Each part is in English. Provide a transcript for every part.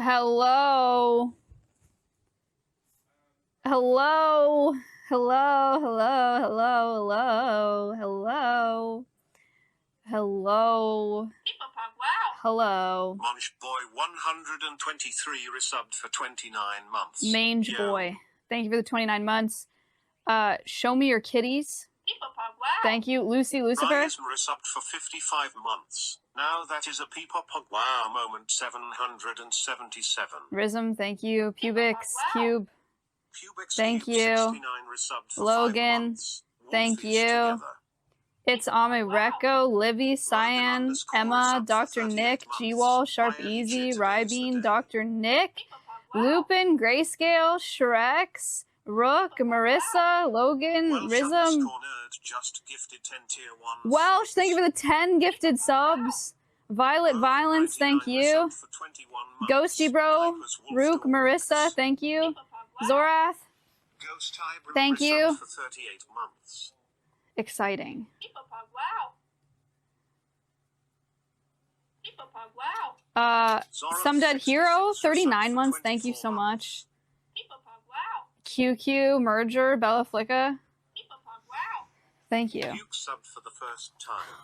Hello. Hello. Hello. Hello. Hello. Hello. Hello. Hello. Hello. Mange Boy 123 resubbed for 29 months. Mange Boy. Thank you for the 29 months. Show me your kitties. Thank you. Lucy Lucifer. Ryan resubbed for 55 months. Now that is a Peepop wow moment 777. Rhythm, thank you. Pubix, Cube. Pubix thank Cube you. 69 resubbed for Logan, 5 months. thank you. Together. It's Ame Recco, Livy, Cyan, Emma, Dr. Nick, G-Wall, Sharp Easy, Rybeen, Dr. Nick, Lupin, Grayscale, Shrex, Rook, Marissa, Logan, Rhythm. Welsh, thank you for the 10 gifted subs. Violet Violence, thank you. Ghosty Bro, Rook, Marissa, thank you. Zorath, thank you. Exciting. Some Dead Hero, 39 months, thank you so much. QQ, Merger, Bella Flicka. Thank you.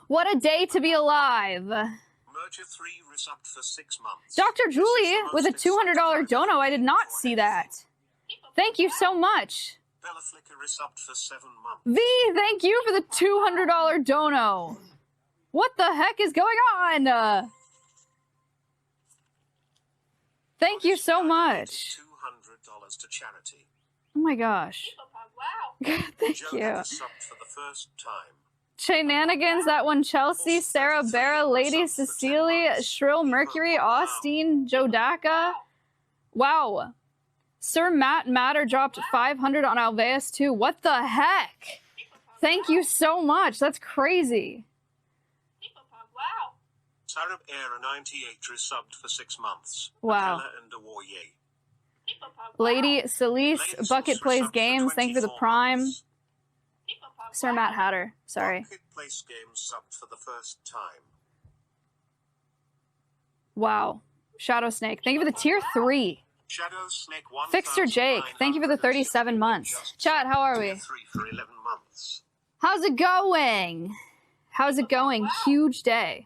What a day to be alive. Merger 3 resubbed for 6 months. Dr. Julie with a $200 dono. I did not see that. Thank you so much. Bella Flicker resubbed for 7 months. V, thank you for the $200 dono. What the heck is going on? Thank you so much. $200 to charity. Oh my gosh. Thank you. Shenanigans, that one Chelsea, Sarah Barra, Lady Cecilia, Shrill Mercury, Austin, Jodaka. Wow. Sir Matt Matter dropped 500 on Alveus too. What the heck? Thank you so much. That's crazy. Sarah Era 98 resubbed for 6 months. Wow. Akela and Awoye. Lady Celise, Bucket Plays Games, thank you for the Prime. Sir Matt Hatter, sorry. Bucket Plays Games subbed for the first time. Wow. Shadow Snake, thank you for the tier 3. Shadow Snake Fixer Jake, thank you for the 37 months. Chat, how are we? For 11 months. How's it going? How's it going? Huge day.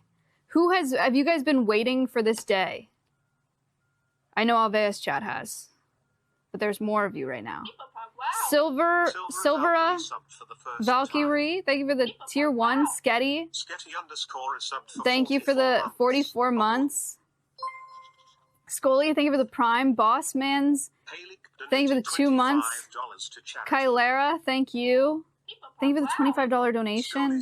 Have you guys been waiting for this day? I know Alveus chat has, but there's more of you right now. Silvera, Valkyrie, thank you for the tier 1. Sketty, thank you for the 44 months. Scully, thank you for the Prime. Bossmans, thank you for the 2 months. Kylera, thank you. Thank you for the $25 donation.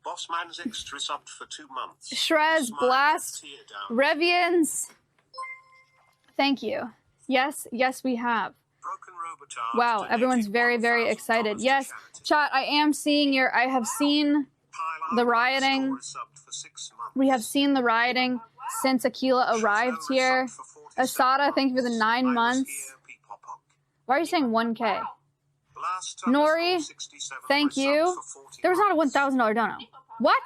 Bossman's extra subbed for 2 months. Shrez, Blast, Revians. Thank you. Yes, yes, we have. Wow, everyone's very, very excited. Yes, chat, I am seeing I have seen the rioting. We have seen the rioting since Akela arrived here. Asada, thank you for the 9 months. Why are you saying 1K? Nori, thank you. There was not a $1,000 dono. What?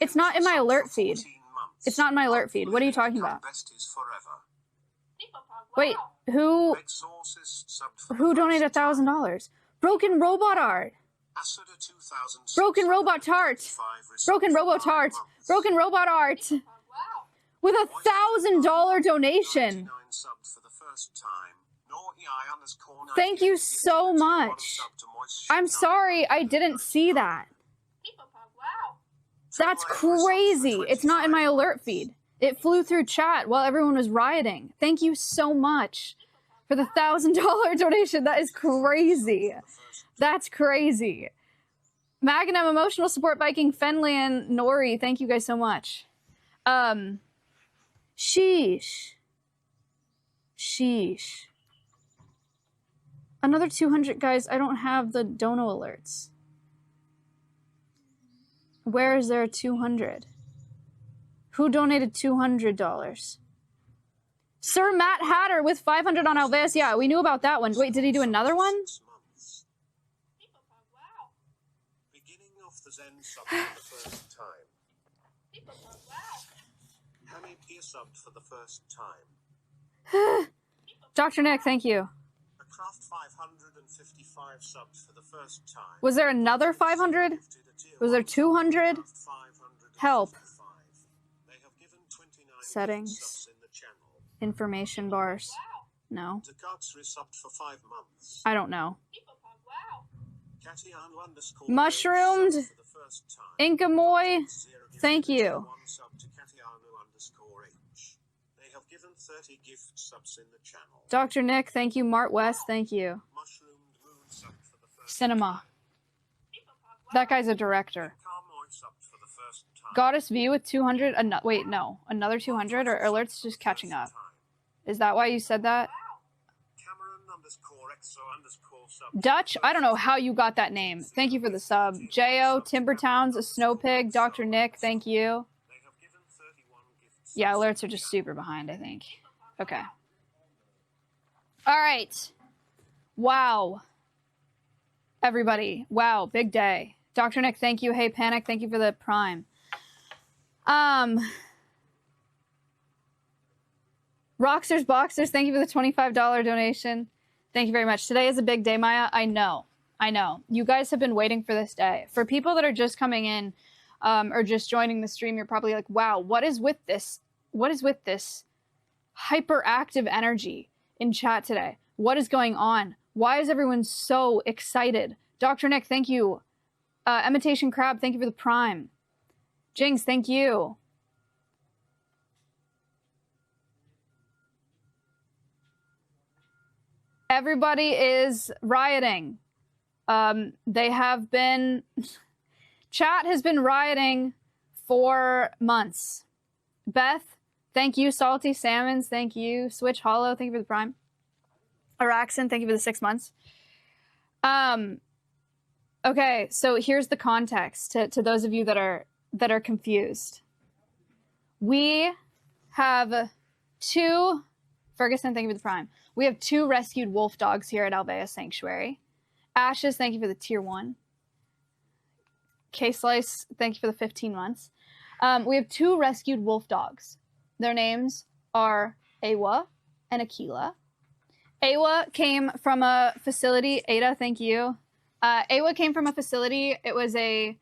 It's not in my alert feed. It's not in my alert feed. What are you talking about? Wait, who donated $1,000? Broken Robot Art. Broken Robot Art. Broken Robot Art. Broken Robot Art. With a $1,000 donation. Thank you so much. I'm sorry I didn't see that. That's crazy. It's not in my alert feed. It flew through chat while everyone was rioting. Thank you so much for the $1,000 donation. That is crazy. That's crazy. Magnum, Emotional Support, Viking, Fenley, and Nori. Thank you guys so much. Sheesh. Sheesh. Another 200, guys. I don't have the dono alerts. Where is there 200? Who donated $200? Sir Matt Hatter with 500 on Alveus. Yeah, we knew about that one. Wait, did he do another one? Hammy P subbed for the first time. Dr. Nick, thank you. A Craft 555 subbed for the first time. Was there another 500? Was there 200? Help. They have given 29 Settings. subs in the channel. Information bars. No. Zakatsri subbed for 5 months. I don't know. Katianu_H Mushroomed. subbed for the first time. Inkamoy, thank you. 1 sub to Katianu_H. They have given 30 gift subs in the channel. Dr. Nick, thank you. Mart West, thank you. Mushroomed Moon subbed for the first Cinema. That guy's a director. Carmoy subbed for the first time. Goddess V with 200. Wait, no. Another 200 or alerts just catching up. Is that why you said that? Cameron_XO_ sub. Dutch? I don't know how you got that name. Thank you for the sub. J.O. Timbertowns, a Snow Pig. Dr. Nick, thank you. They have given 31 gifts. Yeah, alerts are just super behind, I think. Okay. All right. Wow. Everybody. Wow, big day. Dr. Nick, thank you. Hey, Panic, thank you for the prime. Rocksters Boxers, thank you for the $25 donation. Thank you very much. Today is a big day, Maya. I know. You guys have been waiting for this day. For people that are just coming in or just joining the stream, you're probably like, wow, what is with this? What is with this hyperactive energy in chat today? What is going on? Why is everyone so excited? Dr. Nick, thank you. Imitation Crab, thank you for the prime. Jinx, thank you. Everybody is rioting. They have been... Chat has been rioting for months. Beth, thank you. Salty Salmons, thank you. Switch Hollow, thank you for the prime. Araxin, thank you for the 6 months. Okay, so here's the context to those of you that are confused. We have 2... Ferguson, thank you for the prime. We have 2 rescued wolf dogs here at Alveus Sanctuary. Ashes, thank you for the tier 1. K-Slice, thank you for the 15 months. We have 2 rescued wolf dogs. Their names are Awa and Akela. Awa came from a facility. Ada, thank you. Awa came from a facility. It was a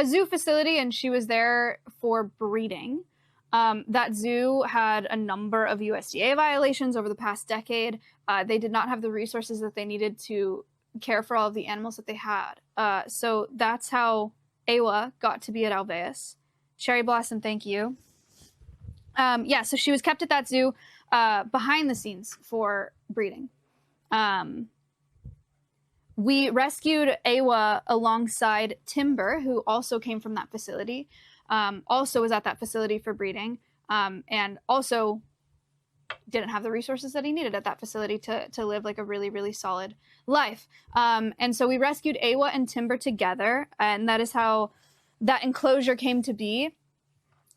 zoo facility, and she was there for breeding. That zoo had a number of USDA violations over the past decade. They did not have the resources that they needed to care for all of the animals that they had. So that's how Awa got to be at Alveus. Cherry Blossom, thank you. Yeah, so she was kept at that zoo behind the scenes for breeding. We rescued Awa alongside Timber, who also came from that facility. Also was at that facility for breeding, and also didn't have the resources that he needed at that facility to live like a really, really solid life. And so we rescued Awa and Timber together, and that is how that enclosure came to be.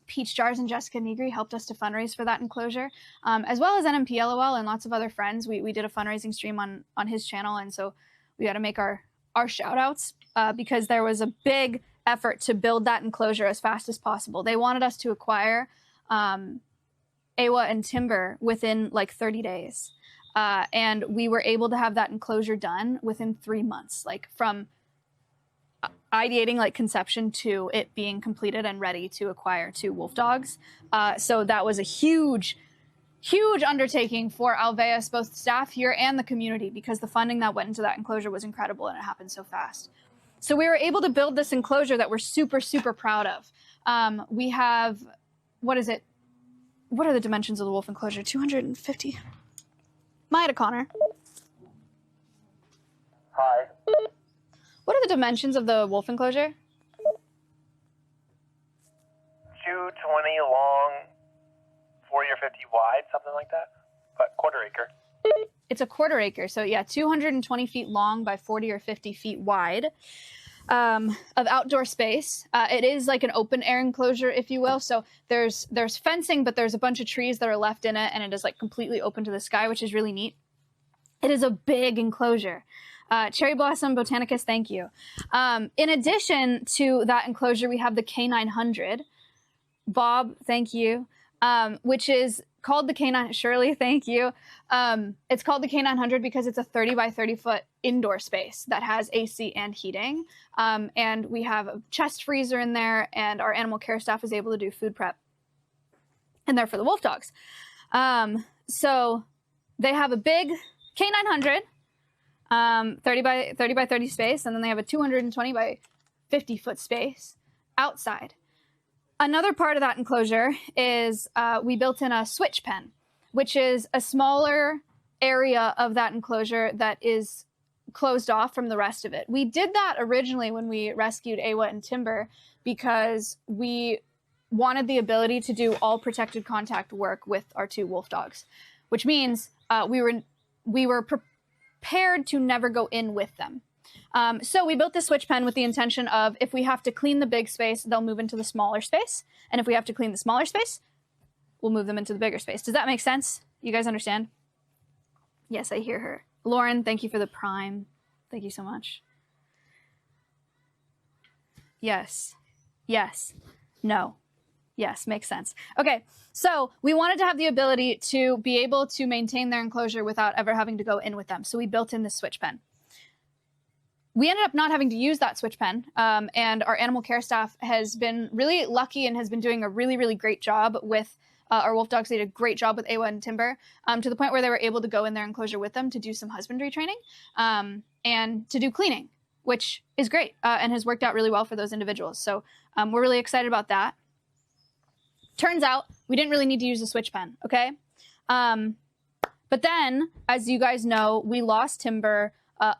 Peach Jars and Jessica Negri helped us to fundraise for that enclosure, as well as NMPLOL and lots of other friends. We did a fundraising stream on his channel, and so we had to make our shout outs because there was a big effort to build that enclosure as fast as possible. They wanted us to acquire Awa and Timber within like 30 days. And we were able to have that enclosure done within 3 months, like from ideating like conception to it being completed and ready to acquire 2 wolf dogs. So that was a huge undertaking for Alveus, both staff here and the community, because the funding that went into that enclosure was incredible and it happened so fast. So we were able to build this enclosure that we're super, super proud of. We have, what is it? What are the dimensions of the wolf enclosure? 250. Maya to Connor. Hi. What are the dimensions of the wolf enclosure? 220 long, 40 or 50 wide, something like that. But quarter acre. It's a quarter acre. So yeah, 220 feet long by 40 or 50 feet wide of outdoor space. It is like an open air enclosure, if you will. So there's fencing, but there's a bunch of trees that are left in it, and it is like completely open to the sky, which is really neat. It is a big enclosure. Cherry Blossom Botanicus, thank you. In addition to that enclosure, we have the K900. Bob, thank you. Which is called the K9, Shirley, thank you. It's called the K900 because it's a 30 by 30 foot indoor space that has AC and heating. And we have a chest freezer in there, and our animal care staff is able to do food prep in there for the wolf dogs. So they have a big K900, 30 by 30 space, and then they have a 220 by 50 foot space outside. Another part of that enclosure is we built in a switch pen, which is a smaller area of that enclosure that is closed off from the rest of it. We did that originally when we rescued Awa and Timber because we wanted the ability to do all protected contact work with our 2 wolf dogs, which means we were prepared to never go in with them. So we built this switch pen with the intention of if we have to clean the big space, they'll move into the smaller space. And if we have to clean the smaller space, we'll move them into the bigger space. Does that make sense? You guys understand? Yes, I hear her. Lauren, thank you for the prime. Thank you so much. Yes. Yes. No. Yes, makes sense. Okay, so we wanted to have the ability to be able to maintain their enclosure without ever having to go in with them. So we built in this switch pen. We ended up not having to use that switch pen, and our animal care staff has been really lucky and has been doing a really, really great job with our wolf dogs. They did a great job with Awa and Timber, to the point where they were able to go in their enclosure with them to do some husbandry training and to do cleaning, which is great and has worked out really well for those individuals. So we're really excited about that. Turns out we didn't really need to use the switch pen, okay? But then, as you guys know, we lost Timber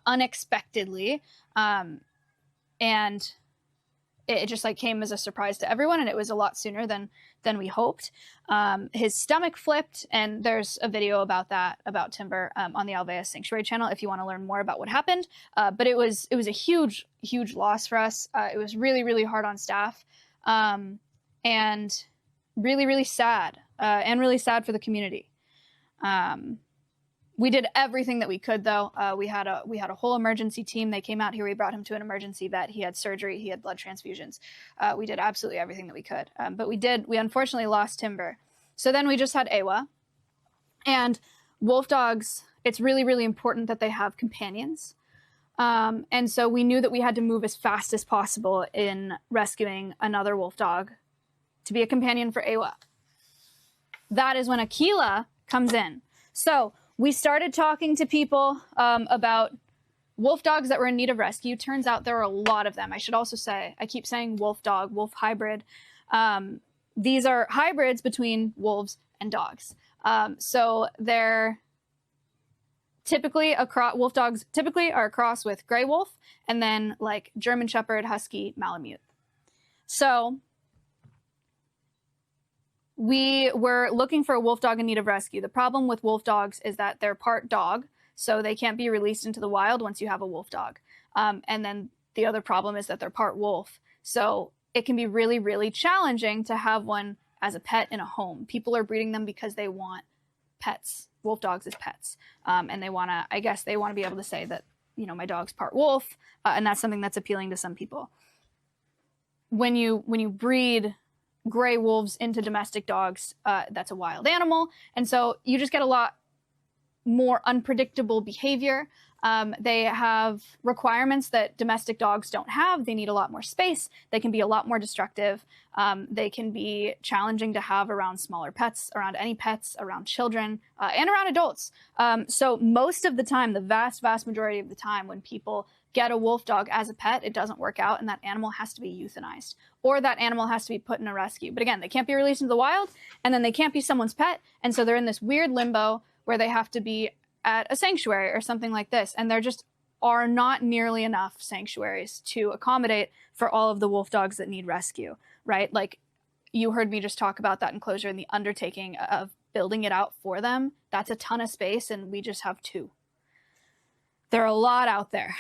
unexpectedly, and it just like came as a surprise to everyone, and it was a lot sooner than we hoped. His stomach flipped, and there's a video about that, about Timber, on the Alveus Sanctuary channel if you want to learn more about what happened. But it was a huge loss for us. It was really, really hard on staff, and really, really sad, and really sad for the community. We did everything that we could, though. We had a whole emergency team. They came out here. We brought him to an emergency vet. He had surgery. He had blood transfusions. We did absolutely everything that we could. But we unfortunately lost Timber. So then we just had Awa. And wolf dogs, it's really, really important that they have companions. And so we knew that we had to move as fast as possible in rescuing another wolf dog to be a companion for Awa. That is when Akela comes in. So we started talking to people about wolf dogs that were in need of rescue. Turns out there were a lot of them. I should also say, I keep saying wolf dog, wolf hybrid. These are hybrids between wolves and dogs. So they're typically wolf dogs typically are a cross with gray wolf and then like German Shepherd, Husky, Malamute. So we were looking for a wolf dog in need of rescue. The problem with wolf dogs is that they're part dog, so they can't be released into the wild once you have a wolf dog. And then the other problem is that they're part wolf. So it can be really, really challenging to have one as a pet in a home. People are breeding them because they want pets, wolf dogs as pets. And they want to, I guess they want to be able to say that, you know, my dog's part wolf. And that's something that's appealing to some people. When you breed gray wolves into domestic dogs, that's a wild animal. And so you just get a lot more unpredictable behavior. They have requirements that domestic dogs don't have. They need a lot more space. They can be a lot more destructive. They can be challenging to have around smaller pets, around any pets, around children, and around adults. So most of the time, the vast majority of the time when people get a wolf dog as a pet, it doesn't work out, and that animal has to be euthanized, or that animal has to be put in a rescue. But again, they can't be released into the wild, and then they can't be someone's pet, and so they're in this weird limbo where they have to be at a sanctuary or something like this, and there just are not nearly enough sanctuaries to accommodate for all of the wolf dogs that need rescue, right? Like, you heard me just talk about that enclosure and the undertaking of building it out for them. That's a ton of space, and we just have 2. There are a lot out there.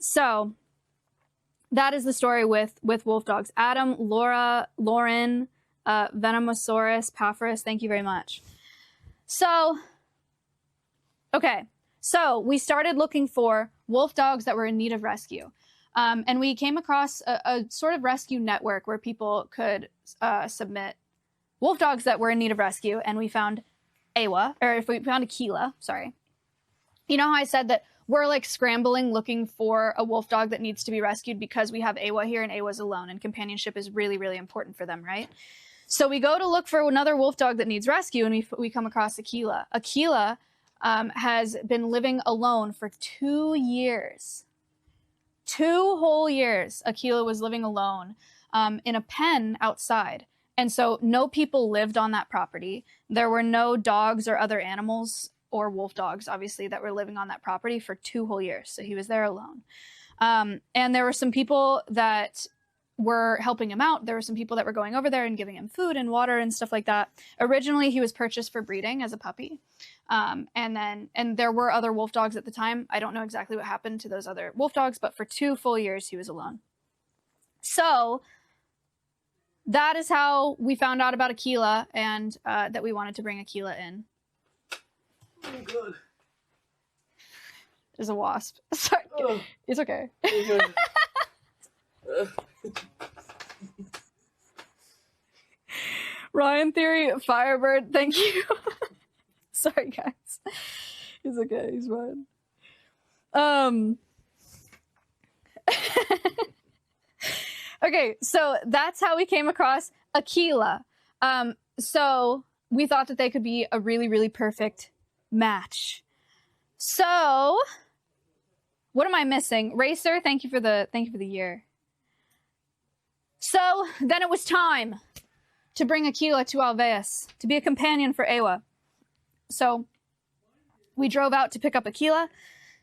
So that is the story with wolf dogs. Adam, Laura, Lauren, Venomosaurus, Paphorus, thank you very much. So, okay, so we started looking for wolf dogs that were in need of rescue. And we came across a sort of rescue network where people could submit wolf dogs that were in need of rescue, and we found Akela, sorry. You know how I said that we're like scrambling looking for a wolf dog that needs to be rescued because we have Awa here and Awa's alone, and companionship is really, really important for them, right? So we go to look for another wolf dog that needs rescue, and we come across Akela. Akela has been living alone for 2 years. 2 whole years, Akela was living alone in a pen outside. And so no people lived on that property. There were no dogs or other animals, or wolf dogs, obviously, that were living on that property for 2 whole years. So he was there alone. And there were some people that were helping him out. There were some people that were going over there and giving him food and water and stuff like that. Originally, he was purchased for breeding as a puppy. And there were other wolf dogs at the time. I don't know exactly what happened to those other wolf dogs, but for 2 full years, he was alone. So that is how we found out about Akela, and that we wanted to bring Akela in. Oh, good. There's a wasp. Sorry. Oh. It's okay. Ryan Theory, Firebird, thank you. Sorry, guys. He's okay. He's fine. Okay, so that's how we came across Akela. So we thought that they could be a really, really perfect match. So what am I missing? Racer, thank you for the year. So then it was time to bring Akela to Alveus to be a companion for Awa. So we drove out to pick up Akela.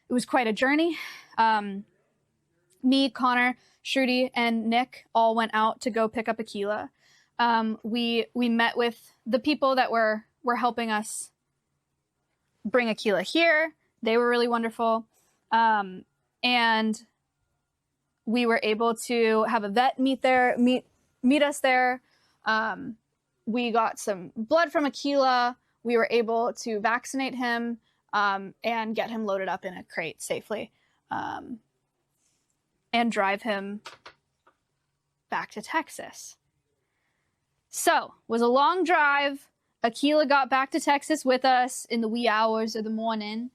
It was quite a journey. Me, Connor, Shruti, and Nick all went out to go pick up Akela. We met with the people that were helping us bring Akela here. They were really wonderful. And we were able to have a vet meet us there. We got some blood from Akela. We were able to vaccinate him and get him loaded up in a crate safely and drive him back to Texas. So it was a long drive. Akela got back to Texas with us in the wee hours of the morning.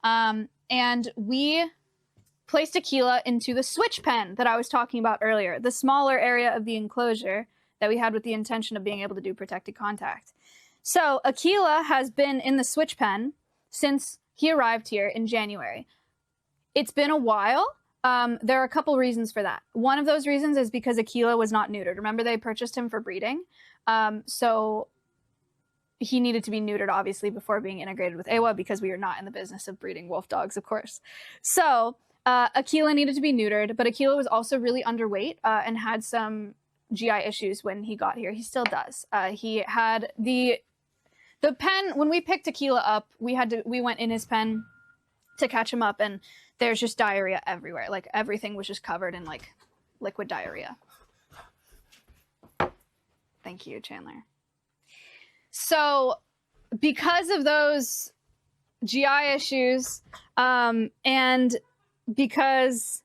And we placed Akela into the switch pen that I was talking about earlier, the smaller area of the enclosure that we had with the intention of being able to do protected contact. So Akela has been in the switch pen since he arrived here in January. It's been a while. There are a couple reasons for that. One of those reasons is because Akela was not neutered. Remember, they purchased him for breeding. So he needed to be neutered, obviously, before being integrated with Awa, because we are not in the business of breeding wolf dogs, of course. So Akela needed to be neutered, but Akela was also really underweight and had some GI issues when he got here. He still does. He had the pen, when we picked Akela up, we went in his pen to catch him up, and there's just diarrhea everywhere. Like, everything was just covered in, like, liquid diarrhea. Thank you, Chandler. So, because of those GI issues, and because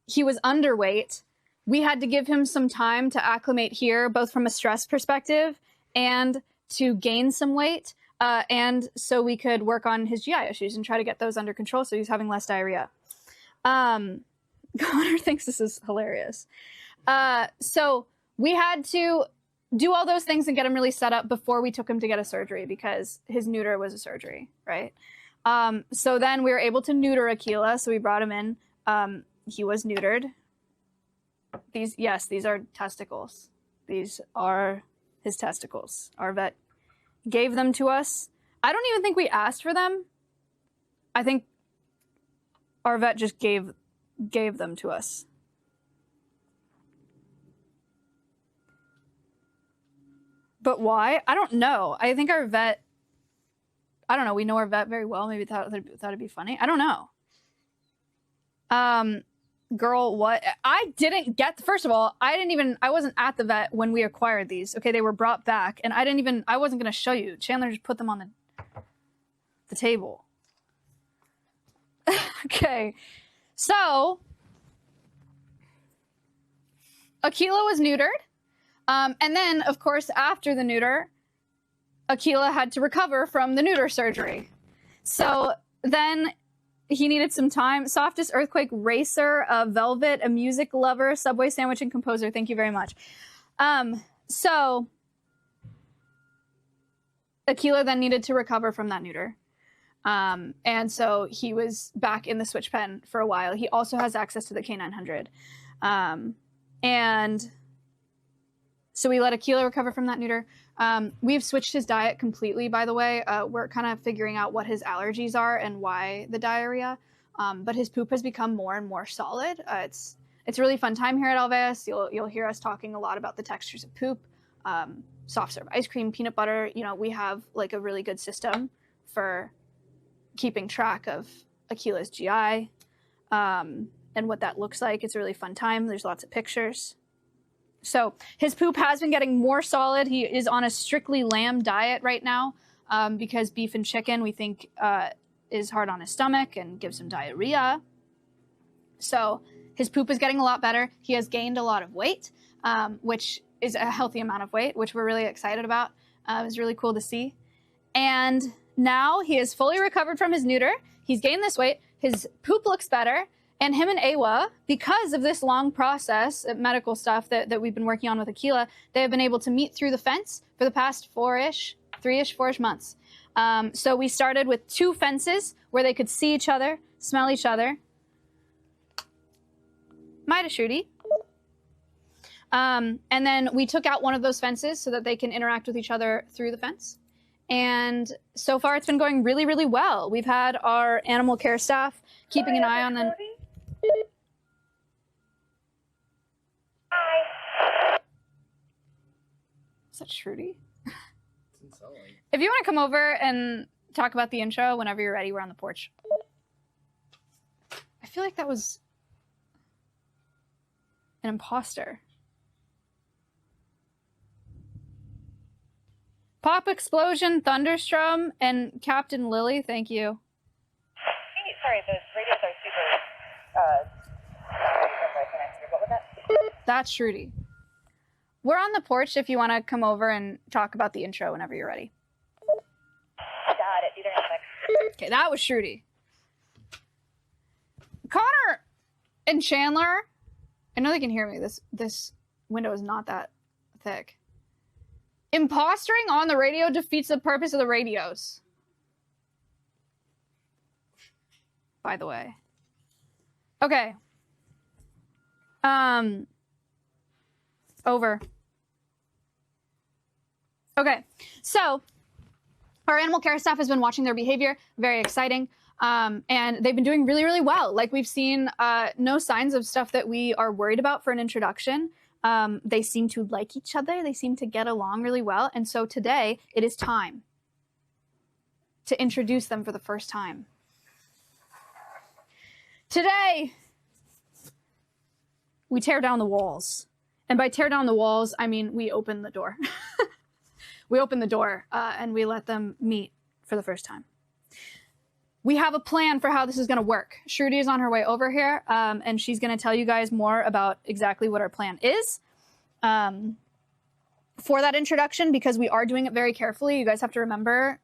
he was underweight, we had to give him some time to acclimate here, both from a stress perspective and to gain some weight, and so we could work on his GI issues and try to get those under control so he's having less diarrhea. Connor thinks this is hilarious. So we had to do all those things and get him really set up before we took him to get a surgery, because his neuter was a surgery, right? So then we were able to neuter Akela, so we brought him in. He was neutered. These are testicles. These are his testicles. Our vet gave them to us. I don't even think we asked for them. I think our vet just gave them to us. But why? I don't know. I think our vet, I don't know. We know our vet very well. Maybe thought it'd be funny. I don't know. Girl, what? I didn't get, first of all, I wasn't at the vet when we acquired these. Okay, they were brought back, and I wasn't going to show you. Chandler just put them on the table. Okay, so Akela was neutered. And then, of course, after the neuter, Akela had to recover from the neuter surgery. So then he needed some time. Softest Earthquake Racer, Velvet, a music lover, Subway sandwich, and composer. Thank you very much. So Akela then needed to recover from that neuter. And so he was back in the switch pen for a while. He also has access to the K900. And so we let Akela recover from that neuter. We've switched his diet completely, by the way. We're kind of figuring out what his allergies are and why the diarrhea. But his poop has become more and more solid. It's a really fun time here at Alveus. You'll hear us talking a lot about the textures of poop, soft serve ice cream, peanut butter. You know, we have like a really good system for keeping track of Akela's GI and what that looks like. It's a really fun time. There's lots of pictures. So his poop has been getting more solid. He is on a strictly lamb diet right now because beef and chicken we think is hard on his stomach and gives him diarrhea. So his poop is getting a lot better. He has gained a lot of weight, which is a healthy amount of weight, which we're really excited about. It's really cool to see. And now he is fully recovered from his neuter. He's gained this weight. His poop looks better. And him and Awa, because of this long process, medical stuff that we've been working on with Akela, they have been able to meet through the fence for the past 4-ish months. So we started with 2 fences where they could see each other, smell each other. Mida Shruti. And then we took out one of those fences so that they can interact with each other through the fence. And so far it's been going really, really well. We've had our animal care staff keeping an eye on them. Is that Shruti? If you want to come over and talk about the intro whenever you're ready, we're on the porch. I feel like that was an imposter. Pop Explosion, Thunderstrom, and Captain Lily, thank you. Sorry, those radios are super, what was that? That's Shruti. We're on the porch if you want to come over and talk about the intro whenever you're ready. Got it, either next. Okay, that was Shruti. Connor and Chandler, I know they can hear me. This window is not that thick. Impostering on the radio defeats the purpose of the radios. By the way. Okay. Over. Okay. So, our animal care staff has been watching their behavior. Very exciting. And they've been doing really, really well. Like, we've seen no signs of stuff that we are worried about for an introduction. They seem to like each other. They seem to get along really well. And so today, it is time to introduce them for the first time. Today, we tear down the walls. And by tear down the walls, I mean we open the door. We open the door and we let them meet for the first time. We have a plan for how this is going to work. Shruti is on her way over here, and she's going to tell you guys more about exactly what our plan is for that introduction, because we are doing it very carefully. You guys have to remember,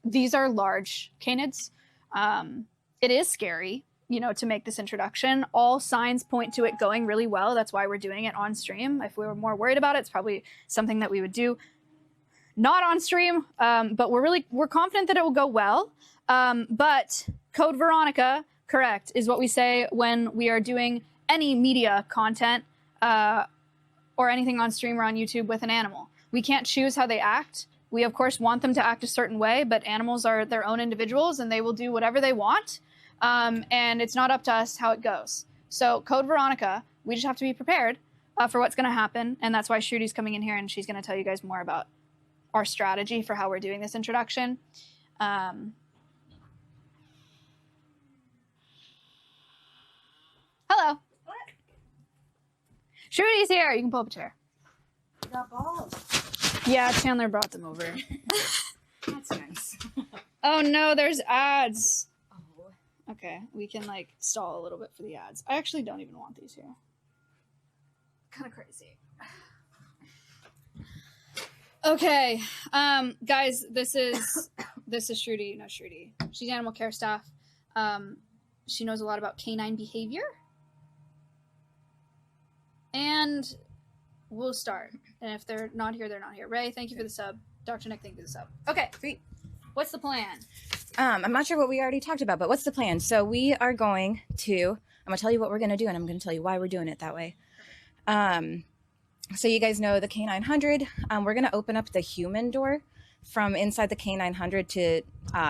these are large canids. It is scary, you know, to make this introduction. All signs point to it going really well. That's why we're doing it on stream. If we were more worried about it, it's probably something that we would do not on stream, but we're confident that it will go well. But Code Veronica, correct, is what we say when we are doing any media content or anything on stream or on YouTube with an animal. We can't choose how they act. We, of course, want them to act a certain way, but animals are their own individuals and they will do whatever they want. And it's not up to us how it goes. So Code Veronica, we just have to be prepared for what's going to happen. And that's why Shruti's coming in here and she's going to tell you guys more about our strategy for how we're doing this introduction. Hello. What? Shruti's here. You can pull up a chair. You got balls. Yeah, Chandler brought them over. That's nice. Oh no, there's ads. Oh. Okay, we can like stall a little bit for the ads. I actually don't even want these here. Kind of crazy. Okay, guys, this is Shruti, not Shruti. She's animal care staff. She knows a lot about canine behavior. And we'll start. And if they're not here, they're not here. Ray, thank you for the sub. Dr. Nick, thank you for the sub. Okay, Sweet. What's the plan? I'm not sure what we already talked about, but what's the plan? So we are going to, I'm going to tell you what we're going to do, and I'm going to tell you why we're doing it that way. So you guys know the K900. We're going to open up the human door from inside the K900 to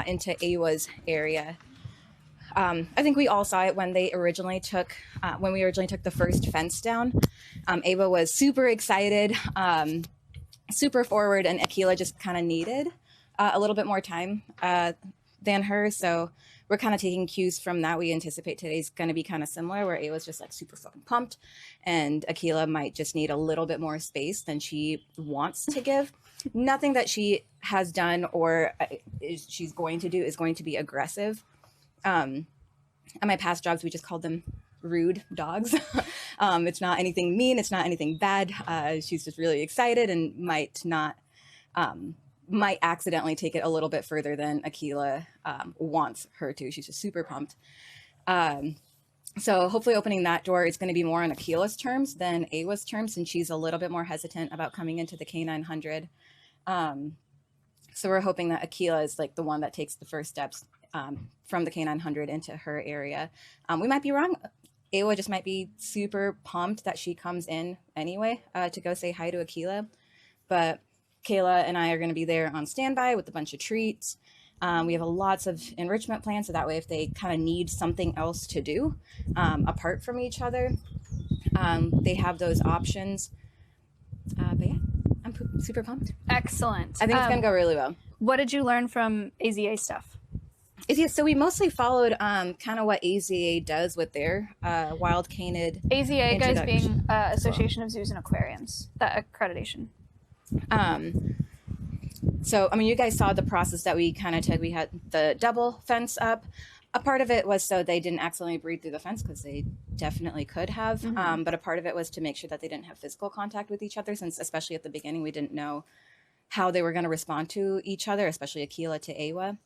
into Awa's area. I think we all saw it when they originally took, when we originally took the first fence down. Awa was super excited, super forward, and Akela just kind of needed a little bit more time than her. So we're kind of taking cues from that. We anticipate today's going to be kind of similar, where Awa's just like super fucking pumped, and Akela might just need a little bit more space than she wants to give. Nothing that she has done or she's going to do is going to be aggressive. At my past jobs, we just called them rude dogs. It's not anything mean. It's not anything bad. She's just really excited and might accidentally take it a little bit further than Akela wants her to. She's just super pumped. So hopefully opening that door is going to be more on Akela's terms than Awa's terms, and she's a little bit more hesitant about coming into the K900. So we're hoping that Akela is like the one that takes the first steps from the K900 into her area. We might be wrong. Awa just might be super pumped that she comes in anyway to go say hi to Akela. But Kayla and I are going to be there on standby with a bunch of treats. We have lots of enrichment plans, so that way if they kind of need something else to do apart from each other, they have those options. But yeah, I'm super pumped. Excellent. I think it's going to go really well. What did you learn from AZA stuff? So we mostly followed kind of what AZA does with their wild canid. AZA, guys, being Association of Zoos and Aquariums, that accreditation. So, I mean, you guys saw the process that we kind of took. We had the double fence up. A part of it was so they didn't accidentally breathe through the fence, because they definitely could have. Mm-hmm. But a part of it was to make sure that they didn't have physical contact with each other, since especially at the beginning, we didn't know how they were going to respond to each other, especially Akela to Awa.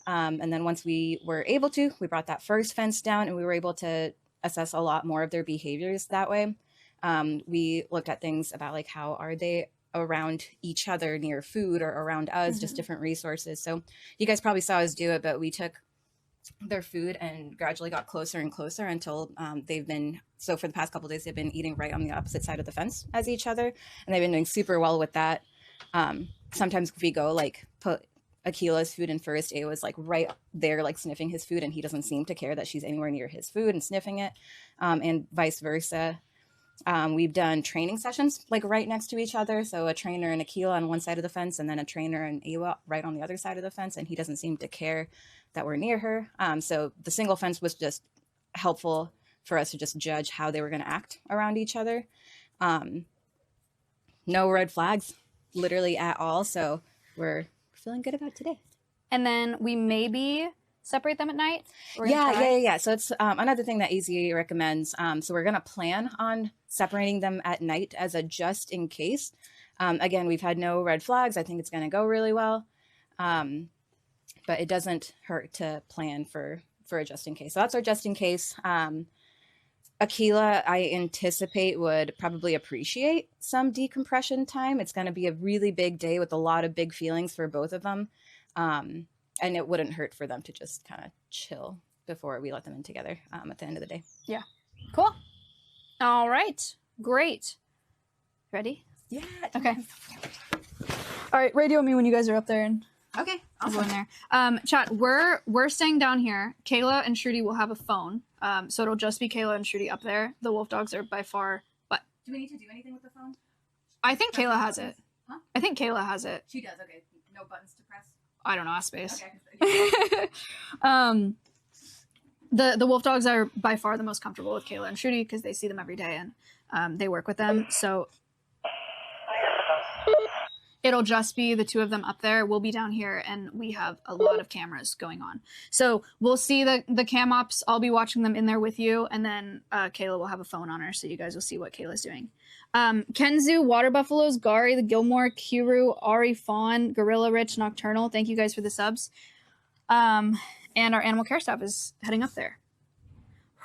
And then once we were able to, we brought that first fence down, and we were able to assess a lot more of their behaviors that way. We looked at things about like, how are they around each other near food or around us, just different resources. So you guys probably saw us do it, but we took their food and gradually got closer and closer until so for the past couple of days, they've been eating right on the opposite side of the fence as each other. And they've been doing super well with that. Sometimes if we go like put Akela's food in first, Awa's like right there, like sniffing his food, and he doesn't seem to care that she's anywhere near his food and sniffing it, and vice versa. We've done training sessions like right next to each other. So a trainer and Akela on one side of the fence, and then a trainer and Awa right on the other side of the fence. And he doesn't seem to care that we're near her. So the single fence was just helpful for us to just judge how they were going to act around each other. No red flags, literally at all. So we're feeling good about today. And then we maybe separate them at night? Yeah. So it's another thing that AZA recommends. So we're going to plan on separating them at night as a just in case. Again, we've had no red flags. I think it's going to go really well. But it doesn't hurt to plan for a just in case. So that's our just in case. Akela, I anticipate, would probably appreciate some decompression time. It's going to be a really big day with a lot of big feelings for both of them. And it wouldn't hurt for them to just kind of chill before we let them in together at the end of the day. Yeah. Cool. All right. Great. Ready? Yeah. Okay. All right. Radio me when you guys are up there. And Okay. I'll go in there. Chat, we're staying down here. Kayla and Shruti will have a phone. So it'll just be Kayla and Shruti up there. The wolf dogs are by far, but Do we need to do anything with the phone? I think Kayla has it. Huh? I think Kayla has it. She does. Okay. No buttons to press. I don't know, ask space. Okay. The wolf dogs are by far the most comfortable with Kayla and Shruti because they see them every day and they work with them. So it'll just be the two of them up there. We'll be down here, and we have a lot of cameras going on. So we'll see the cam ops. I'll be watching them in there with you, and then Kayla will have a phone on her, so you guys will see what Kayla's doing. Kenzu, Water Buffaloes, Gari, the Gilmore, Kiru, Ari Fawn, Gorilla Rich, Nocturnal. Thank you guys for the subs. And our animal care staff is heading up there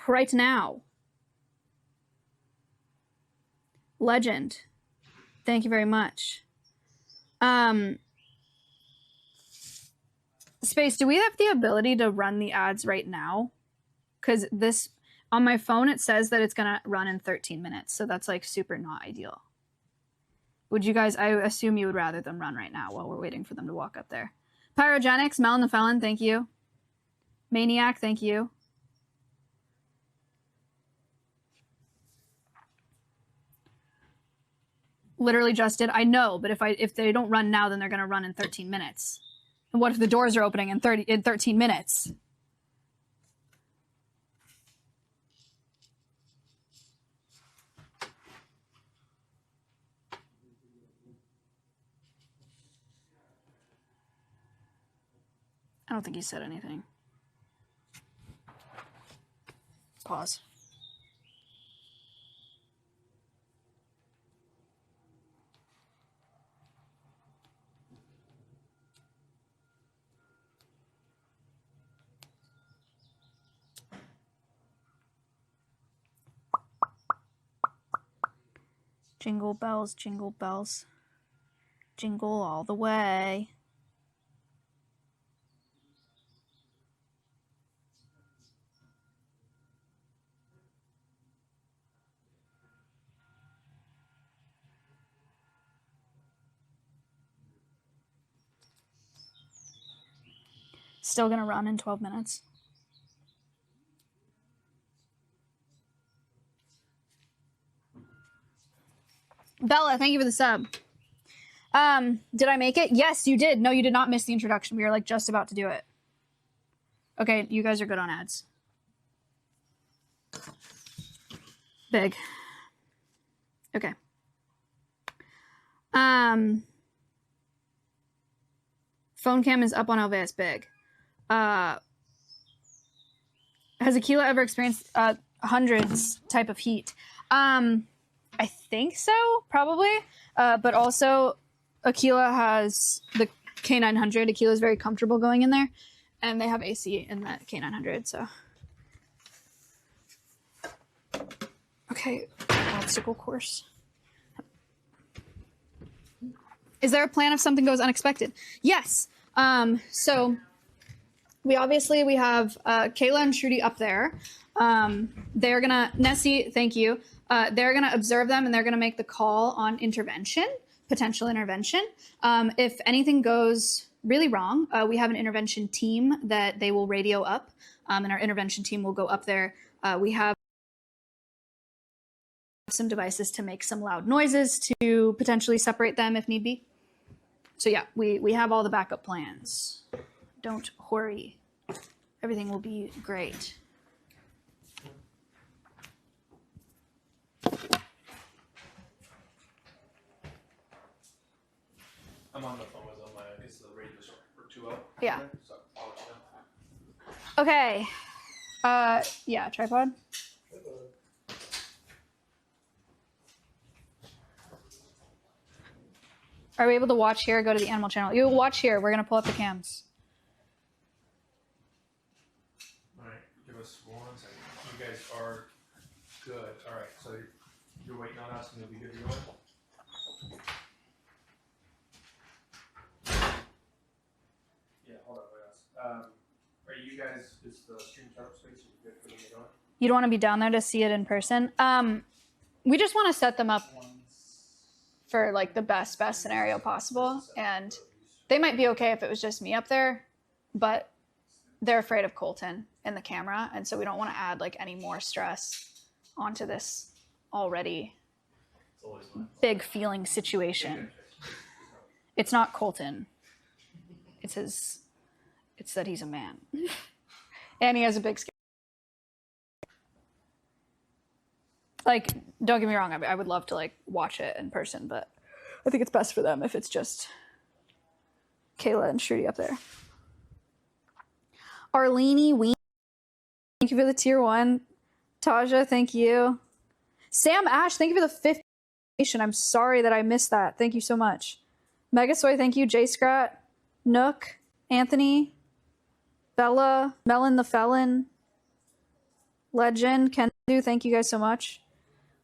right now. Legend. Thank you very much. Space, do we have the ability to run the ads right now? Because this, on my phone, it says that it's going to run in 13 minutes. So that's like super not ideal. Would you guys, I assume you would rather them run right now while we're waiting for them to walk up there. Pyrogenics, Melon the Felon, thank you. Maniac, thank you. Literally just did. I know, but if they don't run now, then they're going to run in 13 minutes. And what if the doors are opening in 13 minutes? I don't think he said anything. Pause. Jingle bells, jingle all the way. Still gonna run in 12 minutes. Bella, thank you for the sub. Did I make it? Yes, you did. No, you did not miss the introduction. We were like just about to do it. Okay, you guys are good on ads. Big. Okay. Phone cam is up on Alveus. Big. Has Akela ever experienced hundreds type of heat? I think so, probably. But also, Akela has the K900. Akela is very comfortable going in there, and they have AC in that K900. So, okay, obstacle course. Is there a plan if something goes unexpected? Yes. So we have Kayla and Trudy up there. They're gonna, Nessie, thank you. They're gonna observe them and they're gonna make the call on intervention, potential intervention. If anything goes really wrong, we have an intervention team that they will radio up, and our intervention team will go up there. We have some devices to make some loud noises to potentially separate them if need be. So yeah, we have all the backup plans. Don't worry. Everything will be great. I'm on the phone with them. It's the radio for 2-0. Yeah. So I'll let you know. Okay. Yeah, tripod. Are we able to watch here? Go to the animal channel. You watch here. We're going to pull up the cams. All right. Give us 1 second. You guys are good. All right. So you're waiting on us and you'll be good to go. Yeah, hold on. Are you guys, is the stream setup space good for them to go? You don't want to be down there to see it in person. We just want to set them up for like the best scenario possible. And they might be okay if it was just me up there, but they're afraid of Colton and the camera. And so we don't want to add like any more stress onto this already big feeling situation. It's not Colton. It's that he's a man. And he has a big scale. Like, don't get me wrong, I would love to like watch it in person, but I think it's best for them if it's just Kayla and Shruti up there. Arlene Ween, thank you for the tier 1. Taja, thank you. Sam Ash, thank you for the 5th donation. I'm sorry that I missed that. Thank you so much. Megasoy, thank you. J Scrat, Nook, Anthony, Bella, Melon the Felon, Legend, Ken, thank you guys so much.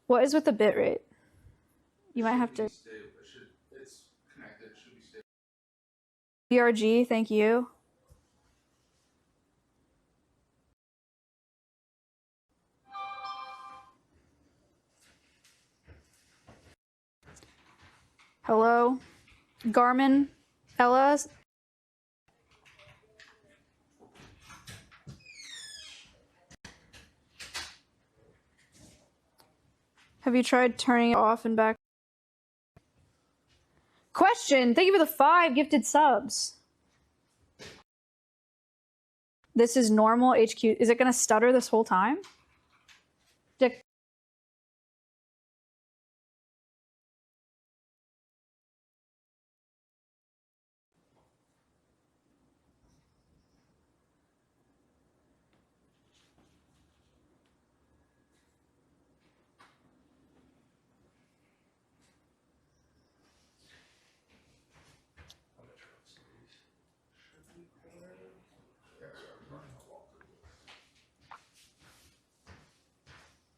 What is with the bitrate? You might have to. It's connected. It should be stable. BRG, thank you. Hello. Garmin, Ella. Have you tried turning it off and back? Question, thank you for the 5 gifted subs. This is normal HQ. Is it going to stutter this whole time? Dick.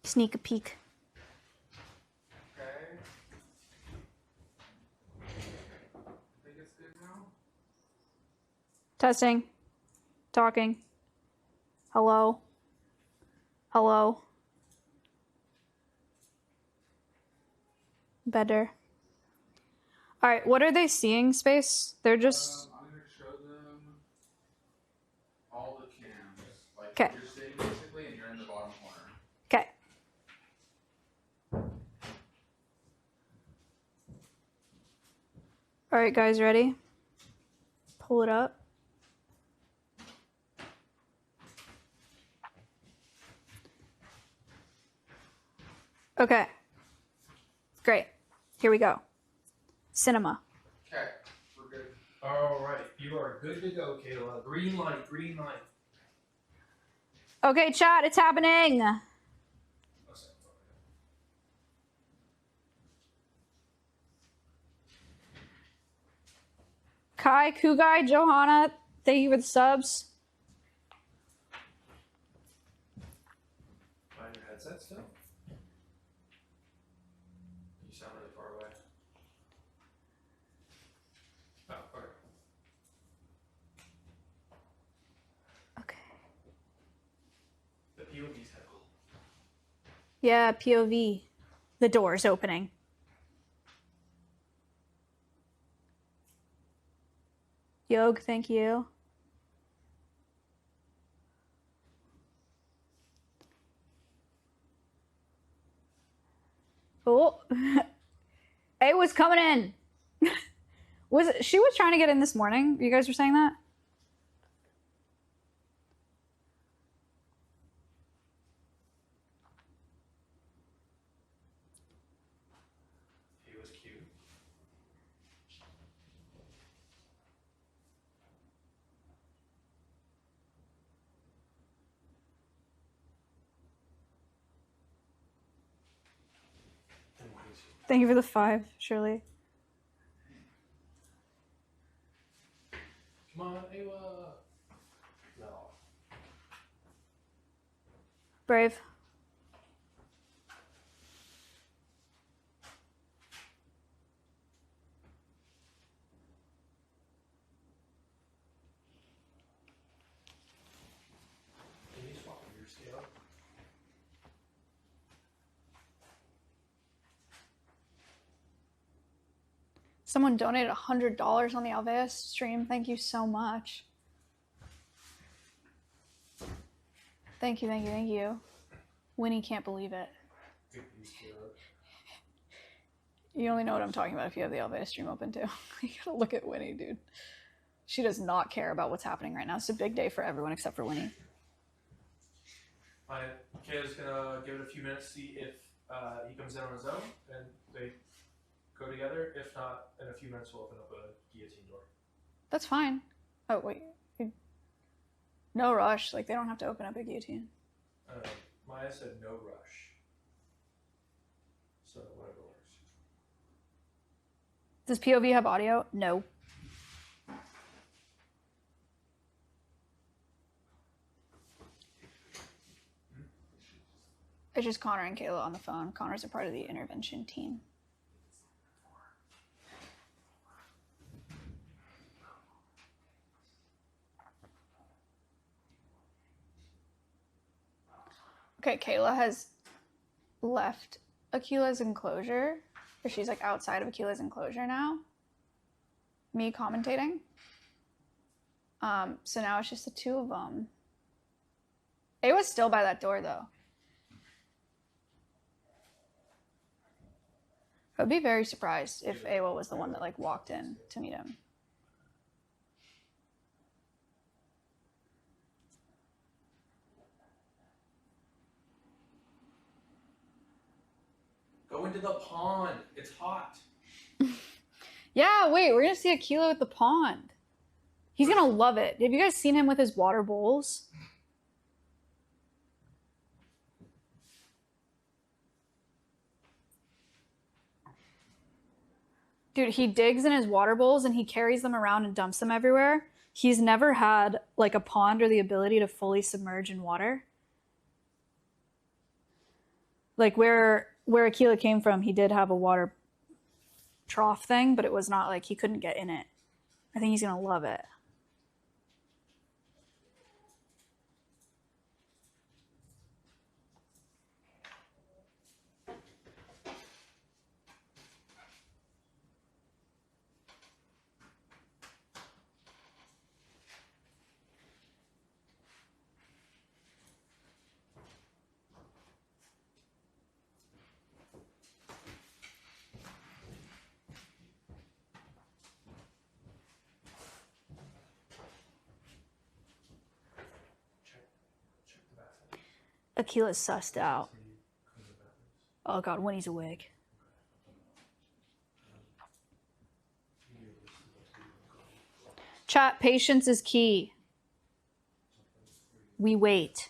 Sneak a peek. Okay. I think it's good now. Testing. Talking. Hello. Hello. Better. All right, what are they seeing, Space? They're just... I'm going to show them all the cams. Like, 'Kay. you're sitting basically and you're in the bottom corner. Okay. All right, guys, ready? Pull it up. Okay. Great. Here we go. Cinema. Okay, we're good. All right, you are good to go, Kayla. Green light, green light. Okay, chat, it's happening. Kai, Kugai, Johanna, thank you for the subs. Find your headset still? You sound really far away. Oh, okay. Okay. The POV's heavy. Yeah, POV. The door's opening. Yog, thank you. Oh, it was coming in. She was trying to get in this morning? You guys were saying that? He was cute. Thank you for the 5, Shirley. Come on, Ayla. No. Brave. Can you swap your scale? Someone donated $100 on the Alveus stream. Thank you so much. Thank you, thank you, thank you. Winnie can't believe it. You only know what I'm talking about if you have the Alveus stream open too. You gotta look at Winnie, dude. She does not care about what's happening right now. It's a big day for everyone except for Winnie. Kayla's gonna give it a few minutes, see if he comes in on his own, and they go together. If not, in a few minutes we'll open up a guillotine door. That's fine. Oh, wait. No rush. Like, they don't have to open up a guillotine. Maya said no rush. So, whatever works. Does POV have audio? No. It's just Connor and Kayla on the phone. Connor's a part of the intervention team. Okay, Kayla has left Akela's enclosure. Or she's like outside of Akela's enclosure now. Me commentating. So now it's just the two of them. Awa's still by that door though. I'd be very surprised if Awa was the one that like walked in to meet him. Go into the pond. It's hot. Yeah, wait, we're gonna see Akela at the pond. He's gonna love it. Have you guys seen him with his water bowls? Dude, he digs in his water bowls and he carries them around and dumps them everywhere. He's never had like a pond or the ability to fully submerge in water. Like where Akela came from, he did have a water trough thing, but it was not like he couldn't get in it. I think he's gonna love it. Check the bathroom. Akela's sussed out. Oh god, when he's awake. Chat, patience is key. We wait.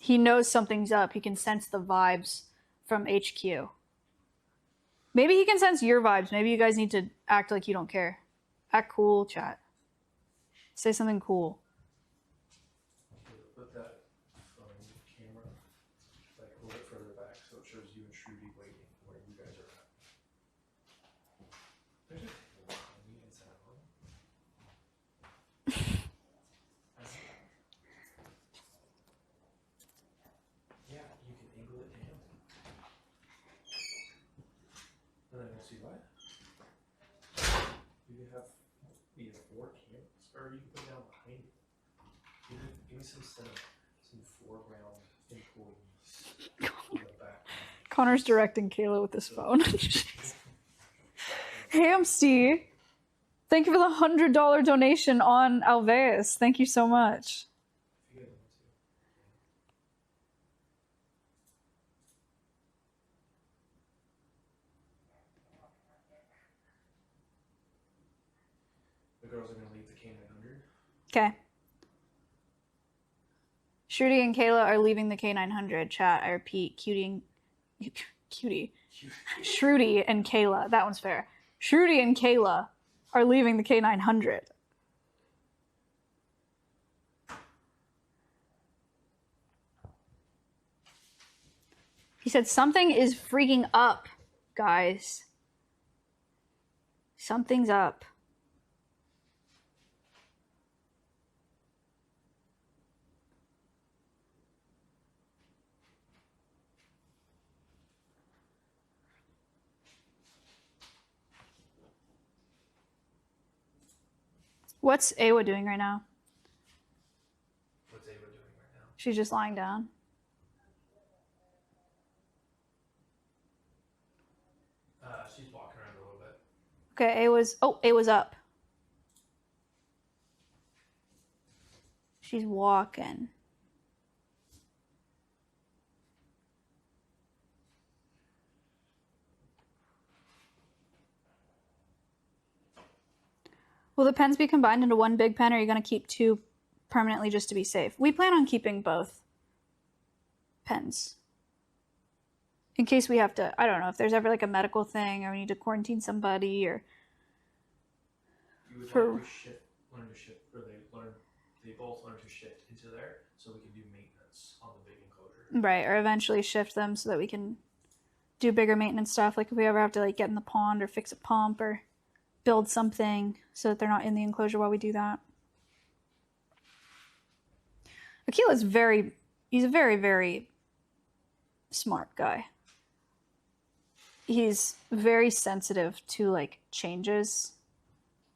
He knows something's up. He can sense the vibes from HQ. Maybe he can sense your vibes. Maybe you guys need to act like you don't care. Act cool, chat. Say something cool. Put that phone camera like a little bit further back so it shows you and Shruti waiting where you guys are at. There's a table on the inside of it. Yeah, you can angle it down. And then you'll see what? You can have either 4 cameras, or you can put it down behind you. Give me some cinema, some foreground employees in the back. Connor's directing Kayla with his phone. Hamsty, thank you for the $100 donation on Alveus. Thank you so much. If you guys want to. The girls are going to leave the K900. Okay. Shruti and Kayla are leaving the K900. Chat, I repeat, cutie. Shruti and Kayla. That one's fair. Shruti and Kayla are leaving the K900. He said something is freaking up, guys. Something's up. What's Awa doing right now? What's Ava doing right now? She's just lying down. She's walking around a little bit. Okay, Awa's up. She's walking. Will the pens be combined into one big pen, or are you going to keep two permanently just to be safe? We plan on keeping both pens. In case we have to, I don't know, if there's ever like a medical thing or we need to quarantine somebody or... You would For- like to learn to shift, or they both learn to shift into there so we can do maintenance on the big enclosure. Right, or eventually shift them so that we can do bigger maintenance stuff. Like if we ever have to like get in the pond or fix a pump or build something so that they're not in the enclosure while we do that. Akela's he's a very, very smart guy. He's very sensitive to like changes.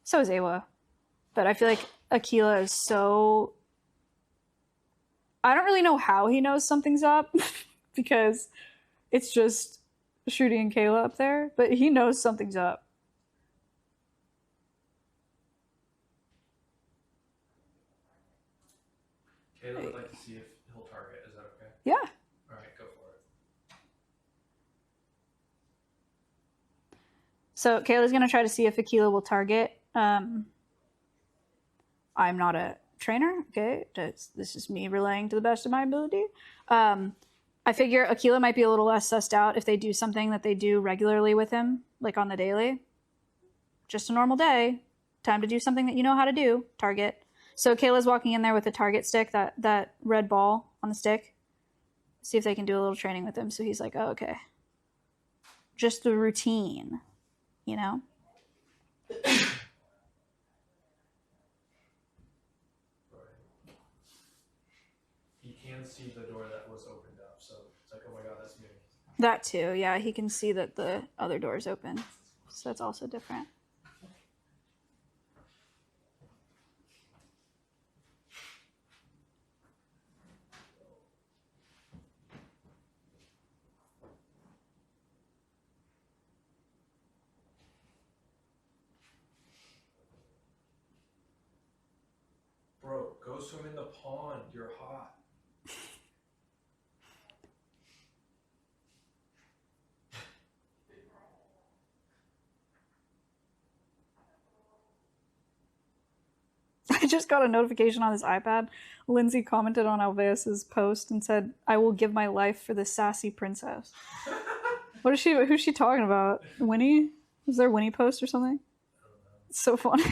So is Awa. But I feel like Akela is so... I don't really know how he knows something's up because it's just Shruti and Kayla up there, but he knows something's up. Kayla would like to see if he'll target. Is that okay? Yeah. All right, go for it. So Kayla's going to try to see if Akela will target. I'm not a trainer, okay? This is me relaying to the best of my ability. I figure Akela might be a little less sussed out if they do something that they do regularly with him, like on the daily. Just a normal day. Time to do something that you know how to do. Target. So Kayla's walking in there with a target stick, that red ball on the stick. See if they can do a little training with him. So he's like, oh, okay. Just the routine, you know? He can see the door that was opened up, so it's like, oh my god, that's me. That too, yeah. He can see that the other door's open. So that's also different. Bro, go swim in the pond. You're hot. I just got a notification on this iPad. Lindsay commented on Alveus's post and said, I will give my life for this sassy princess. Who's she talking about? Winnie? Was there a Winnie post or something? It's so funny.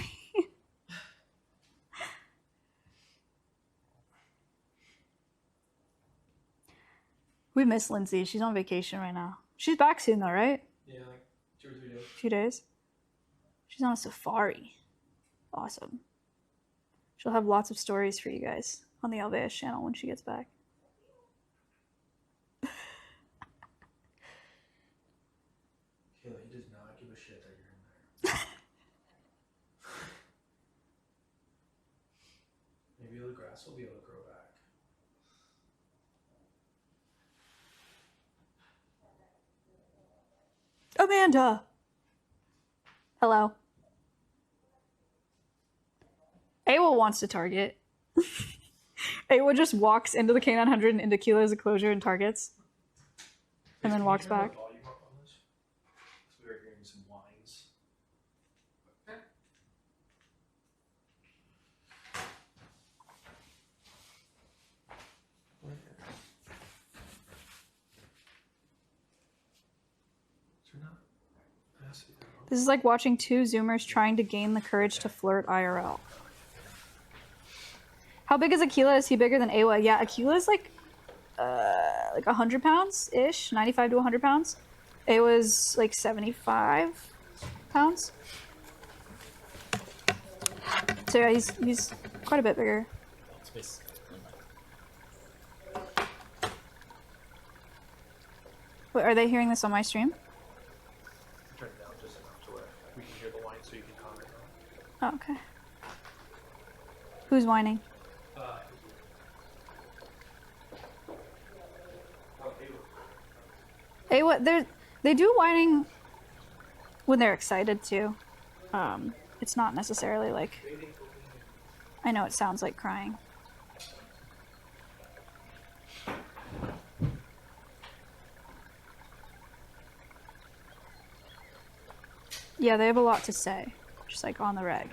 We miss Lindsay. She's on vacation right now. She's back soon though, right? Yeah, like 2 or 3 days. A few days. She's on a safari. Awesome. She'll have lots of stories for you guys on the Alveus channel when she gets back. Kayla, he does not give a shit that you're in there. Maybe the grass will be able to grow back. Amanda! Hello. Awa wants to target. Awa just walks into the K900 and into Keela's enclosure and targets. And then walks back. Can you turn the volume up on this? 'Cause we are hearing some whines. This is like watching two Zoomers trying to gain the courage to flirt IRL. How big is Akela? Is he bigger than Awa? Yeah, Akela is like 100 pounds-ish, 95 to 100 pounds. Awa's like 75 pounds. So yeah, he's quite a bit bigger. Wait, are they hearing this on my stream? Turn it down just enough to where we can hear the whine so you can comment on it. Oh, okay. Who's whining? Awa, they do whining when they're excited too. It's not necessarily like... I know it sounds like crying. Yeah, they have a lot to say, just like on the reg.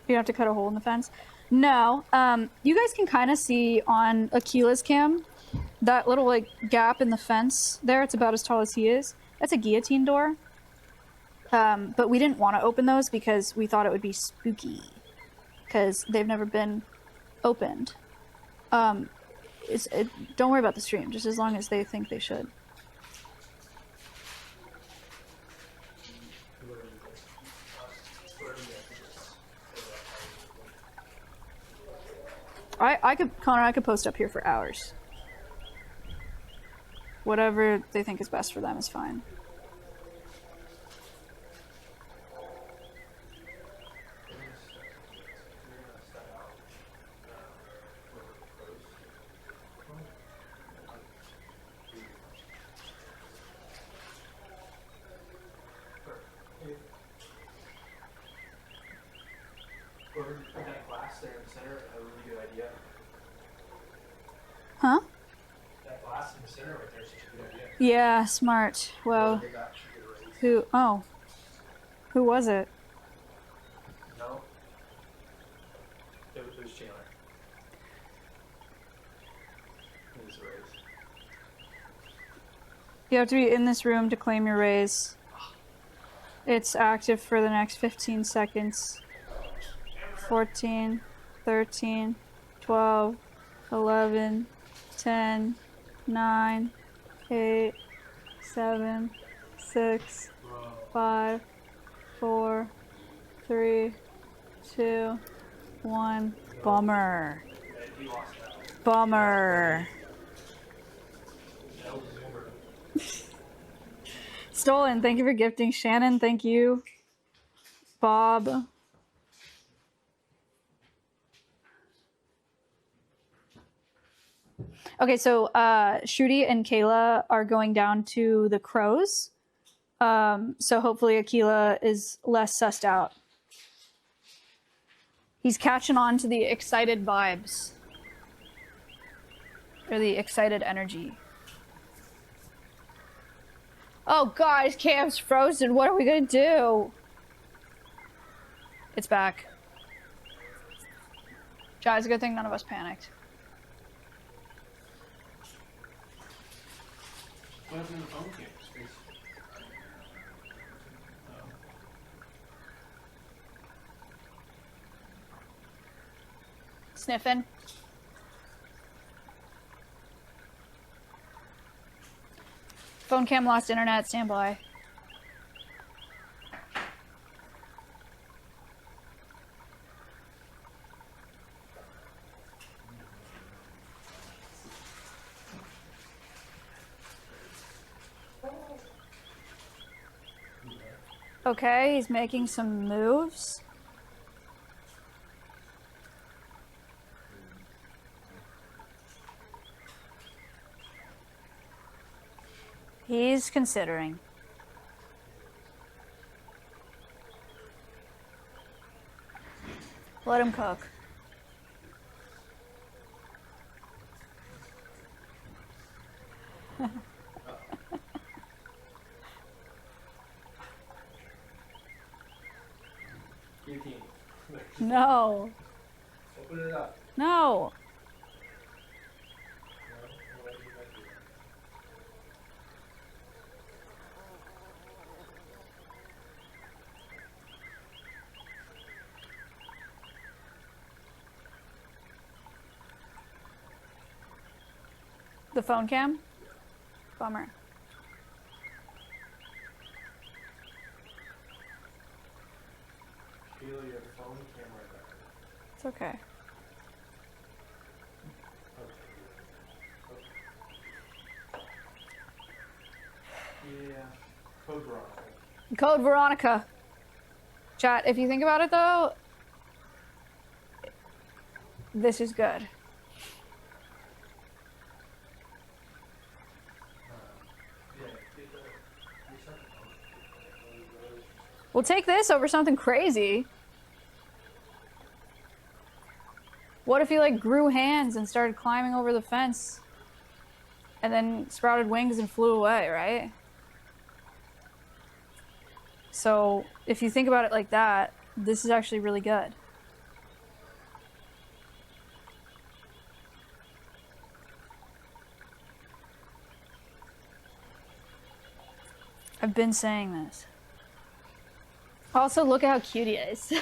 You have to cut a hole in the fence. No, you guys can kind of see on Akela's cam that little like gap in the fence there. It's about as tall as he is. That's a guillotine door. But we didn't want to open those because we thought it would be spooky, because they've never been opened. Don't worry about the stream, just as long as they think they should. Connor, I could post up here for hours. Whatever they think is best for them is fine. Whoever put that glass there in the center, a really good idea. Huh? That glass in the center right there is such a good idea. Yeah, smart. Well, who? Oh, who was it? No. It was Chandler. It was a raise. You have to be in this room to claim your raise. It's active for the next 15 seconds. 14, 13, 12, 11, 10, 9, 8, 7, 6, 5, 4, 3, 2, 1. Bummer. Bummer. Stolen, thank you for gifting. Shannon, thank you. Bob. Okay, so Shruti and Kayla are going down to the crows. So hopefully Akela is less sussed out. He's catching on to the excited vibes. Or the excited energy. Oh god, his cam's frozen. What are we gonna do? It's back. Jai, it's a good thing none of us panicked. What happened to the phone cam? Space. Sniffing. Phone cam lost internet, stand by. Okay, he's making some moves. He's considering. Let him cook. No. Open it up. No. The phone cam? Bummer. Feel your phone camera back. It's okay. Yeah. Code Veronica. Code Veronica. Chat, if you think about it though, this is good. We'll take this over something crazy. What if he like grew hands and started climbing over the fence and then sprouted wings and flew away, right? So if you think about it like that, this is actually really good. I've been saying this. Also, look at how cute he is.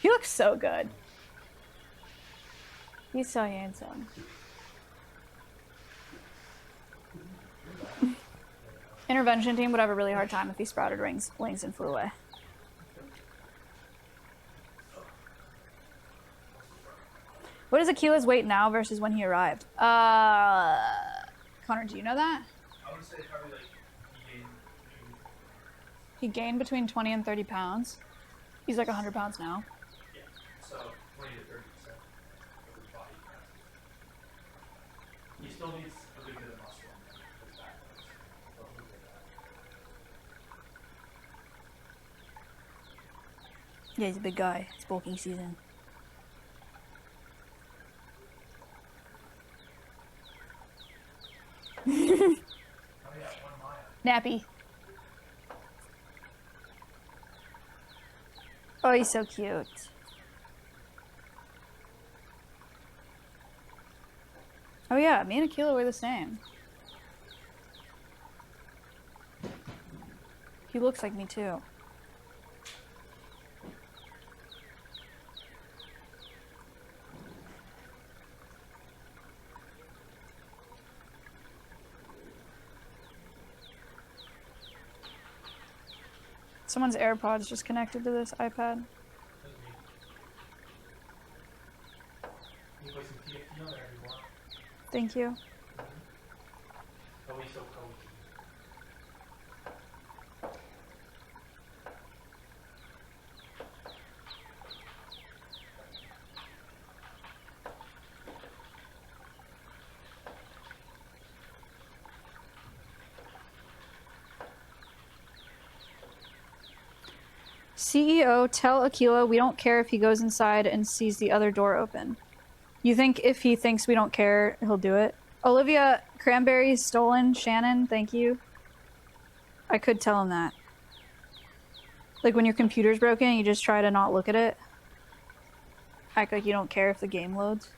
He looks so good. He's so handsome. Intervention team would have a really hard time if he sprouted wings and flew away. What is Akela's weight now versus when he arrived? Connor, do you know that? I would say probably like He gained between 20 and 30 pounds. He's like 100 pounds now. yeah, so 20 to 30% of his body mass. He still needs a good bit of muscle on his back. Don't look at that. Yeah, he's a big guy. It's bulking season. Oh yeah, 1 mile. Nappy. Oh, he's so cute. Oh yeah, me and Akela were the same. He looks like me too. Someone's AirPods just connected to this iPad. You play some TFT on there if you want. Thank you. Oh, he's so cozy. CEO, tell Akela we don't care if he goes inside and sees the other door open. You think if he thinks we don't care, he'll do it? Olivia, cranberries stolen. Shannon, thank you. I could tell him that. Like when your computer's broken, you just try to not look at it. Act like you don't care if the game loads.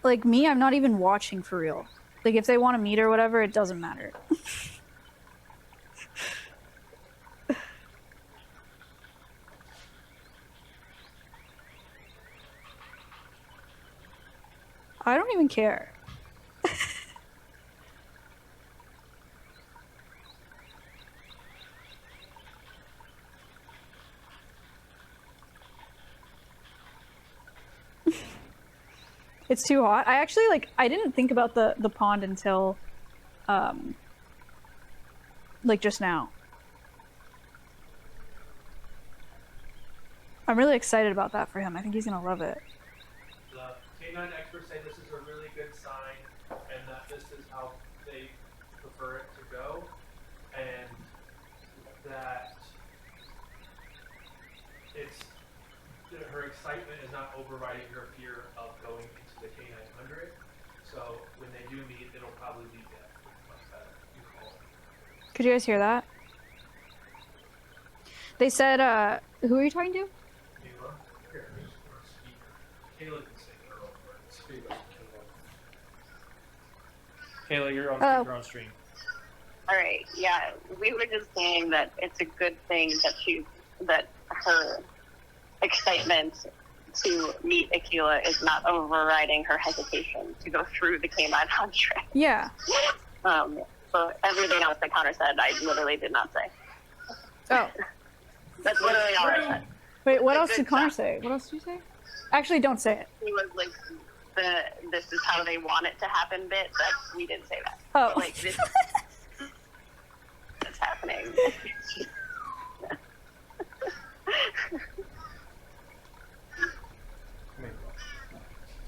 Like me, I'm not even watching for real. Like if they want to meet or whatever, it doesn't matter. I don't even care. It's too hot. I actually I didn't think about the pond until like just now. I'm really excited about that for him. I think he's gonna love it. The canine experts say this is a really good sign and that this is how they prefer it to go, and that her excitement is not overriding her fear of going into the K900. So when they do meet, it'll probably be much better. You call it. Could you guys hear that? They said, who are you talking to? Kayla? Here, here's our speaker. Kayla can say her own words. Speak up, Kayla. Kayla, you're on speaker on stream. All right, yeah, we were just saying that it's a good thing that her excitement to meet Akela is not overriding her hesitation to go through the K900. Yeah. So everything else that Connor said, I literally did not say. Oh. That's literally all I said. Wait, what else did Connor say? What else did you say? Actually, don't say it. He was like, this is how they want it to happen bit, but we didn't say that. Oh. But, like, this that's happening.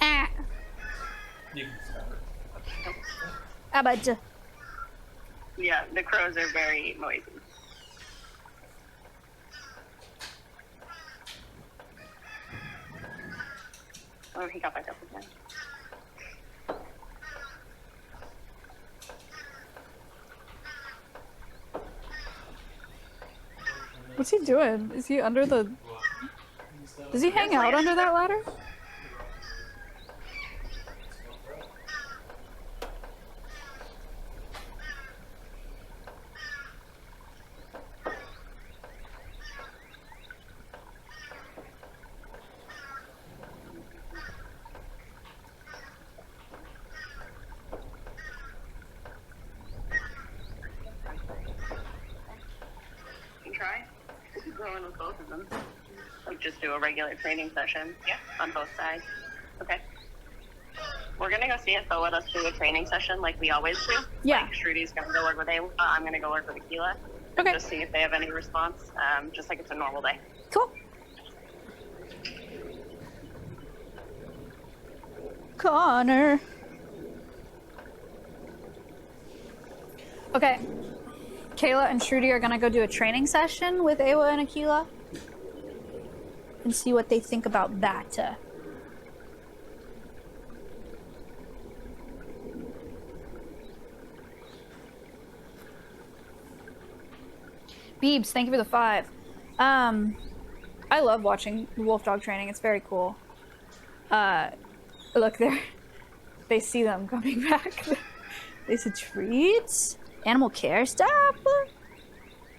Ah. You can stop it. Abad. Yeah, the crows are very noisy. Oh, he got back up again. What's he doing? Is he under the... Does he hang out under that ladder? try. We could go in with both of them. Like just do a regular training session. Yeah. On both sides. Okay. We're gonna go see if they'll let us do a training session like we always do. Yeah. Like Shrudi's gonna go work with Ayla. I'm gonna go work with Akela. Okay. Just see if they have any response. Just like it's a normal day. Cool. Connor. Okay. Kayla and Shruti are gonna go do a training session with Awa and Akela and see what they think about that. Beebs, thank you for the 5. I love watching wolf dog training. It's very cool. Look there. They see them coming back. They said treats? Animal care stuff?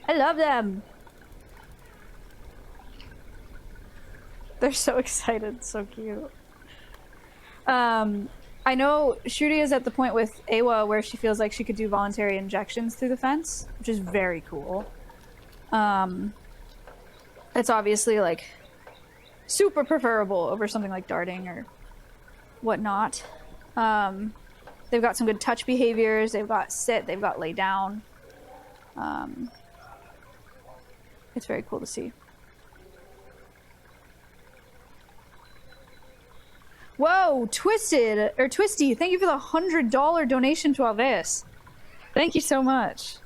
I love them. They're so excited. So cute. I know Shruti is at the point with Awa where she feels like she could do voluntary injections through the fence, which is very cool. It's obviously like super preferable over something like darting or whatnot. They've got some good touch behaviors. They've got sit. They've got lay down. It's very cool to see. Whoa, Twisted or Twisty! Thank you for the $100 donation to Alveus. Thank you so much.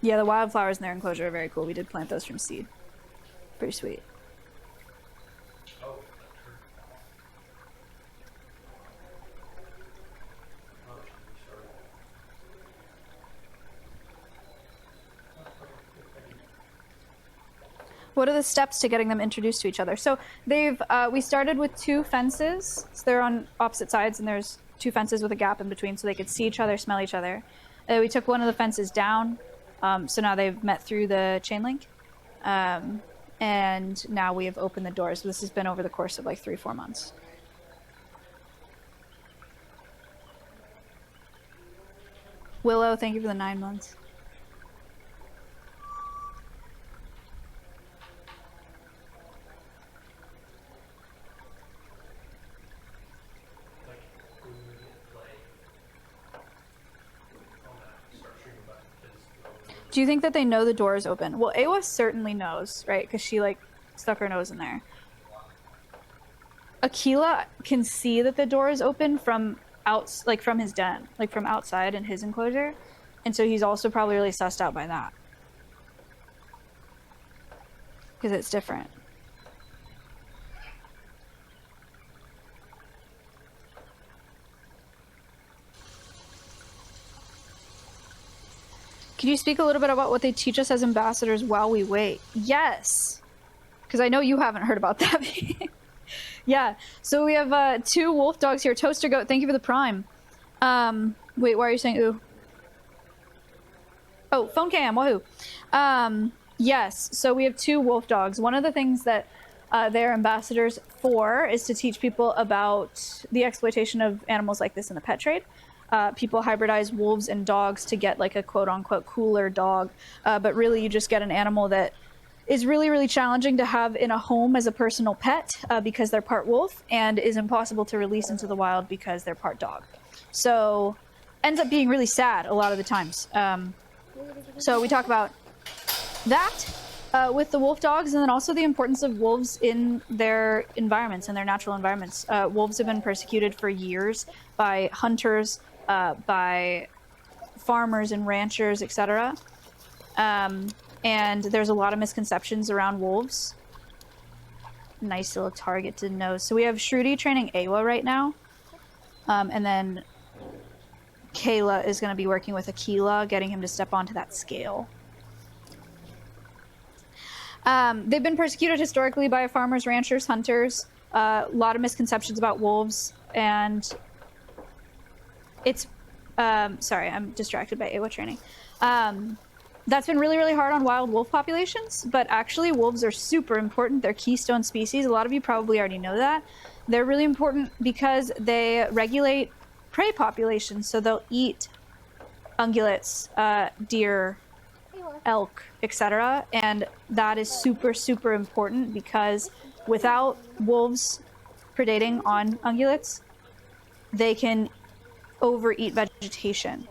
Yeah, the wildflowers in their enclosure are very cool. We did plant those from seed. Pretty sweet. What are the steps to getting them introduced to each other? So they've we started with 2 fences. So they're on opposite sides, and there's 2 fences with a gap in between, so they could see each other, smell each other. We took one of the fences down, so now they've met through the chain link, and now we have opened the doors. This has been over the course of like 3-4 months. Willow, thank you for the 9 months. Do you think that they know the door is open? Well, Awa certainly knows, right? Because she, like, stuck her nose in there. Akela can see that the door is open from from his den, like from outside in his enclosure. And so he's also probably really sussed out by that. Because it's different. Can you speak a little bit about what they teach us as ambassadors while we wait? Yes. Because I know you haven't heard about that. Yeah. So we have 2 wolf dogs here. Toaster Goat, thank you for the prime. Wait, why are you saying ooh? Oh, phone cam, woohoo. Yes, so we have 2 wolf dogs. One of the things that they're ambassadors for is to teach people about the exploitation of animals like this in the pet trade. People hybridize wolves and dogs to get like a quote-unquote cooler dog, but really you just get an animal that is really, really challenging to have in a home as a personal pet because they're part wolf, and is impossible to release into the wild because they're part dog. So ends up being really sad a lot of the times. So we talk about that with the wolf dogs, and then also the importance of wolves in their environments, in their natural environments. Wolves have been persecuted for years by hunters, by farmers and ranchers, etc. And there's a lot of misconceptions around wolves. Nice little targeted nose. So we have Shruti training Awa right now. And then Kayla is going to be working with Akela, getting him to step onto that scale. They've been persecuted historically by farmers, ranchers, hunters. A lot of misconceptions about wolves. And it's... sorry, I'm distracted by Awa training. That's been really, really hard on wild wolf populations, but actually wolves are super important. They're keystone species. A lot of you probably already know that. They're really important because they regulate prey populations, so they'll eat ungulates, deer, elk, etc. And that is super, super important because without wolves predating on ungulates, they can overeat vegetation.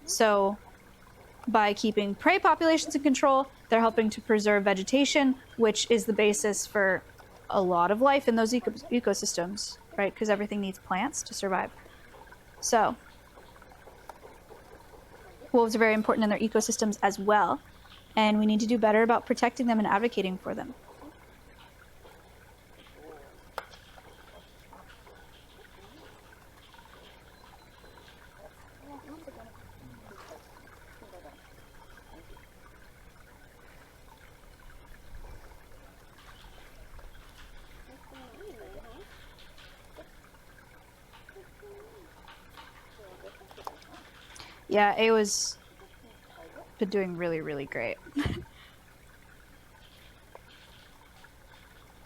So by keeping prey populations in control, they're helping to preserve vegetation, which is the basis for a lot of life in those ecosystems, right? Because everything needs plants to survive. So wolves are very important in their ecosystems as well, and we need to do better about protecting them and advocating for them. Yeah, Awa's been doing really, really great.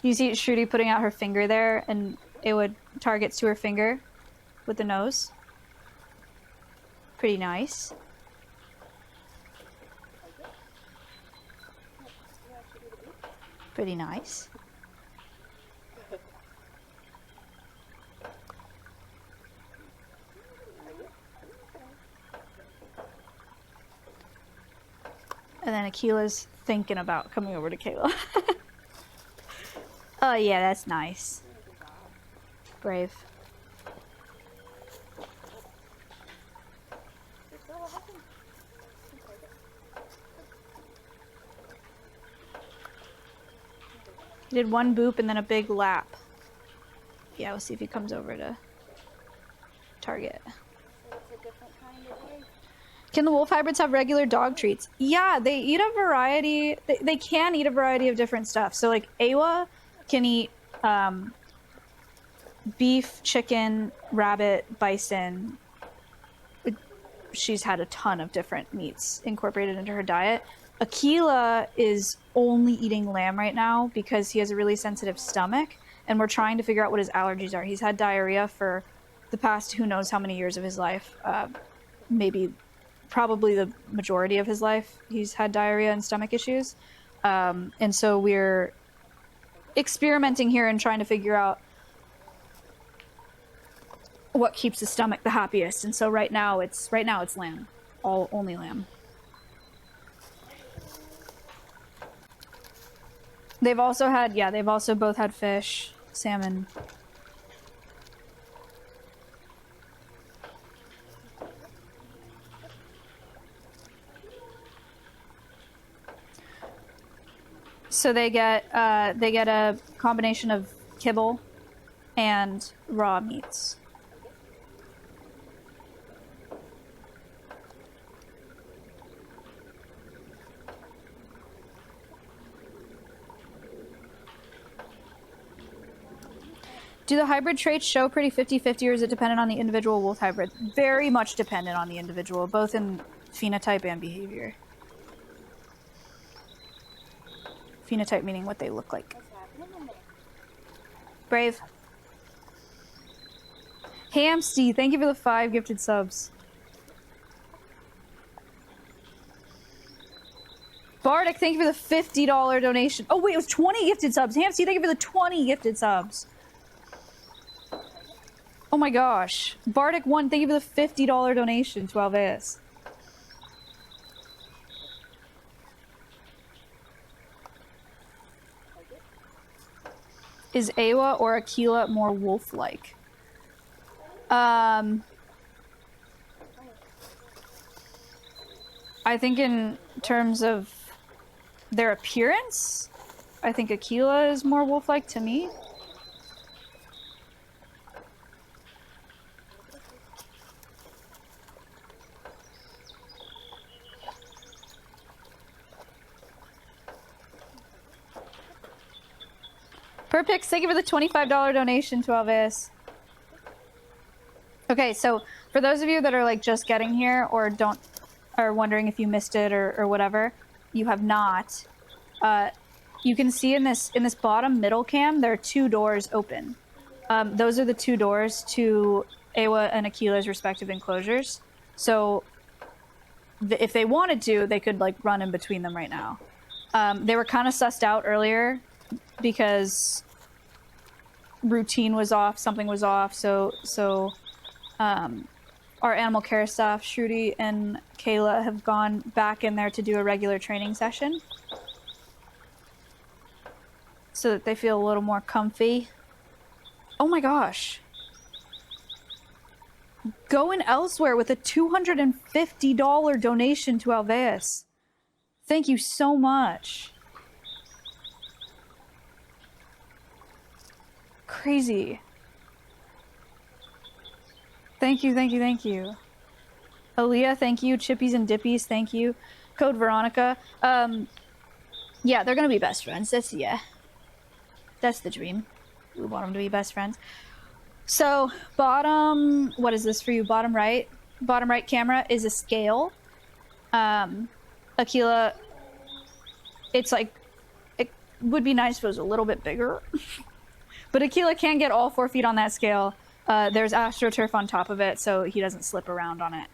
You see Shruti putting out her finger there, and Awa targets to her finger with the nose. Pretty nice. Pretty nice. And then Akela's thinking about coming over to Kayla. Oh yeah, that's nice. Brave. He did one boop and then a big lap. Yeah, we'll see if he comes over to target. Can the wolf hybrids have regular dog treats? Yeah, they eat a variety. They can eat a variety of different stuff. So like Awa can eat beef, chicken, rabbit, bison. She's had a ton of different meats incorporated into her diet. Akela is only eating lamb right now because he has a really sensitive stomach, and we're trying to figure out what his allergies are. He's had diarrhea for the past who knows how many years of his life. Probably the majority of his life he's had diarrhea and stomach issues. And so we're experimenting here and trying to figure out what keeps his stomach the happiest. And so right now it's lamb. Only lamb. They've also both had fish, salmon. So they get a combination of kibble and raw meats. Do the hybrid traits show pretty 50-50, or is it dependent on the individual wolf hybrid? Very much dependent on the individual, both in phenotype and behavior. Phenotype meaning what they look like. Brave. Hamsty, thank you for the 5 gifted subs. Bardic, thank you for the $50 donation. Oh wait, it was 20 gifted subs. Hamsty, thank you for the 20 gifted subs. Oh my gosh. Bardic 1, thank you for the $50 donation to Alveus. Is Awa or Akela more wolf-like? I think in terms of their appearance, I think Akela is more wolf-like to me. Perpix, thank you for the $25 donation to Alveus. Okay, so for those of you that are like just getting here or are wondering if you missed it or whatever, you have not. You can see in this bottom middle cam, there are 2 doors open. Those are the 2 doors to Awa and Akela's respective enclosures. So if they wanted to, they could like run in between them right now. They were kind of sussed out earlier because routine was off, something was off. So our animal care staff, Shruti and Kayla, have gone back in there to do a regular training session so that they feel a little more comfy. Oh my gosh. Going elsewhere with a $250 donation to Alveus. Thank you so much. Crazy. Thank you, thank you, thank you. Aaliyah, thank you. Chippies and Dippies, thank you. Code Veronica. Yeah, they're gonna be best friends. That's the dream. We want them to be best friends. So, bottom, what is this for you? Bottom right camera is a scale. Akela, it's like, it would be nice if it was a little bit bigger. But Akela can get all 4 feet on that scale. There's AstroTurf on top of it, so he doesn't slip around on it.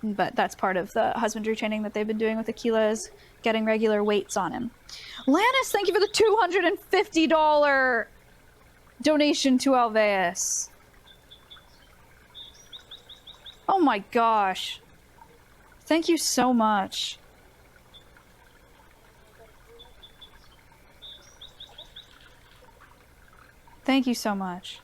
But that's part of the husbandry training that they've been doing with Akela, is getting regular weights on him. Lannis, thank you for the $250 donation to Alveus. Oh my gosh. Thank you so much. Thank you so much.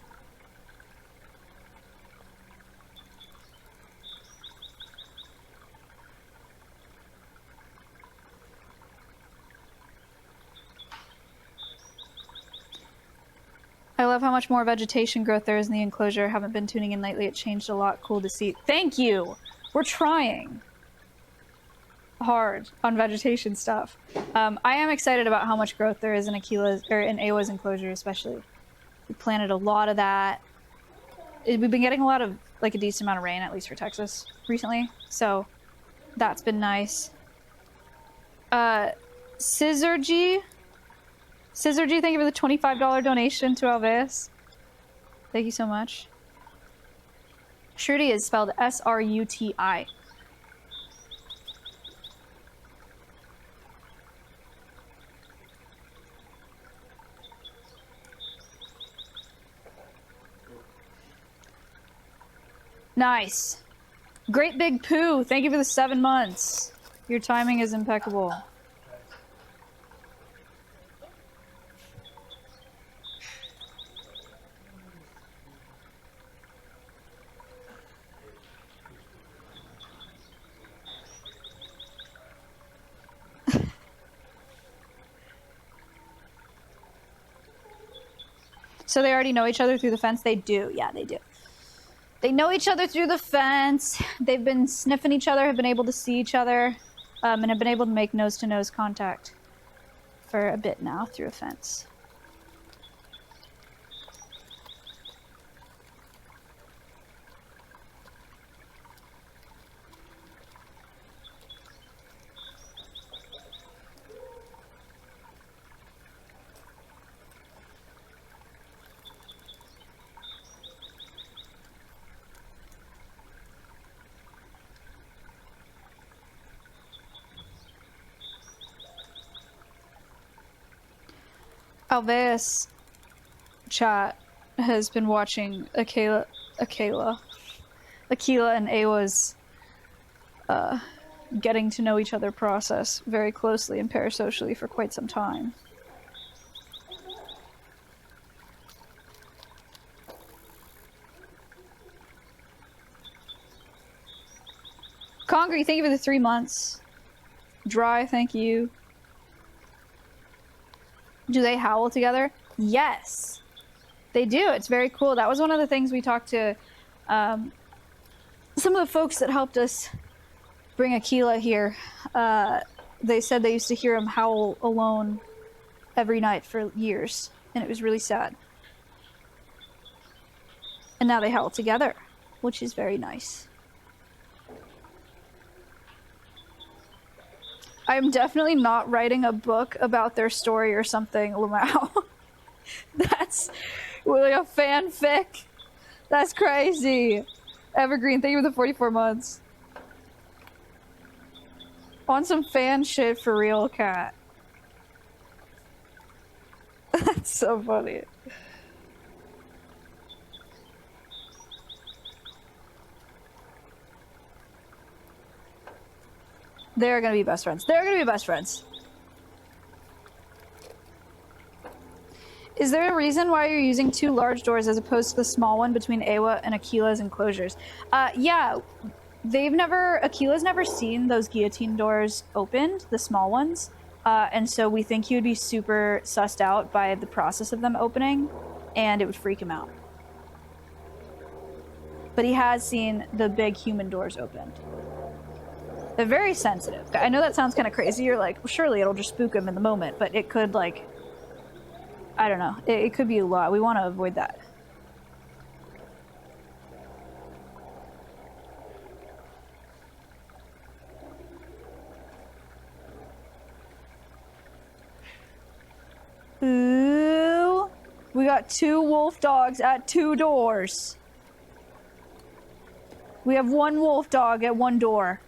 I love how much more vegetation growth there is in the enclosure. Haven't been tuning in lately. It changed a lot. Cool to see. Thank you! We're trying hard on vegetation stuff. I am excited about how much growth there is in Akela's, or in Awa's enclosure especially. We planted a lot of that. We've been getting a lot of, like, a decent amount of rain, at least for Texas, recently. So, that's been nice. Scissorgy, thank you for the $25 donation to Alveus. Thank you so much. Shruti is spelled S-R-U-T-I. Nice. Great Big Pooh, thank you for the 7 months. Your timing is impeccable. So they already know each other through the fence? They do. Yeah, they do. They know each other through the fence. They've been sniffing each other, have been able to see each other, and have been able to make nose-to-nose contact for a bit now through a fence. Alveus chat has been watching Akela and Awa's getting to know each other process very closely and parasocially for quite some time. Congre, thank you for the 3 months. Dry, thank you. Do they howl together? Yes, they do. It's very cool. That was one of the things we talked to some of the folks that helped us bring Akela here. They said they used to hear him howl alone every night for years, and it was really sad. And now they howl together, which is very nice. I'm definitely not writing a book about their story or something, Lamau. That's like a fanfic. That's crazy. Evergreen, thank you for the 44 months. On some fan shit for real, cat. That's so funny. They're gonna be best friends. They're gonna be best friends. Is there a reason why you're using 2 large doors as opposed to the small one between Awa and Akila's enclosures? Yeah, Akila's never seen those guillotine doors opened, the small ones, and so we think he would be super sussed out by the process of them opening, and it would freak him out. But he has seen the big human doors opened. They're very sensitive. I know that sounds kind of crazy. You're like, well, surely it'll just spook him in the moment, but it could, like, I don't know. It could be a lot. We want to avoid that. Ooh. We got 2 wolf dogs at 2 doors. We have 1 wolf dog at 1 door.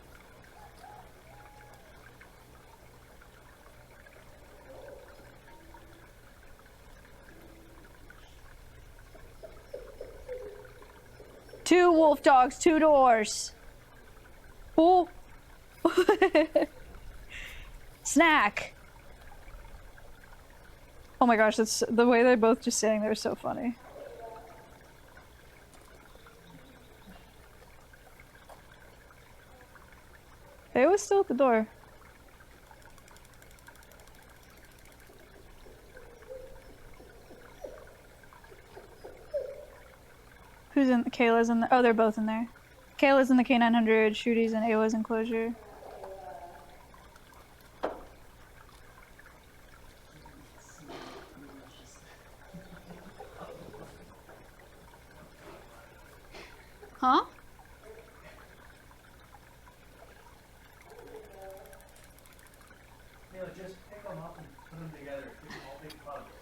Two wolf dogs, 2 doors. Oh. Snack. Oh my gosh, that's the way they're both just standing there is so funny. They was still at the door. Who's in? Kayla's in the. Oh, they're both in there. Kayla's in the K900. Shooty's in Awa's enclosure. Huh? Yeah, just pick them up and put them together. Give them all big hugs.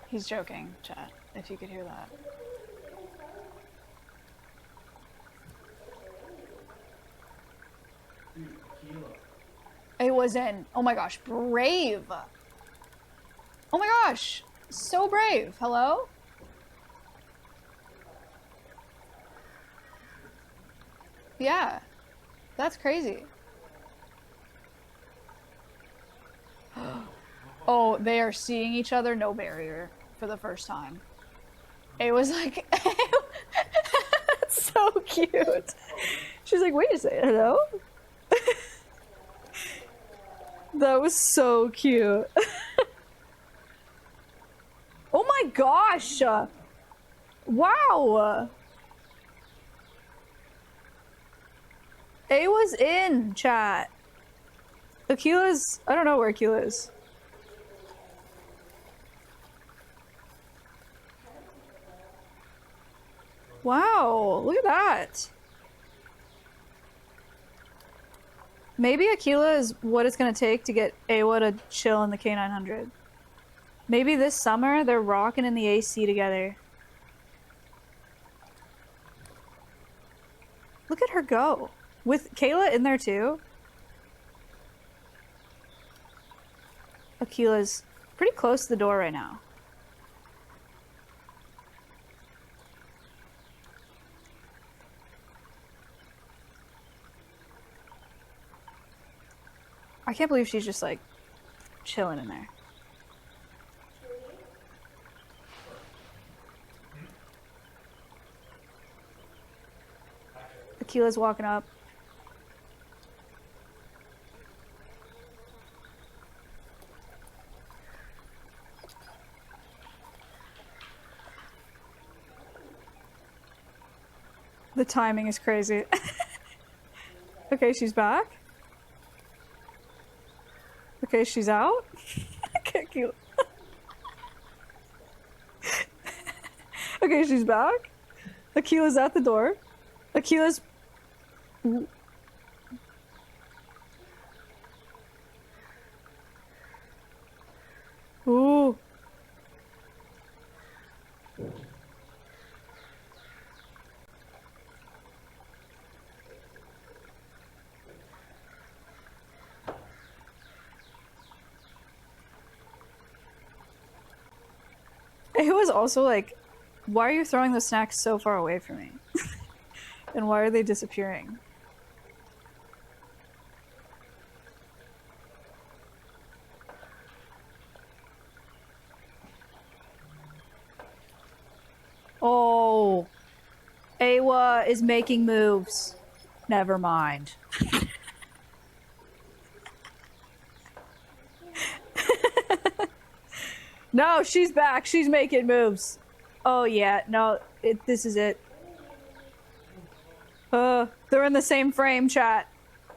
He's joking, chat. If you could hear that. Dude, Akela. It was in. Oh my gosh, brave. Oh my gosh, so brave. Hello? Yeah, that's crazy. Oh, they are seeing each other, no barrier, for the first time. It was like, that's so cute. She's like, wait a second, hello? That was so cute. Oh my gosh! Wow! A was in, chat. Akela's... I don't know where Akela is. Wow, look at that. Maybe Akela is what it's gonna take to get Awa to chill in the K900. Maybe this summer they're rocking in the AC together. Look at her go. With Kayla in there too. Akela's pretty close to the door right now. I can't believe she's just like chilling in there. Akela's walking up. The timing is crazy. Okay, she's back. Okay, she's out. Okay, cute. Okay, she's back. Akela's at the door. Akela's... Ooh. Ooh. It was also like, why are you throwing the snacks so far away from me? And why are they disappearing? Oh, Awa is making moves. Never mind. No, she's back. She's making moves. Oh yeah, no, this is it. They're in the same frame, chat.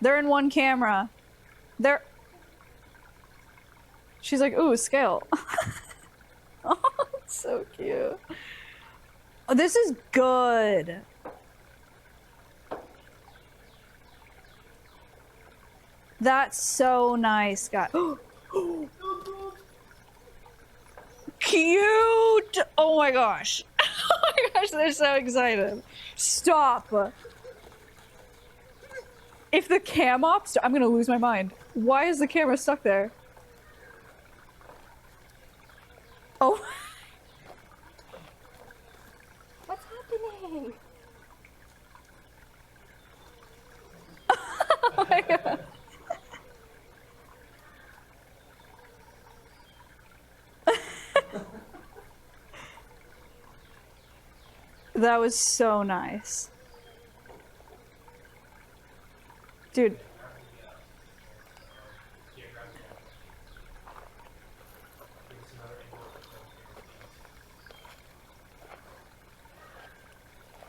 They're in one camera. They're... She's like, ooh, scale. Oh, it's so cute. Oh, this is good. That's so nice, guys. Cute! Oh my gosh. Oh my gosh, they're so excited. Stop. If the cam ops, I'm gonna lose my mind. Why is the camera stuck there? Oh. What's happening? Oh my god. That was so nice. Dude.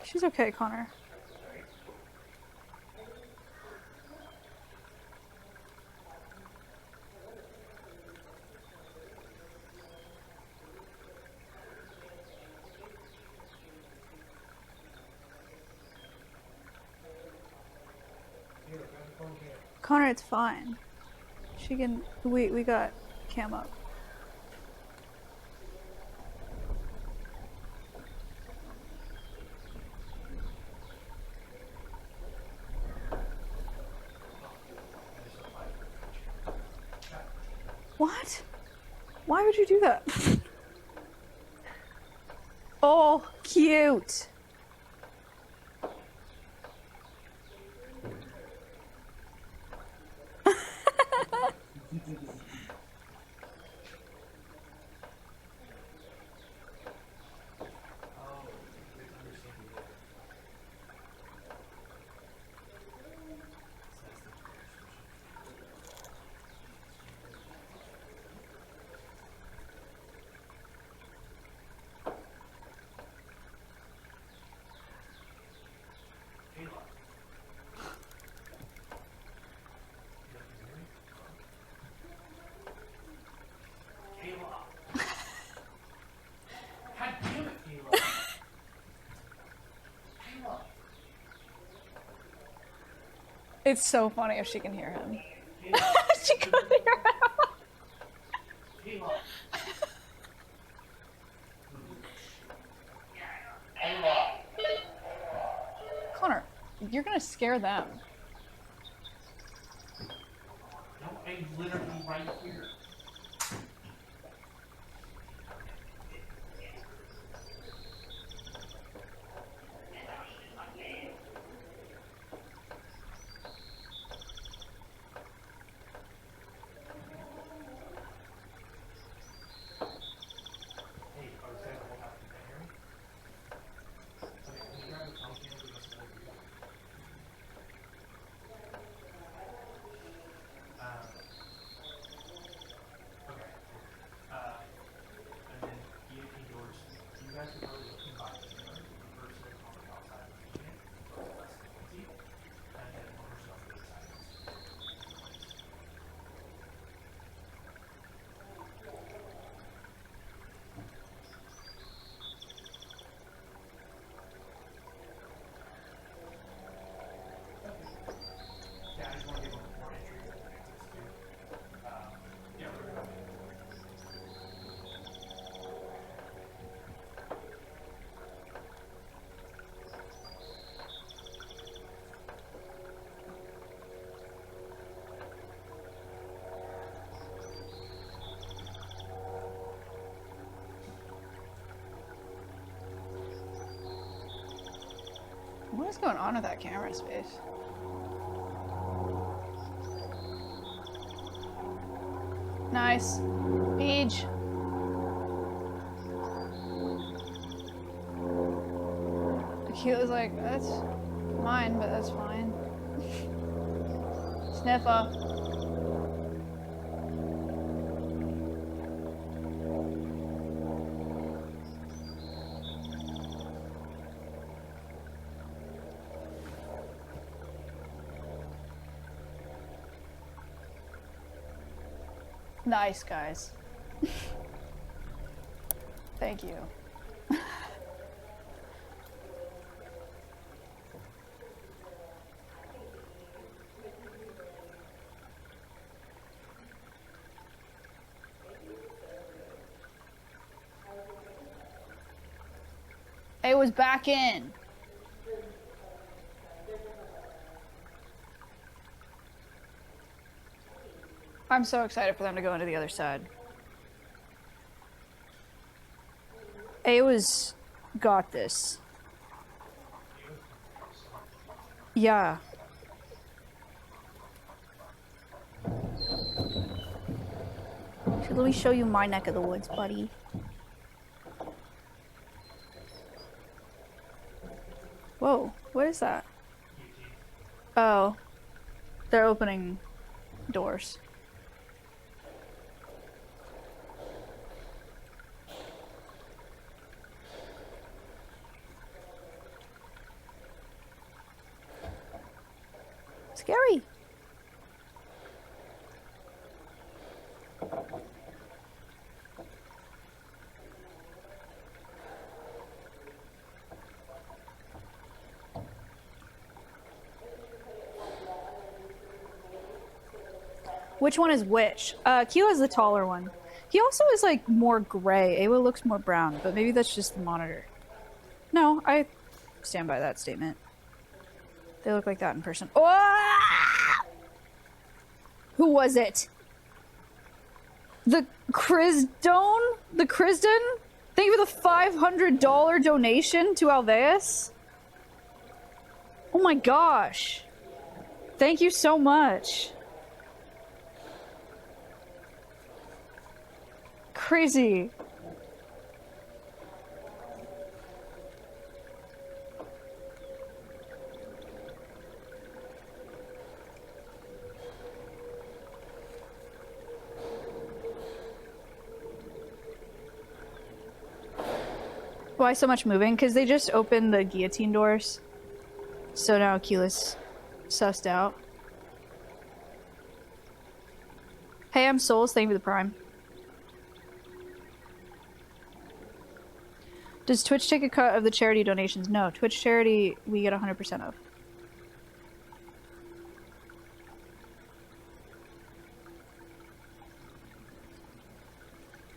She's okay, Connor. Connor, it's fine. She can. We got cam up. What? Why would you do that? Oh, cute. It's so funny if she can hear him. She couldn't hear him. Connor, you're gonna scare them. No, I'm literally right here. What is going on with that camera space? Nice. Beach. Akela's like, that's mine, but that's fine. Sniffer. Nice, guys. Thank you. It was back in. I'm so excited for them to go into the other side. Awa's got this. Yeah. Let me show you my neck of the woods, buddy. Whoa, what is that? Oh, they're opening doors. Scary. Which one is which? Kila's the taller one. He also is like more gray. Awa looks more brown, but maybe that's just the monitor. No, I stand by that statement. They look like that in person. Oh! Who was it? The Krizdone? The Krizdon? Thank you for the $500 donation to Alveus. Oh my gosh. Thank you so much. Crazy. Why so much moving? Because they just opened the guillotine doors. So now Akela's sussed out. Hey, I'm Souls. Thank you for the prime. Does Twitch take a cut of the charity donations? No, Twitch charity we get 100% of.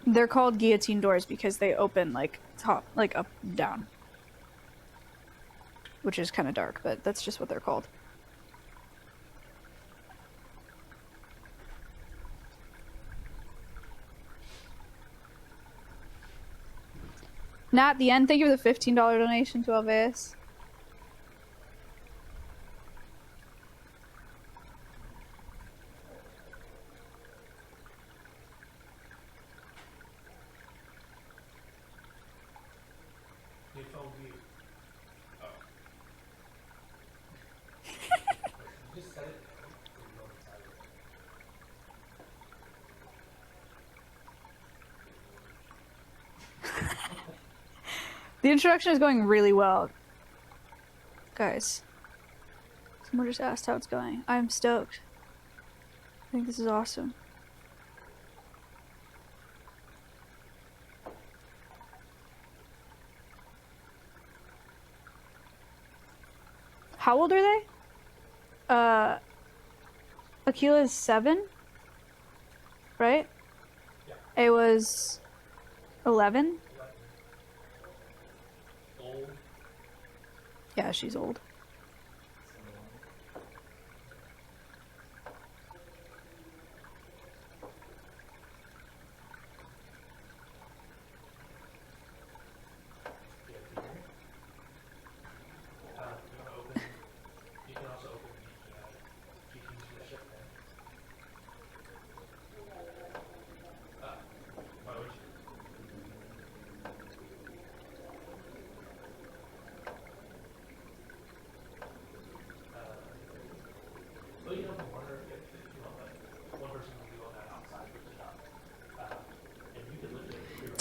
They're called guillotine doors because they open like top, like up, down. Which is kind of dark, but that's just what they're called. Nat, the end, thank you for the $15 donation to Alveus. The introduction is going really well. Guys, someone just asked how it's going. I'm stoked. I think this is awesome. How old are they? Akela is 7, right? Yeah. It was 11. Old. Yeah, she's old.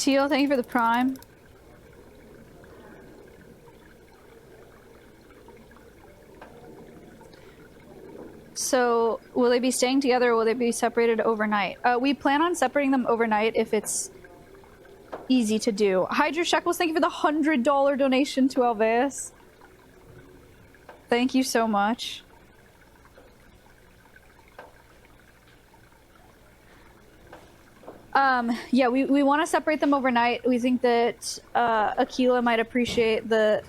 Teal, thank you for the prime. So, will they be staying together or will they be separated overnight? We plan on separating them overnight if it's easy to do. Hydra Shekels, thank you for the $100 donation to Alveus. Thank you so much. Yeah, we want to separate them overnight. We think that Akela might appreciate the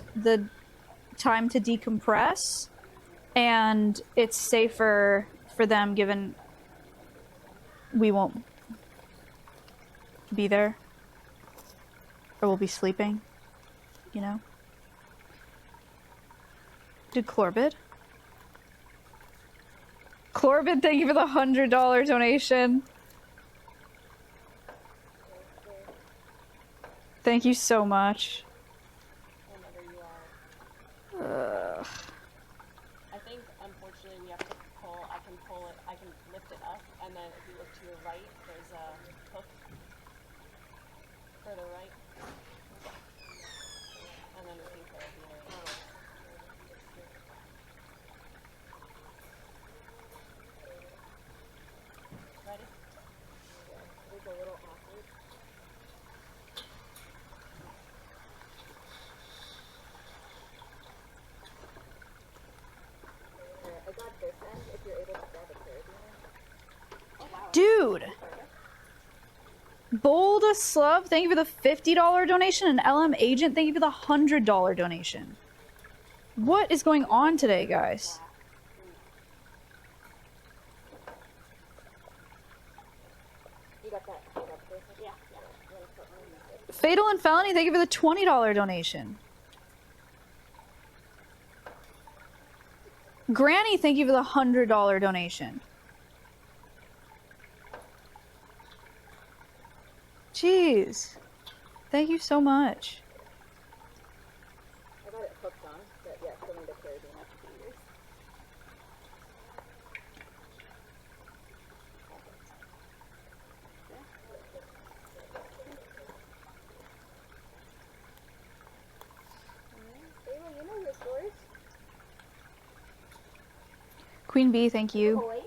time to decompress, and it's safer for them given we won't be there, or we'll be sleeping, you know? Did Corbid? Corbid, thank you for the $100 donation. Thank you so much. I think, unfortunately, we have to pull. I can pull it. I can lift it up, and then if you look to your right, there's a hook further right, and then we can pull it here. Ready? Yeah, it's a little awkward. I got this end if you're able to grab a carabiner. Oh, wow. Dude! Bold Slub, thank you for the $50 donation, and LM Agent, thank you for the $100 donation. What is going on today, guys? You got that? You got this? Yeah. Fatal and Felony, thank you for the $20 donation. Granny, thank you for the $100 donation. Jeez. Thank you so much. I got it hooked on, but yeah, still need a carabiner after 2 years. Ava, you know your scores? Queen Bee, thank you. Oh, wait.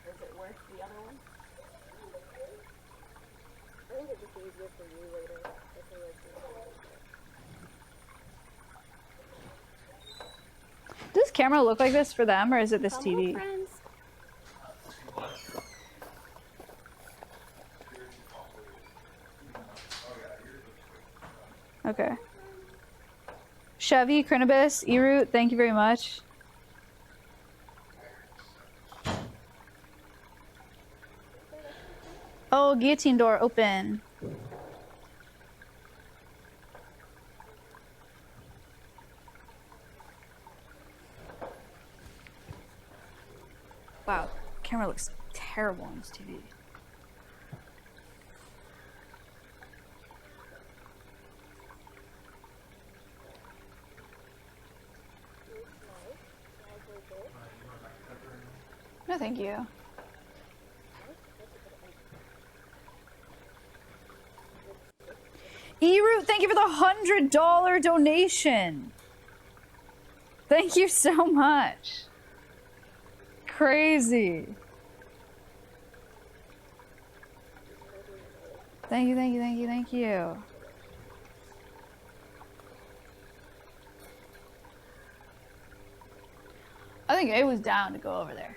Is it worth the other one? I think it's just easier for you later. If it was Does this camera look like this for them, or is it this TV? friends. Okay. Chevy, Crinibus, Eroot, thank you very much. Oh, guillotine door open. Wow, camera looks terrible on this TV. No, thank you. E-Root, thank you for the $100 donation. Thank you so much. Crazy. Thank you, thank you, thank you, thank you. I think A was down to go over there.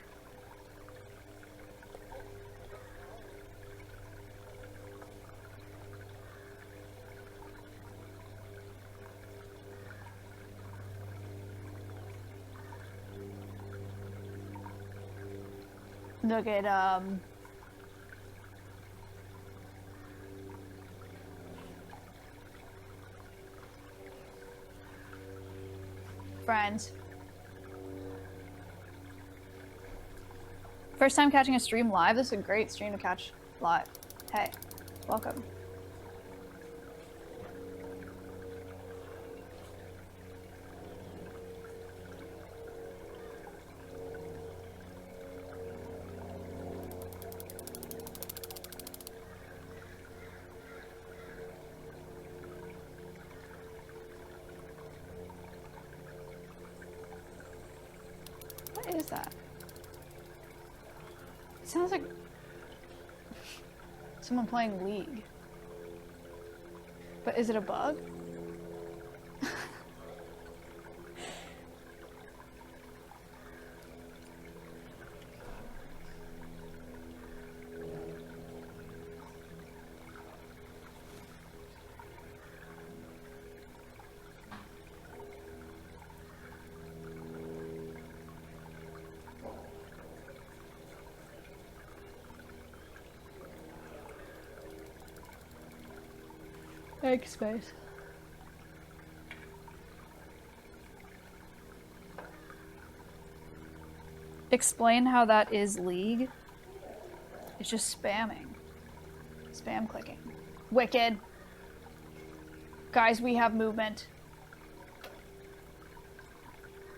Look at friends. First time catching a stream live. This is a great stream to catch live. Hey, welcome. is that? It sounds like someone playing League. But is it a bug? Egg space. Explain how that is League. It's just spamming. Spam clicking. Wicked. Guys, we have movement.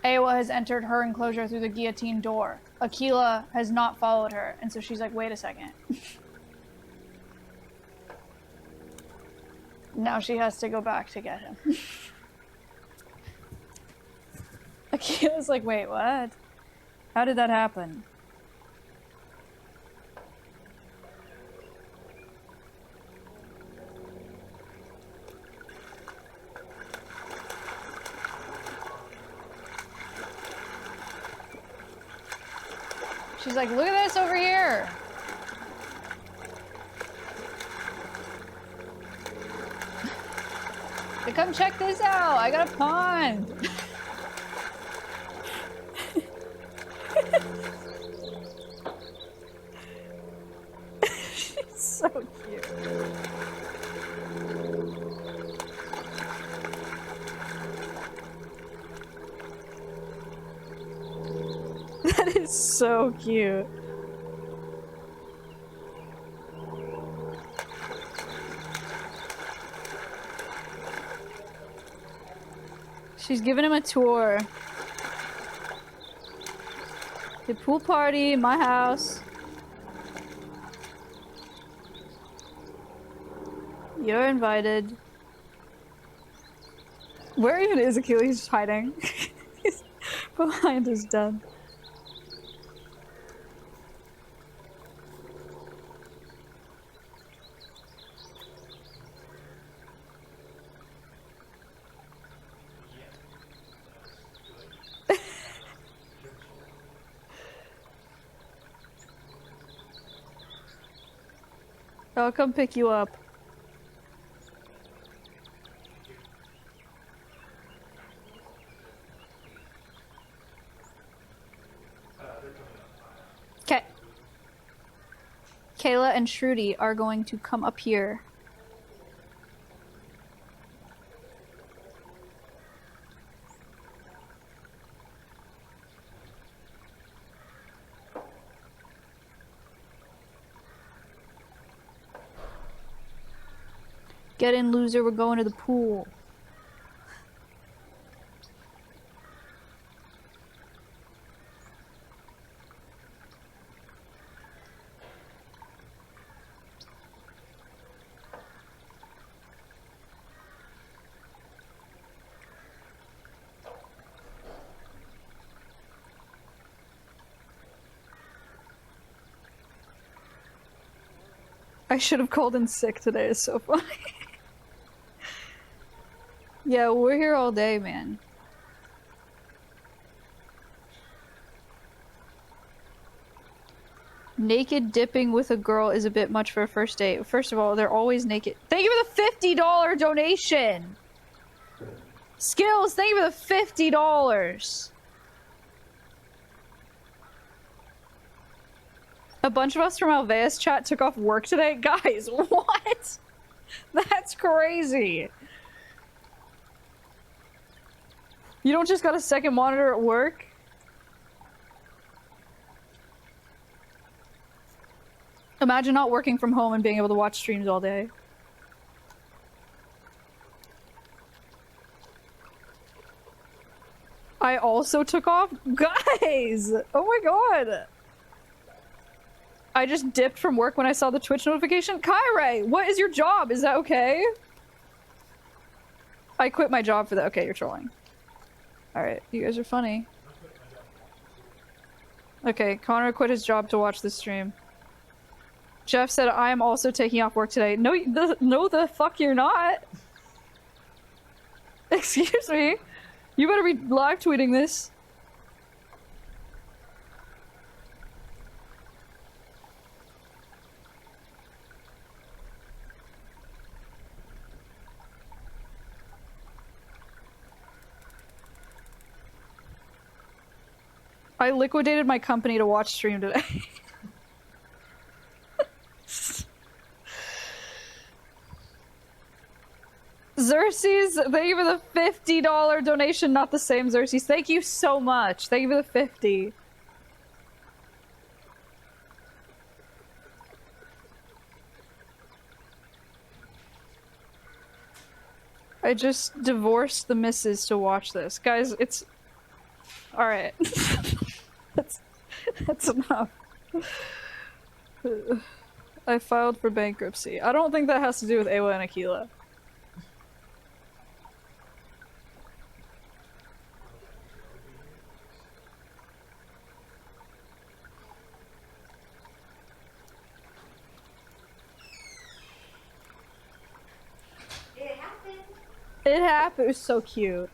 Awa has entered her enclosure through the guillotine door. Akela has not followed her, and so she's like, wait a second. Now she has to go back to get him. Akela's like, wait, what? How did that happen? She's like, look at this over here. Hey, come check this out. I got a pond. She's so cute. That is so cute. She's giving him a tour. The pool party, my house. You're invited. Where even is Akela? He's just hiding. He's behind his den. I'll come pick you up. Okay. Kayla and Shruti are going to come up here. Get in, loser, we're going to the pool. I should have called in sick today, it's so funny. Yeah, we're here all day, man. Naked dipping with a girl is a bit much for a first date. First of all, they're always naked. Thank you for the $50 donation! Skills, thank you for the $50! A bunch of us from Alveus chat took off work today. Guys, what? That's crazy. You don't just got a second monitor at work? Imagine not working from home and being able to watch streams all day. I also took off? Guys! Oh my god! I just dipped from work when I saw the Twitch notification. Kyrie, what is your job? Is that okay? I quit my job for that. Okay, you're trolling. Alright, you guys are funny. Okay, Connor quit his job to watch the stream. Jeff said, I am also taking off work today. No, no the fuck you're not. Excuse me. You better be live tweeting this. I liquidated my company to watch stream today. Xerxes, thank you for the $50 donation, not the same Xerxes. Thank you so much. Thank you for the 50. I just divorced the missus to watch this. Guys, it's... Alright. That's enough. I filed for bankruptcy. I don't think that has to do with Awa and Akela. It happened. It was so cute.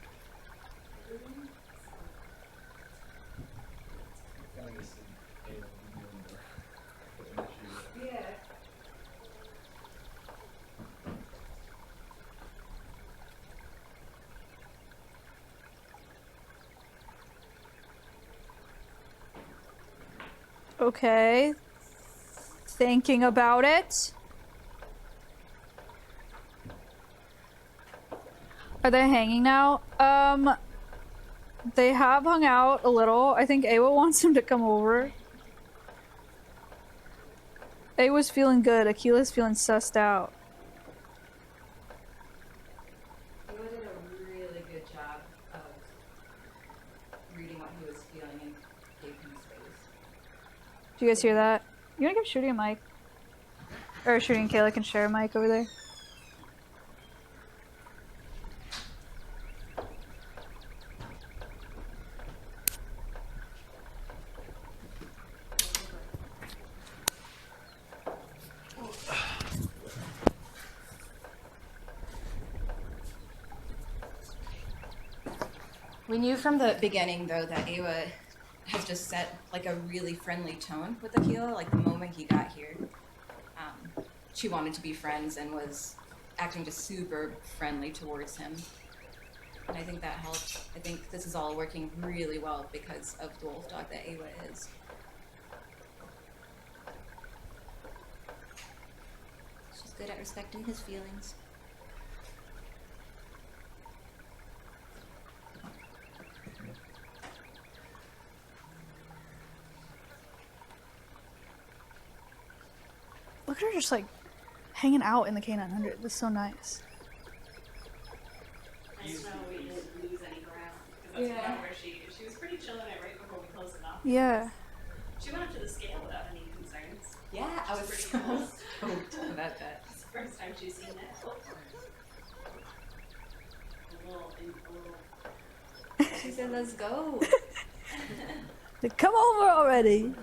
Okay. Thinking about it. Are they hanging now? They have hung out a little. I think Awa wants him to come over. Awa's feeling good. Akela's feeling sussed out. Awa did a really good job of reading what he was feeling and gave him space. Do you guys hear that? You wanna give Shooty a mic? Or Shooty and Kayla can share a mic over there. We knew from the beginning, though, that Awa has just set like a really friendly tone with Akela. Like the moment he got here, she wanted to be friends and was acting just super friendly towards him. And I think that helped. I think this is all working really well because of the wolf dog that Awa is. She's good at respecting his feelings. Look at her just like hanging out in the K900. That's so nice. I just know we didn't lose any ground. Because that's the one where she was pretty chilling it right before we closed it off. Yeah. She went up to the scale without any concerns. Yeah, I was Pretty so cool. stoked about that. It's the first time she's seen it. A little. She said, "Let's go." Come over already.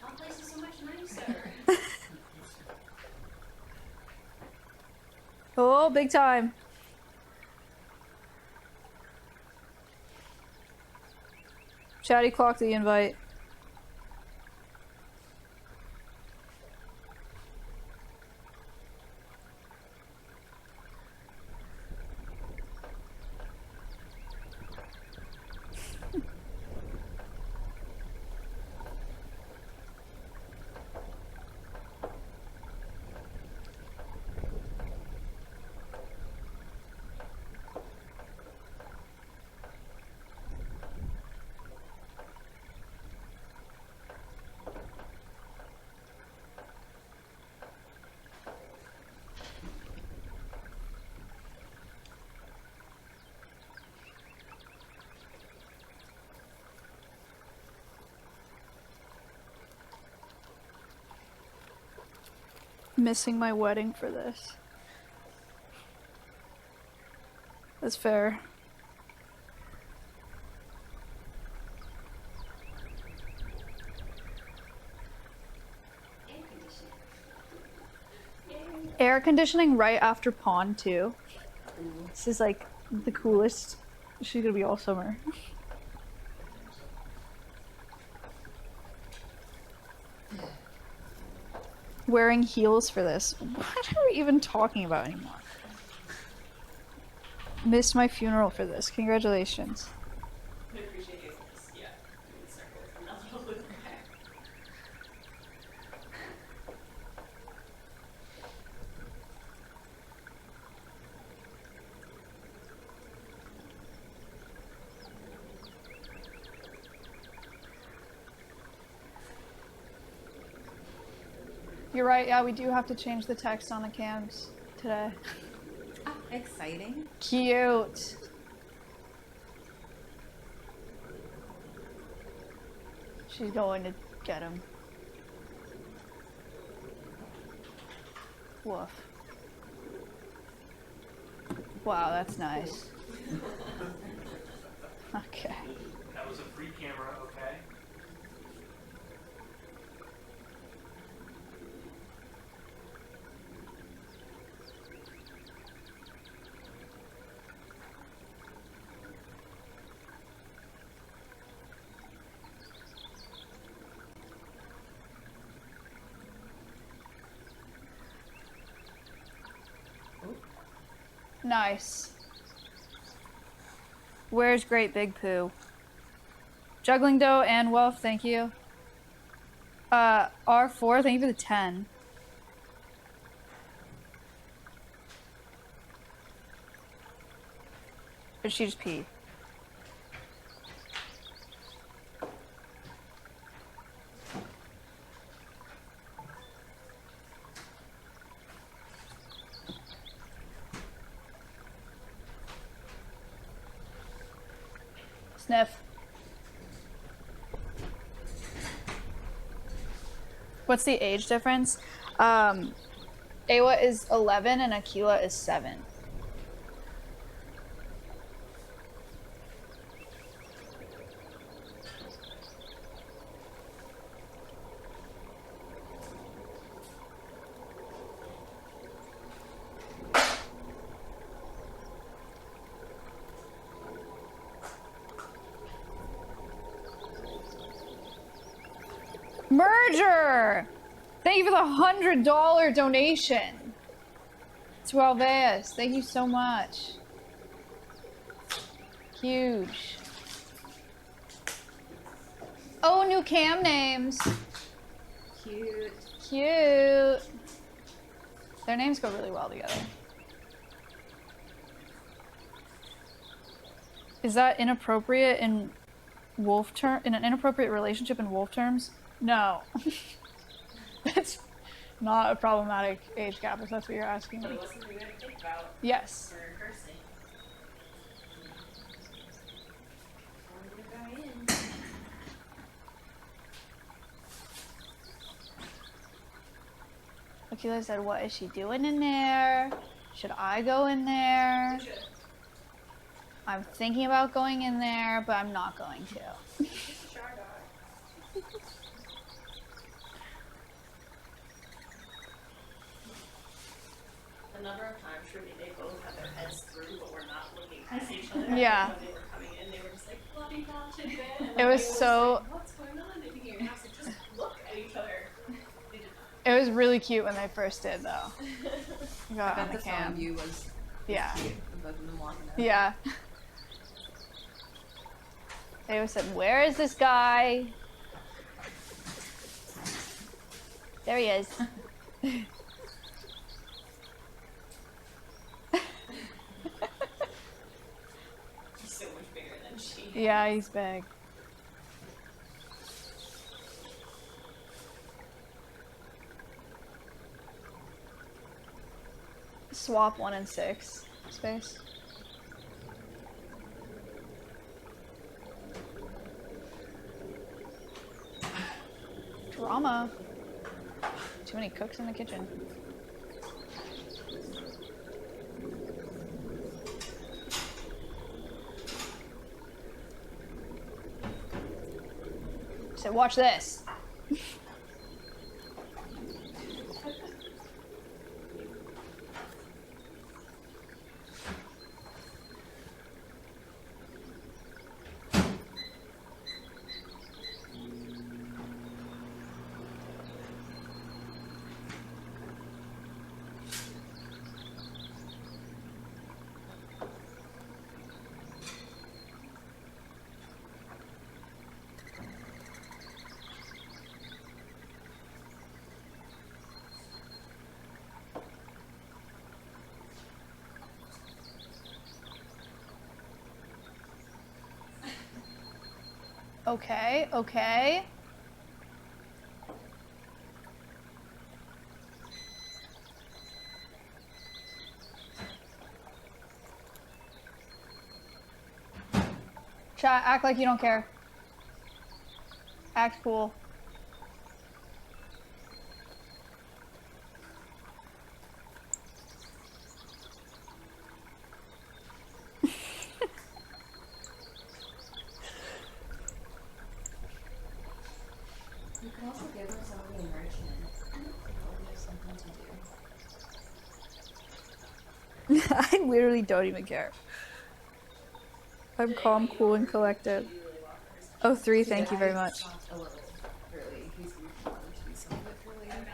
Our place is so much nicer. Oh, big time. Chatty clocked the invite. Missing my wedding for this. That's fair. Air conditioning right after pond too. This is like the coolest. She's gonna be all summer. Wearing heels for this. What are we even talking about anymore? Missed my funeral for this. Congratulations. I appreciate you. Yeah, doing circles. I'm not a little guy. You're right, yeah, we do have to change the text on the cams today. Oh, exciting. Cute. She's going to get him. Woof. Wow, that's nice. Okay. That was a free camera, okay? Nice. Where's Great Big Pooh? Juggling Dough and Wolf, thank you. R4, thank you for the 10. Or did she just pee? Sniff. What's the age difference? Awa is 11 and Akela is 7. Merger! Thank you for the $100 donation to Alveus. Thank you so much. Huge. Oh, new cam names. Cute. Cute. Their names go really well together. Is that inappropriate in wolf term? In an inappropriate relationship in wolf terms? No. It's not a problematic age gap, if that's what you're asking me. But it wasn't something we had to think about Yes. for cursing. Akela said, what is she doing in there? Should I go in there? You should. I'm thinking about going in there, but I'm not going to. A number of times, Ruby, they both had their heads through, but were not looking at each other. Yeah. When they were coming in, they were just like, bloody god, tidbit. And It then was they were so- like, what's going on in here? And I was like, just look at each other. They did not. It was really cute when they first did, though. Got I on bet the the phone cam. view was Yeah. cute. Both of them walking out. Yeah. They always said, where is this guy? There he is. He's so much bigger than she. Yeah, he's big. Swap 1 and 6 space. Drama. Too many cooks in the kitchen. So watch this. Okay, okay. Chat, act like you don't care. Act cool. You can also give them some of the enrichment. They have something to do. I literally don't even care. I'm calm, cool, and collected. Oh, 3, thank you very much. A little early. He's wanting to do some of it for later.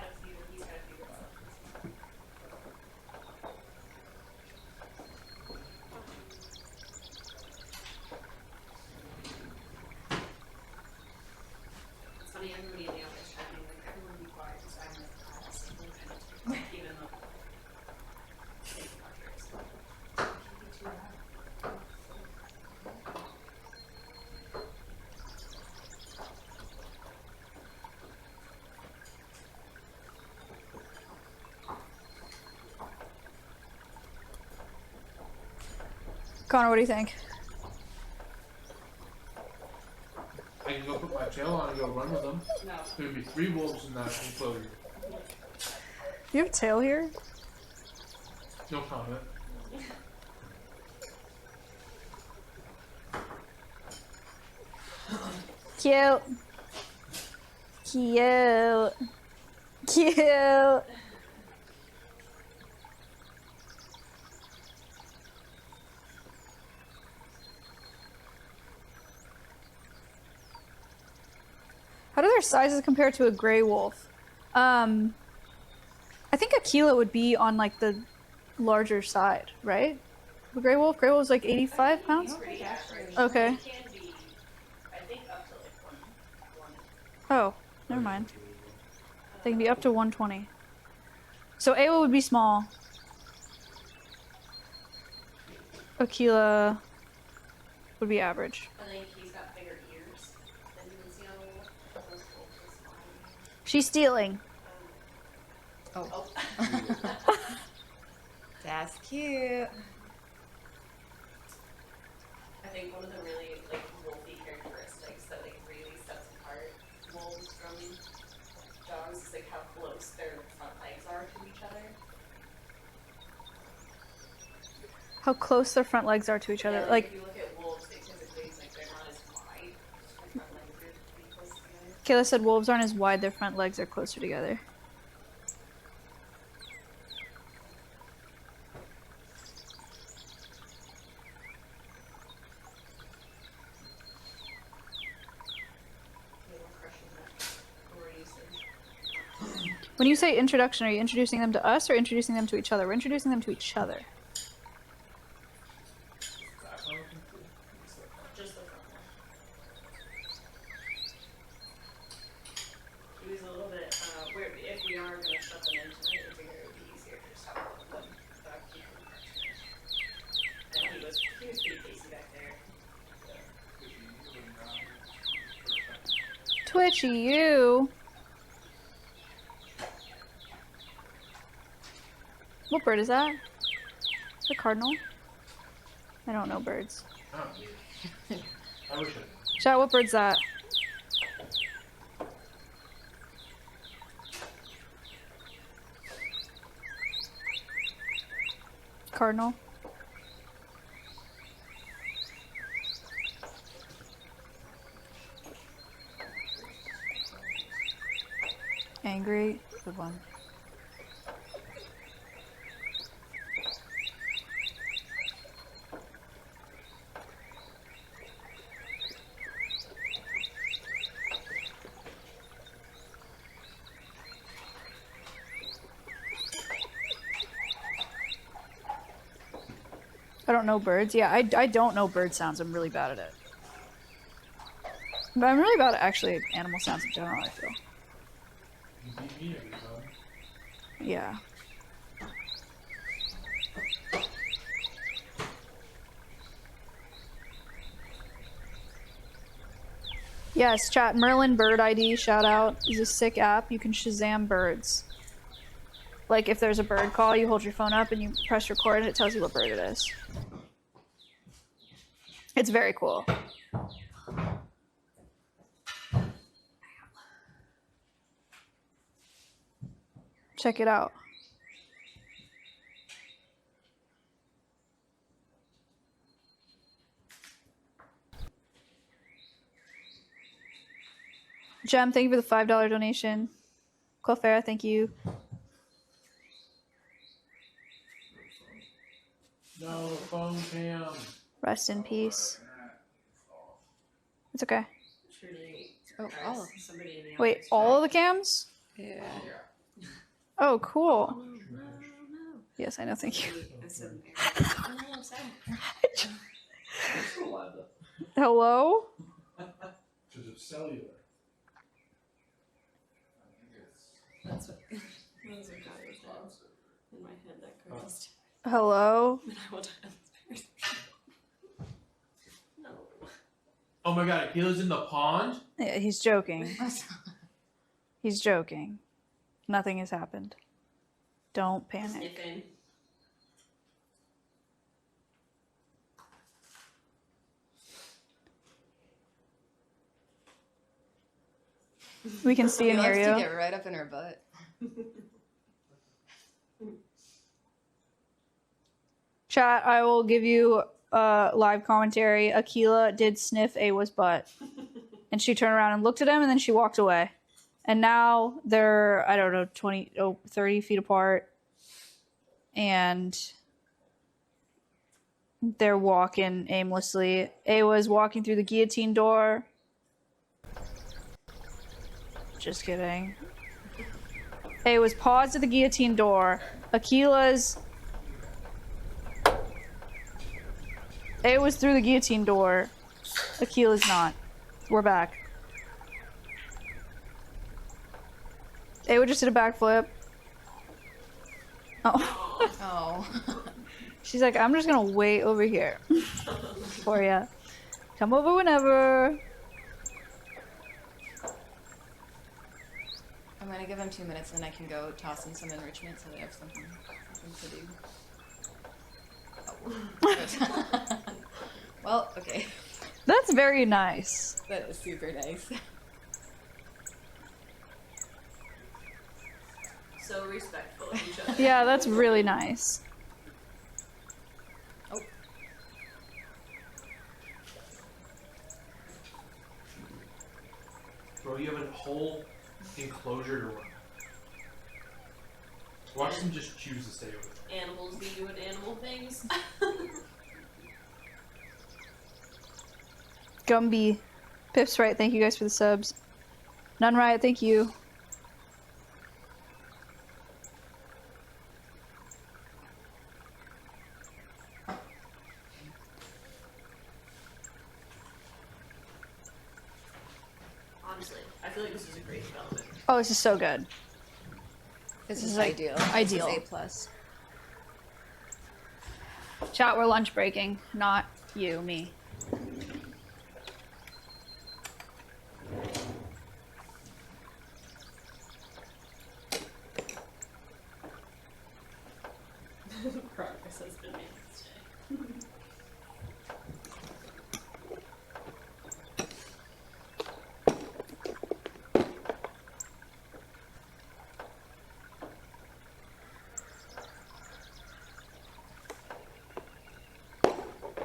It's funny, everybody in the office chatting, like, everyone be quiet, because I'm in the class, like, kind of, even though it's not yours. Can't be too loud. Connor, what do you think? I can go put my tail on and go run with them. No. There'd be 3 wolves in that enclosure. Do you have a tail here? No comment. Cute. Cute. Cute. How do their sizes compare to a gray wolf? I think Akela would be on like the larger side, right? The gray wolf? Gray wolf is like 85 pounds? Pretty average. Okay. It can be, I think, up to like one. Oh, never mind. They can be up to 120. So Awa would be small. Akela would be average. I think he's got bigger ears than you can see on the wolf. Those wolves are small. She's stealing. Oh. That's cute. I think one of the really like wolfy characteristics that like really sets apart wolves from dogs is like how close their front legs are to each other. How close their front legs are to each other. Yeah, Like, if you look at wolves, they typically like they're not as wide. Their front legs are pretty close together. Kayla said wolves aren't as wide, their front legs are closer together. When you say introduction, are you introducing them to us or introducing them to each other? We're introducing them to each other. Just the front one. He was a little bit weird. If we are going to shut them in tonight, I figured it would be easier to just have one of them keep them fresh. And he was pretty pacey back there. Twitchy, you. What bird is that? The cardinal? I don't know birds. Oh. I wish I Chat, what bird's that? Cardinal. Angry. Good one. I don't know birds. Yeah, I don't know bird sounds. I'm really bad at it. But I'm really bad at actually animal sounds in general, I feel. You beat me every time. Yeah. Yes, chat. Merlin Bird ID, shout out. Is a sick app. You can Shazam birds. Like if there's a bird call, you hold your phone up and you press record and it tells you what bird it is. It's very cool. Check it out. Jem, thank you for the $5 donation. Clefera, thank you. No, phone cam. Rest in peace. It's okay. Oh. Wait, all of the cams? Yeah. Oh, cool. Yes, I know, thank you. Hello? Because it's cellular. That's what God was in my head that cursed. Hello? And I will die downstairs. No. Oh my god, Akela's in the pond? Yeah, he's joking. He's joking. Nothing has happened. Don't panic. Sniffing. We can see and hear To you. get right up in her butt. Chat, I will give you live commentary. Akela did sniff Awa's butt. And she turned around and looked at him and then she walked away. And now they're, I don't know, 30 feet apart. And they're walking aimlessly. Awa's walking through the guillotine door. Just kidding. Awa's paused at the guillotine door. Awa's through the guillotine door. Akela's not. We're back. Awa just did a backflip. Oh. Oh. She's like, I'm just gonna wait over here for ya. Come over whenever. I'm gonna give him 2 minutes and then I can go toss in some enrichment so they have something to do. Oh. Well, okay. That's very nice. That is super nice. So respectful of each other. Yeah, that's really nice. Oh. Bro, you have a whole enclosure to run. Watch them just choose to stay over there. Animals be doing animal things. Gumby. Pip's right, thank you guys for the subs. None right, thank you. Honestly, I feel like this is a great development. Oh, this is so good. This is is like ideal. ideal. This is A+. Chat, we're lunch breaking. Not you, me. Progress has been made today.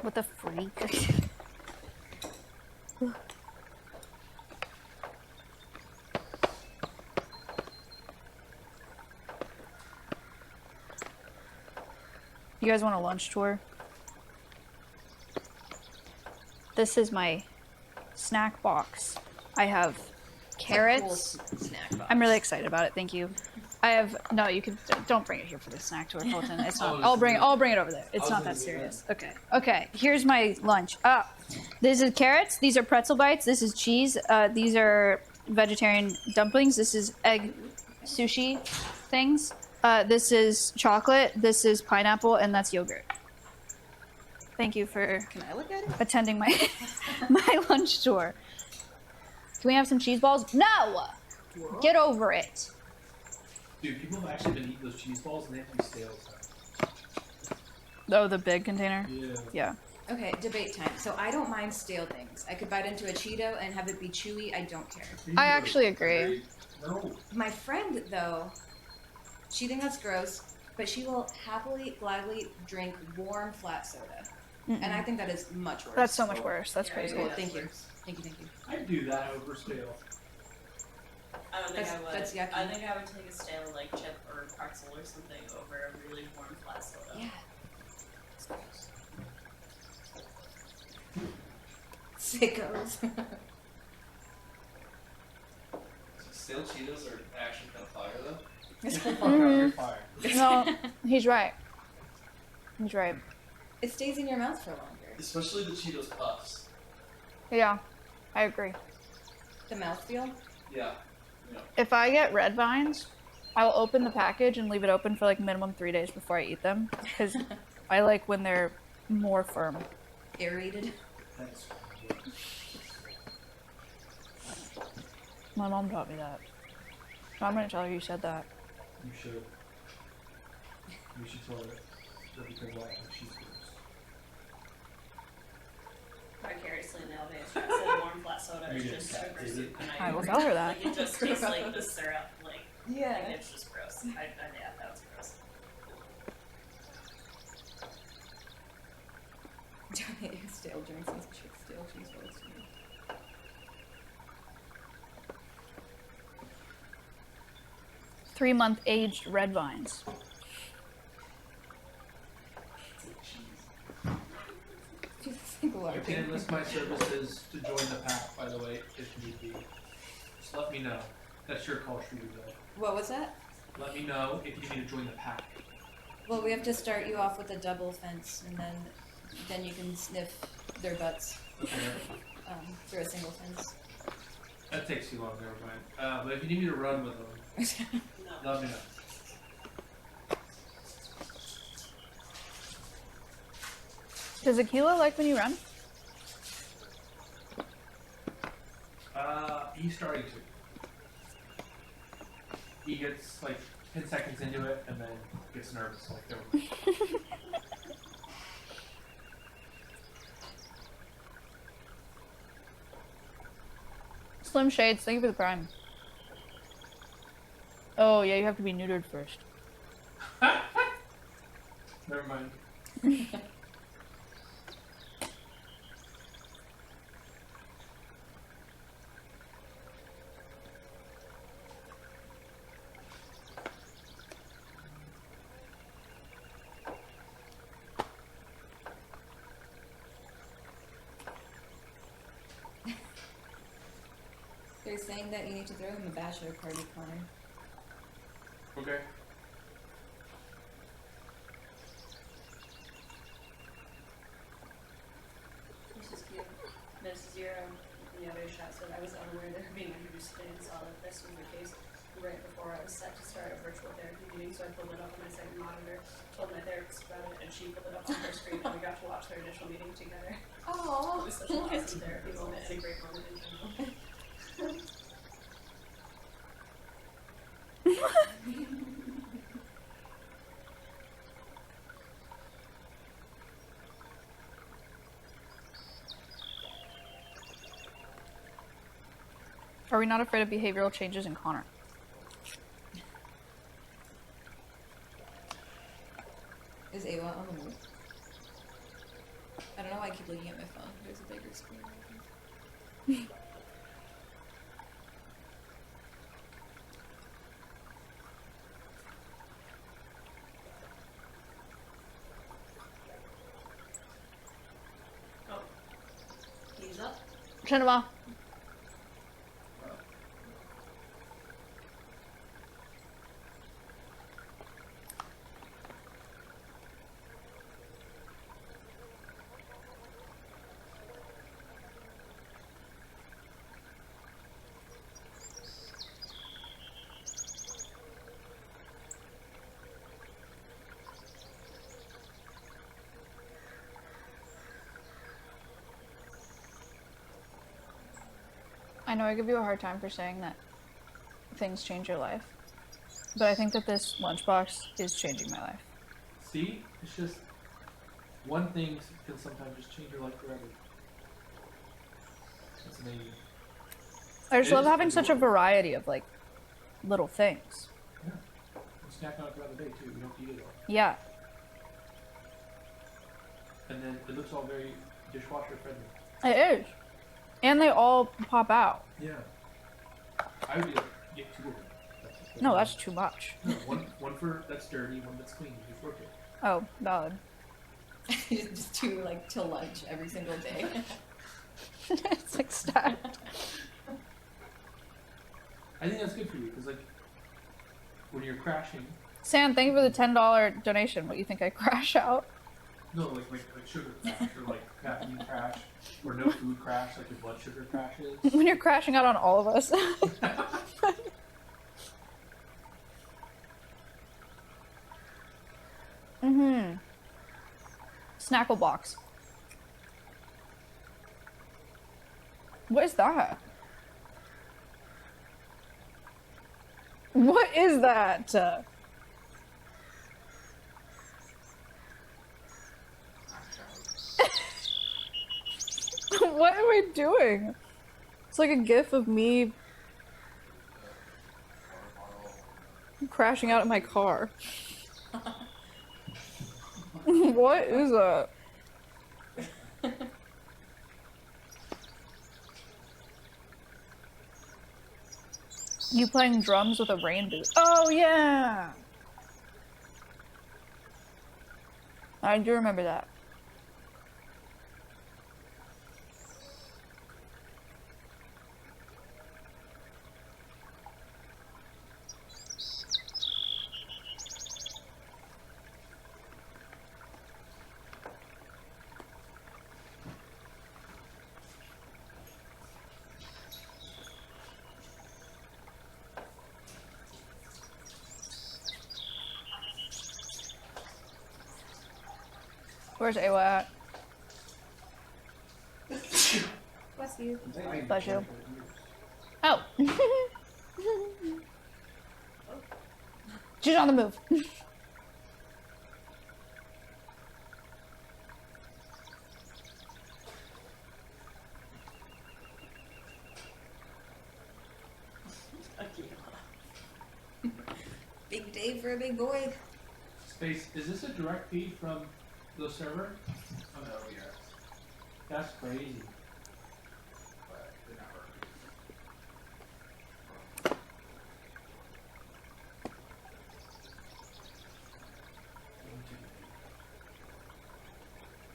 What the freak? You guys want a lunch tour? This is my snack box. I have carrots. Cool snack box. I'm really excited about it. Thank you. I have no. You can don't bring it here for the snack tour, Fulton. It's not. I'll bring it over there. It's not that serious. Okay. Okay. Here's my lunch. This is carrots. These are pretzel bites. This is cheese. These are vegetarian dumplings. This is egg sushi things. This is chocolate. This is pineapple, and that's yogurt. Thank you for Can I look at it? attending my my lunch tour. Can we have some cheese balls? No! Get over it. Dude, people have actually been eating those cheese balls and they have to be stale. Oh, the big container? Yeah. Yeah. Okay, debate time. So I don't mind stale things. I could bite into a Cheeto and have it be chewy. I don't care. I actually agree. No. My friend, though, she thinks that's gross, but she will happily, gladly drink warm flat soda. And I think that is much worse. That's so much worse. That's Yeah, crazy. Cool, thank you. Thank you. I'd do that over stale. I don't think I would. That's yucky. I think I would take a stale like chip or pretzel or something over a really warm flat soda. Yeah. Sickos. Stale Cheetos are actually kind of fire though. You're fire. No, he's right. He's right. It stays in your mouth for longer. Especially the Cheetos puffs. Yeah, I agree. The mouthfeel? Yeah. If I get red vines, I'll open the package and leave it open for like minimum 3 days before I eat them. Because I like when they're more firm. Aerated. That's My mom taught me that. I'm gonna tell her you said that. You should. You should tell her that because why? She's gross. Vicariously in Alveus said warm flat soda is You just didn't super did it? soup. And I will tell her that. Like, it just tastes like the syrup. Like, Yeah. it's just gross. Yeah, that was gross. Johnny stale drinks and stale cheese balls to me. Three-month aged red vines. I can list my services to join the pack, by the way, if need be. Just let me know. That's your call, Shrew, though. What was that? Let me know if you need to join the pack. Well, we have to start you off with a double fence, and then you can sniff their butts Okay. through a single fence. That takes too long, never mind. But if you need me to run with them, No. let me know. Does Akela like when you run? He's starting to. He gets like 10 seconds into it and then gets nervous. Like, never mind. Slim Shades, thank you for the prime. Oh yeah, you have to be neutered first. Never mind. They're saying that you need to throw him a bachelor party, Connor. Okay. This is cute. Miss Zero in the other shot said I was unaware they were being introduced today and saw that this was the case right before I was set to start a virtual therapy meeting, so I pulled it up on my second monitor, told my therapist about it, and she pulled it up on her screen, and we got to watch their initial meeting together. Oh, It was such an awesome therapy moment and a great moment in general. Are we not afraid of behavioral changes in Connor? Is Awa on the move? I don't know why I keep looking at my phone. There's a bigger screen. Oh. He's up. Shinema. I know I give you a hard time for saying that things change your life, but I think that this lunchbox is changing my life. See? It's just one thing can sometimes just change your life forever. That's amazing. I just It love is having such a adorable. variety of like little things. Yeah. And snack on it throughout the day too. You don't eat it all. Yeah. And then it looks all very dishwasher friendly. It is. And they all pop out. Yeah. I would get 2 of them. No, that's too much. No, one for that's dirty, one that's clean. You just work it. Oh, valid. Just do like till lunch every single day. It's like stacked. I think that's good for you because like when you're crashing. Sam, thank you for the $10 donation. What do you think I crash out? No, like sugar crash or like caffeine crash or no food crash, like your blood sugar crashes. When you're crashing out on all of us. Mm-hmm. Snackle box. What is that? What is that? What am I doing? It's like a gif of me crashing out in my car. What is that? You playing drums with a rain boot? Oh yeah! I do remember that. Where's Awa at? Bless you. Bless you. Oh. She's on the move. Big day for a big boy. Space, is this a direct feed from the server? Oh no, yeah. That's crazy. But they're not working.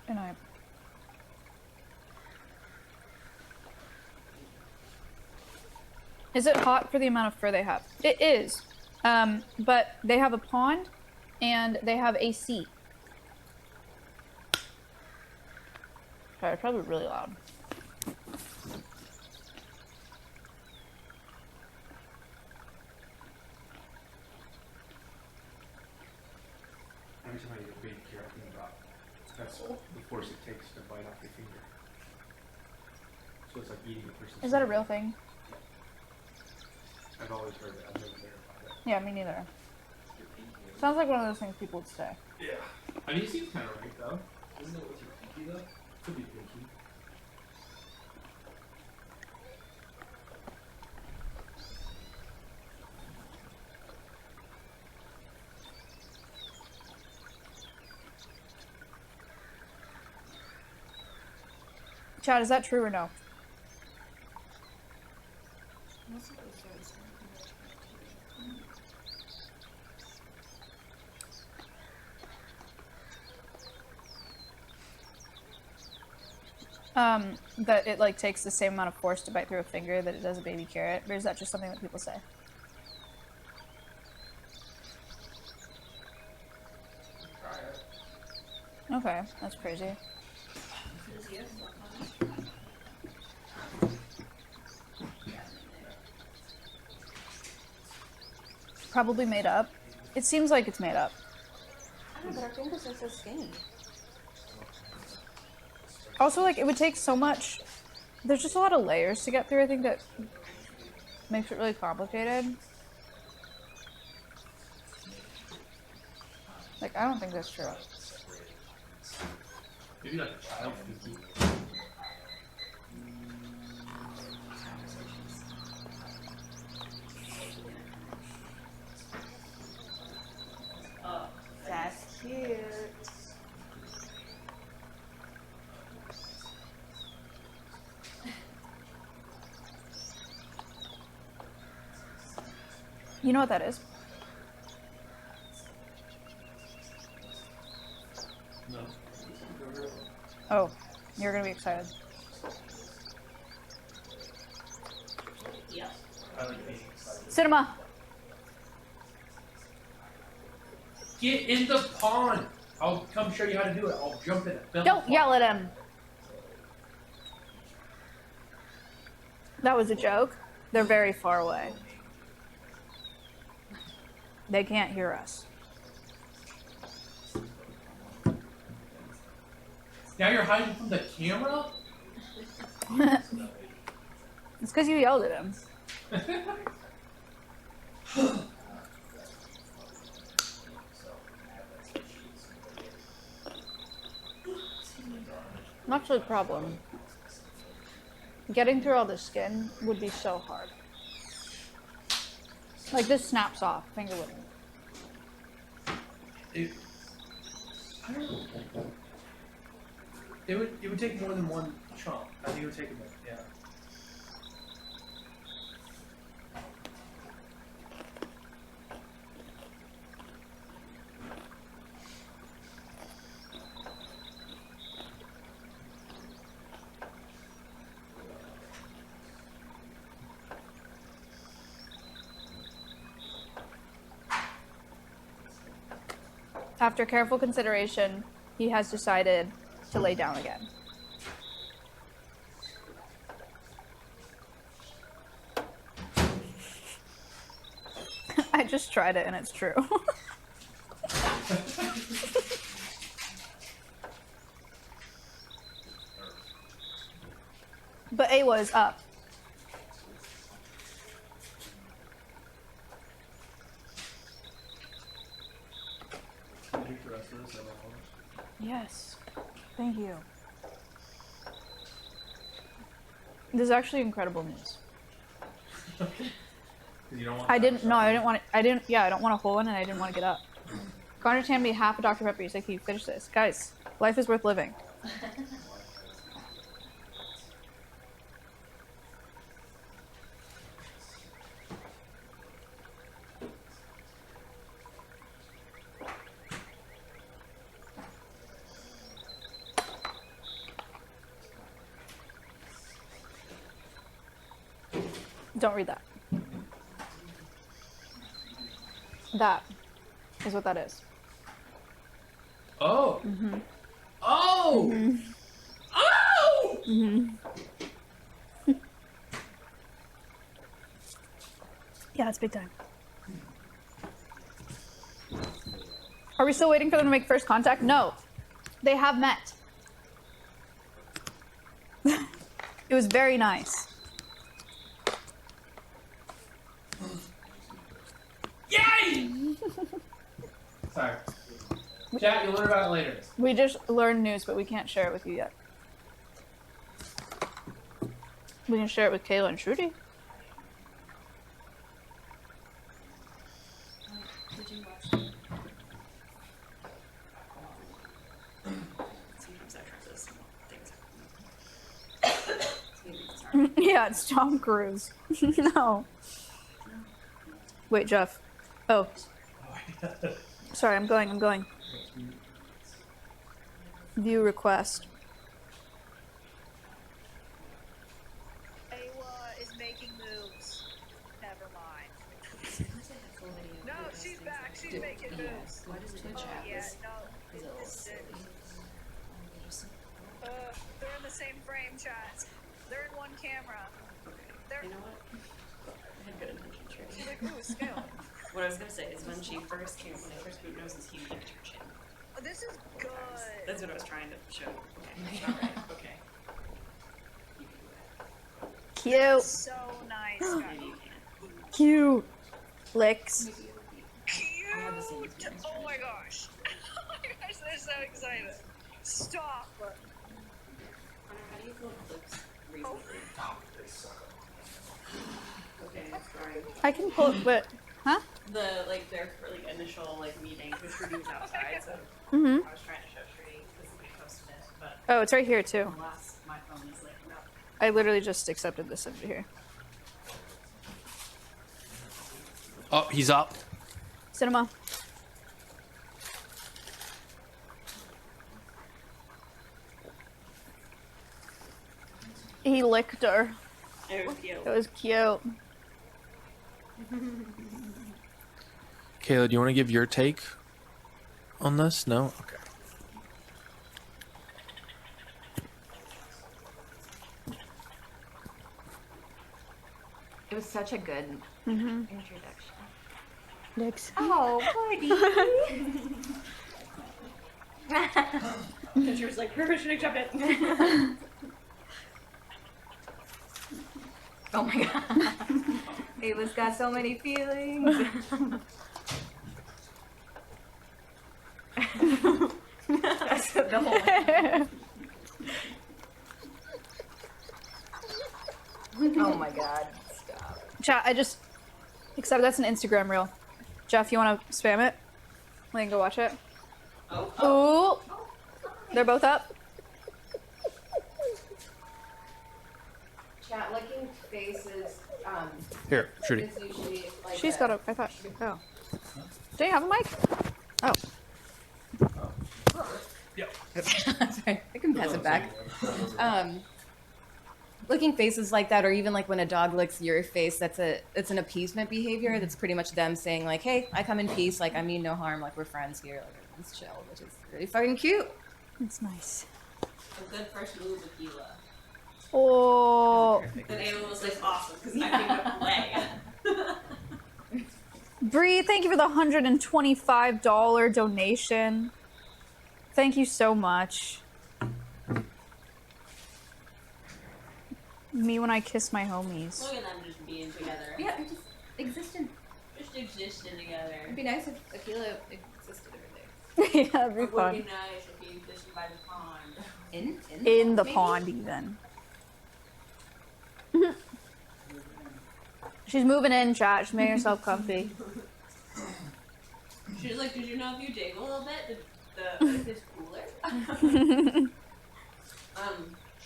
And I. Is it hot for the amount of fur they have? It is. But they have a pond and they have AC. Sorry, it's probably really loud. Every time I eat a baby carrot, I think about that's the force it takes to bite off your finger. So it's like eating a person's Is that a finger. real thing? I've always heard it. I've never verified it. Yeah, me neither. Sounds like one of those things people would say. Yeah. I mean, it seems kind of right though. Isn't it with your pinky though? Could be pinky. Chad, is that true or no? That it like takes the same amount of force to bite through a finger that it does a baby carrot, or is that just something that people say? Try it. Okay, that's crazy. Probably made up. It seems like it's made up. I don't know, but our fingers are so skinny. Also, like, it would take so much There's just a lot of layers to get through, I think that makes it really complicated. Like, I don't think that's true. Maybe like a child could do. That's cute. You know what that is? No. Oh, you're gonna be excited. Yep. I like being excited. Cinema! Get in the pond! I'll come show you how to do it. I'll jump in it. Don't yell at him! That was a joke. They're very far away. They can't hear us. Now you're hiding from the camera? It's because you yelled at him. Not the problem. Getting through all the skin would be so hard. Like, this snaps off. Finger wouldn't. I don't know. It would take more than one chunk. I think it would take a minute, yeah. After careful consideration, he has decided to lay down again. I just tried it and it's true. But Awa is up. Can you drink the rest of this? Yes. Thank you. This is actually incredible news. You don't want I didn't want it. Yeah, I don't want a whole one and I didn't want to get up. Garner handed me half a Dr. Pepper. He's like, can you finish this? Guys, life is worth living. Don't read that. That is what that is. Oh! Mm-hmm. Oh! Mm-hmm. Oh! Mm-hmm. Yeah, it's big time. Are we still waiting for them to make first contact? No. They have met. It was very nice. Yay! Sorry. Chat, you'll learn about it later. We just learned news, but we can't share it with you yet. We can share it with Kayla and Shruti. Did you watch it? Sometimes I try those things. Yeah, it's Tom Cruise. No. Wait, Jeff. Oh. Sorry, I'm going. View request. Awa is making moves. Never mind. No, she's back. She's making moves. Why does Twitch have Yeah, this? no. Is it a little silly? They're in the same frame, chat. They're in one camera. They're. You know what? I had good intentions, right? She's like, ooh, scale. What I was gonna say is when she first came, when I first moved noses, he moved her chin. Oh, this is good. That's what I was trying to show. Okay. Alright, okay. Cute. So nice, guys. Cute. Licks. Cute! Oh my gosh. Oh my gosh, they're so excited. Stop. How do you pull clips reasonably? Okay, sorry. I can pull it, but huh? Their initial meeting, because Shruti was outside, so Mm-hmm. I was trying to show Shruti because we posted it, but Oh, it's right here too. alas, my phone is no. I literally just accepted this over here. Oh, he's up. Cinema. He licked her. It was cute. It was cute. Kayla, do you want to give your take on this? No? Okay. It was such a good introduction. Licks. Oh, And she was like, permission accepted. Oh my god. Ava's got so many feelings. That's the whole. Oh my god. Stop. Chat, I just accepted that's an Instagram reel. Jeff, you want to spam it? We can go watch it. Oh. Ooh. They're both up. Chat licking faces. Here, Shruti. Is usually like She's got a. I thought. Oh. Do you have a mic? Oh. Sorry, I can pass it back. Licking faces like that, or even like when a dog licks your face, it's an appeasement behavior. That's pretty much them saying like, "Hey, I come in peace. Like I mean no harm. Like we're friends here. Like everyone's chill," which is really fucking cute. It's nice. A good first move with Hila. Oh. And Ava was like, awesome, because I came to play. Bree, thank you for the $125 donation. Thank you so much. Me when I kiss my homies. Look at them just being together. Yeah, they're just existing. Just existing together. It'd be nice if Akela existed over there. Yeah, that'd be It would fun. be nice if you existed by the pond. In the maybe? pond, even. She's moving in, chat. She made herself comfy. She's like, did you know if you dig a little bit, the earth is cooler?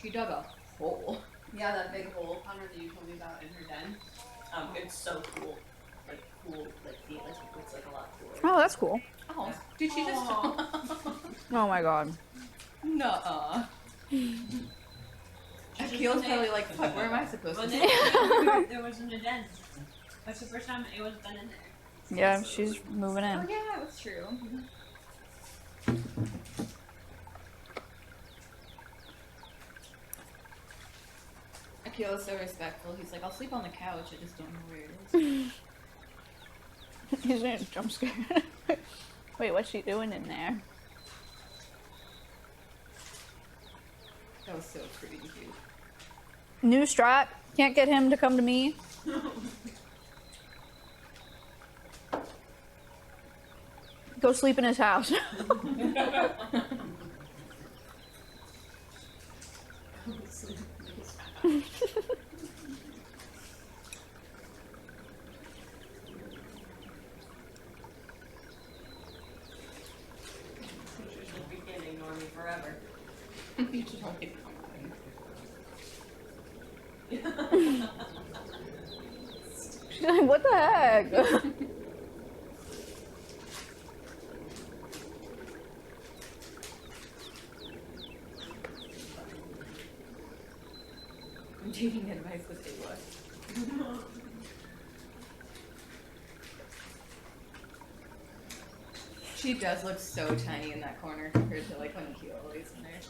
She dug a hole. Yeah, that big hole, Connor, that you told me about in her den. It's so cool. Like, see, it's like a lot cooler. Oh, that's cool. Oh, did she just? Oh my god. Nuh-uh. Akela's probably like, fuck, where am I supposed to be? There wasn't a den. That's the first time it was been in there. Yeah, she's moving in. Oh yeah, that's true. Akela's so respectful. He's like, I'll sleep on the couch. I just don't know where it is. He's in a jump scare. Wait, what's she doing in there? That was so pretty cute. New strat. Can't get him to come to me. Go sleep in his house. Teachers will begin ignoring me forever. You should only She's like, what the heck? I'm taking advice with Ava. She does look so tiny in that corner compared to like when Akela's in there.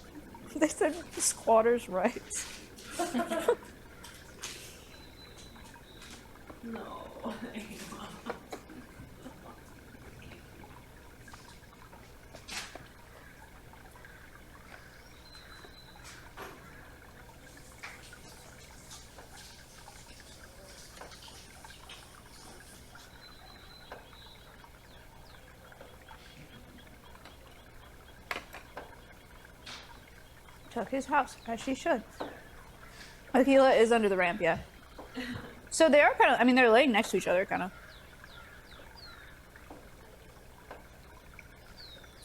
They said squatters' rights. No. took his house, as she should. Akela is under the ramp, yeah. So they are kind of, I mean, they're laying next to each other, kind of.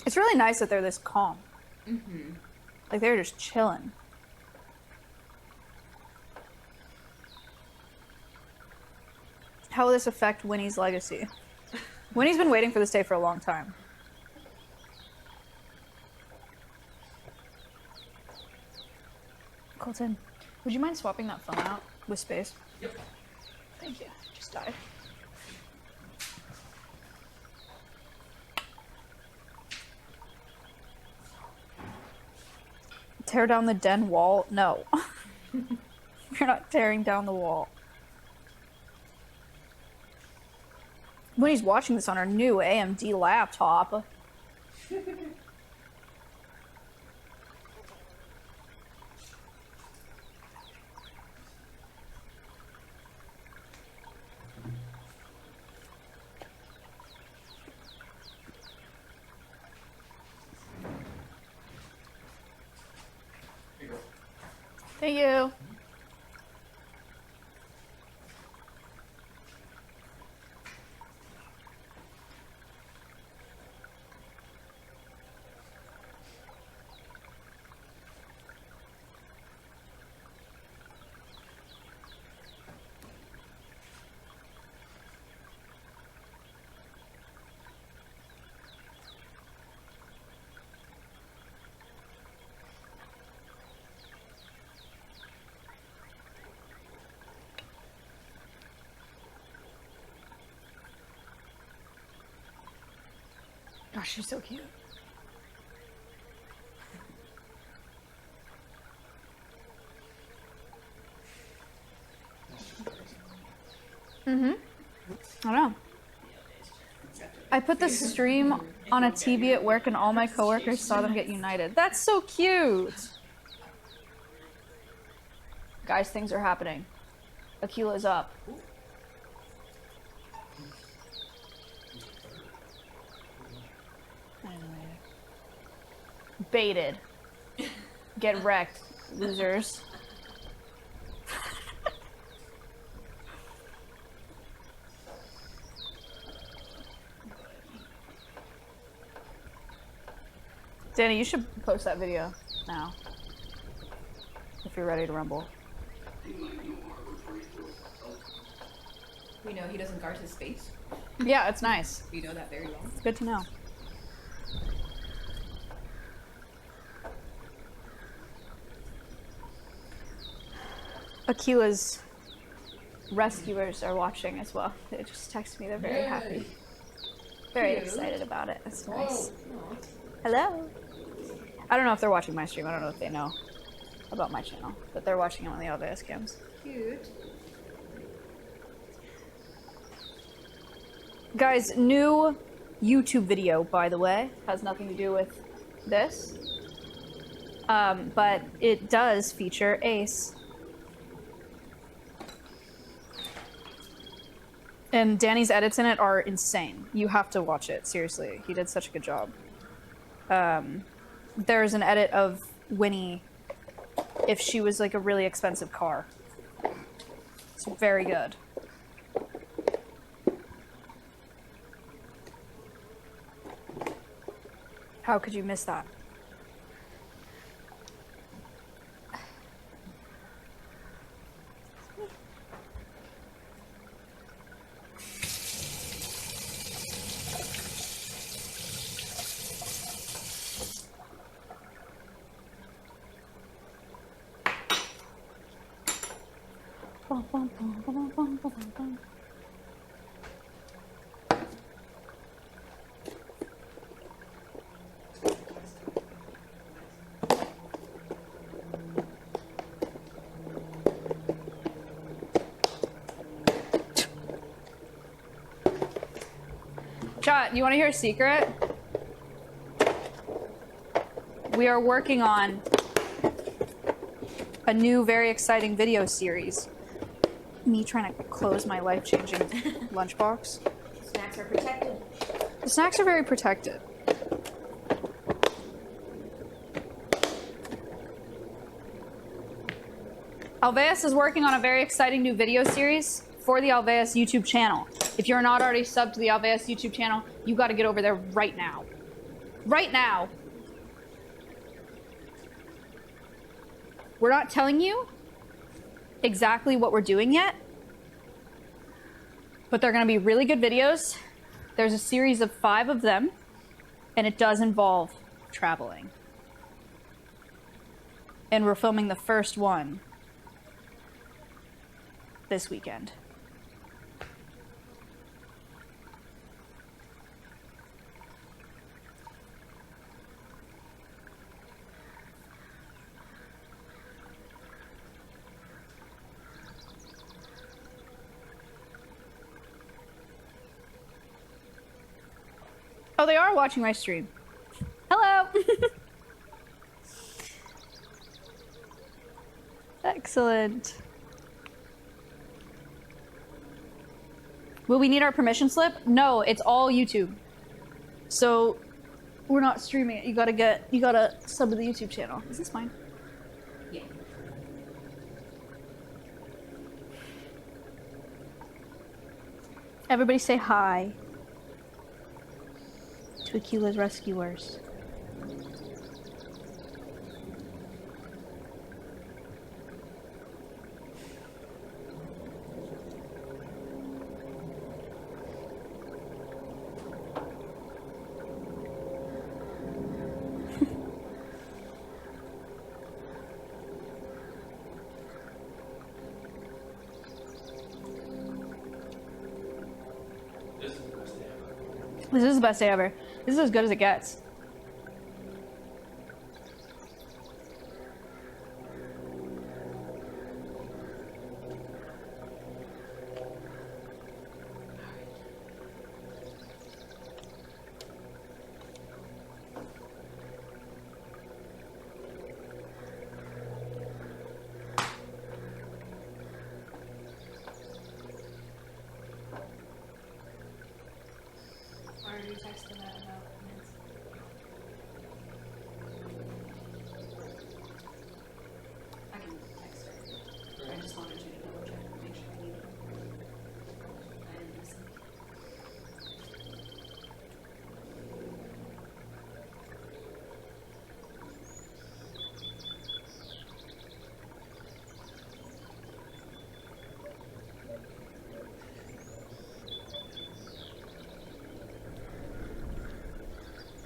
It's really nice that they're this calm. Mm-hmm. Like, they're just chilling. How will this affect Winnie's legacy? Winnie's been waiting for this day for a long time. Colton, would you mind swapping that phone out with space? Yep. Thank you. It just died. Tear down the den wall? No. You're not tearing down the wall. Winnie's watching this on her new AMD laptop. Thank you. Gosh, she's so cute. Mm-hmm. I know. I put the stream on a TV at work and all my coworkers saw them get united. That's so cute! Guys, things are happening. Akela's up. Baited. Get wrecked, losers. Danny, you should post that video now. If you're ready to rumble. We know he doesn't guard his space. Yeah, it's nice. We know that very well. Good to know. Akela's rescuers are watching as well. They just texted me. They're very happy. Very excited about it. That's nice. Hello. I don't know if they're watching my stream. I don't know if they know about my channel, but they're watching it on the Alveus cams. Cute. Guys, new YouTube video, by the way. Has nothing to do with this. But it does feature Ace. And Danny's edits in it are insane. You have to watch it, seriously. He did such a good job. There's an edit of Winnie if she was like a really expensive car. It's very good. How could you miss that? Chat, you want to hear a secret? We are working on a new, very exciting video series. Me trying to close my life-changing lunchbox. Snacks are protected. The snacks are very protected. Alveus is working on a very exciting new video series for the Alveus YouTube channel. If you're not already subbed to the Alveus YouTube channel, you got to get over there right now. Right now. We're not telling you exactly what we're doing yet, but they're going to be really good videos. There's a series of 5 of them, and it does involve traveling. And we're filming the first one this weekend. Oh, they are watching my stream. Hello! Excellent. Will we need our permission slip? No, it's all YouTube. So, we're not streaming it. You gotta sub to the YouTube channel. Is this mine? Yeah. Everybody say hi to Akela's rescuers. This is the best day ever. This is as good as it gets. Already texted that about minutes. I can text her. I just wanted you to double check and make sure I need it. I didn't miss it.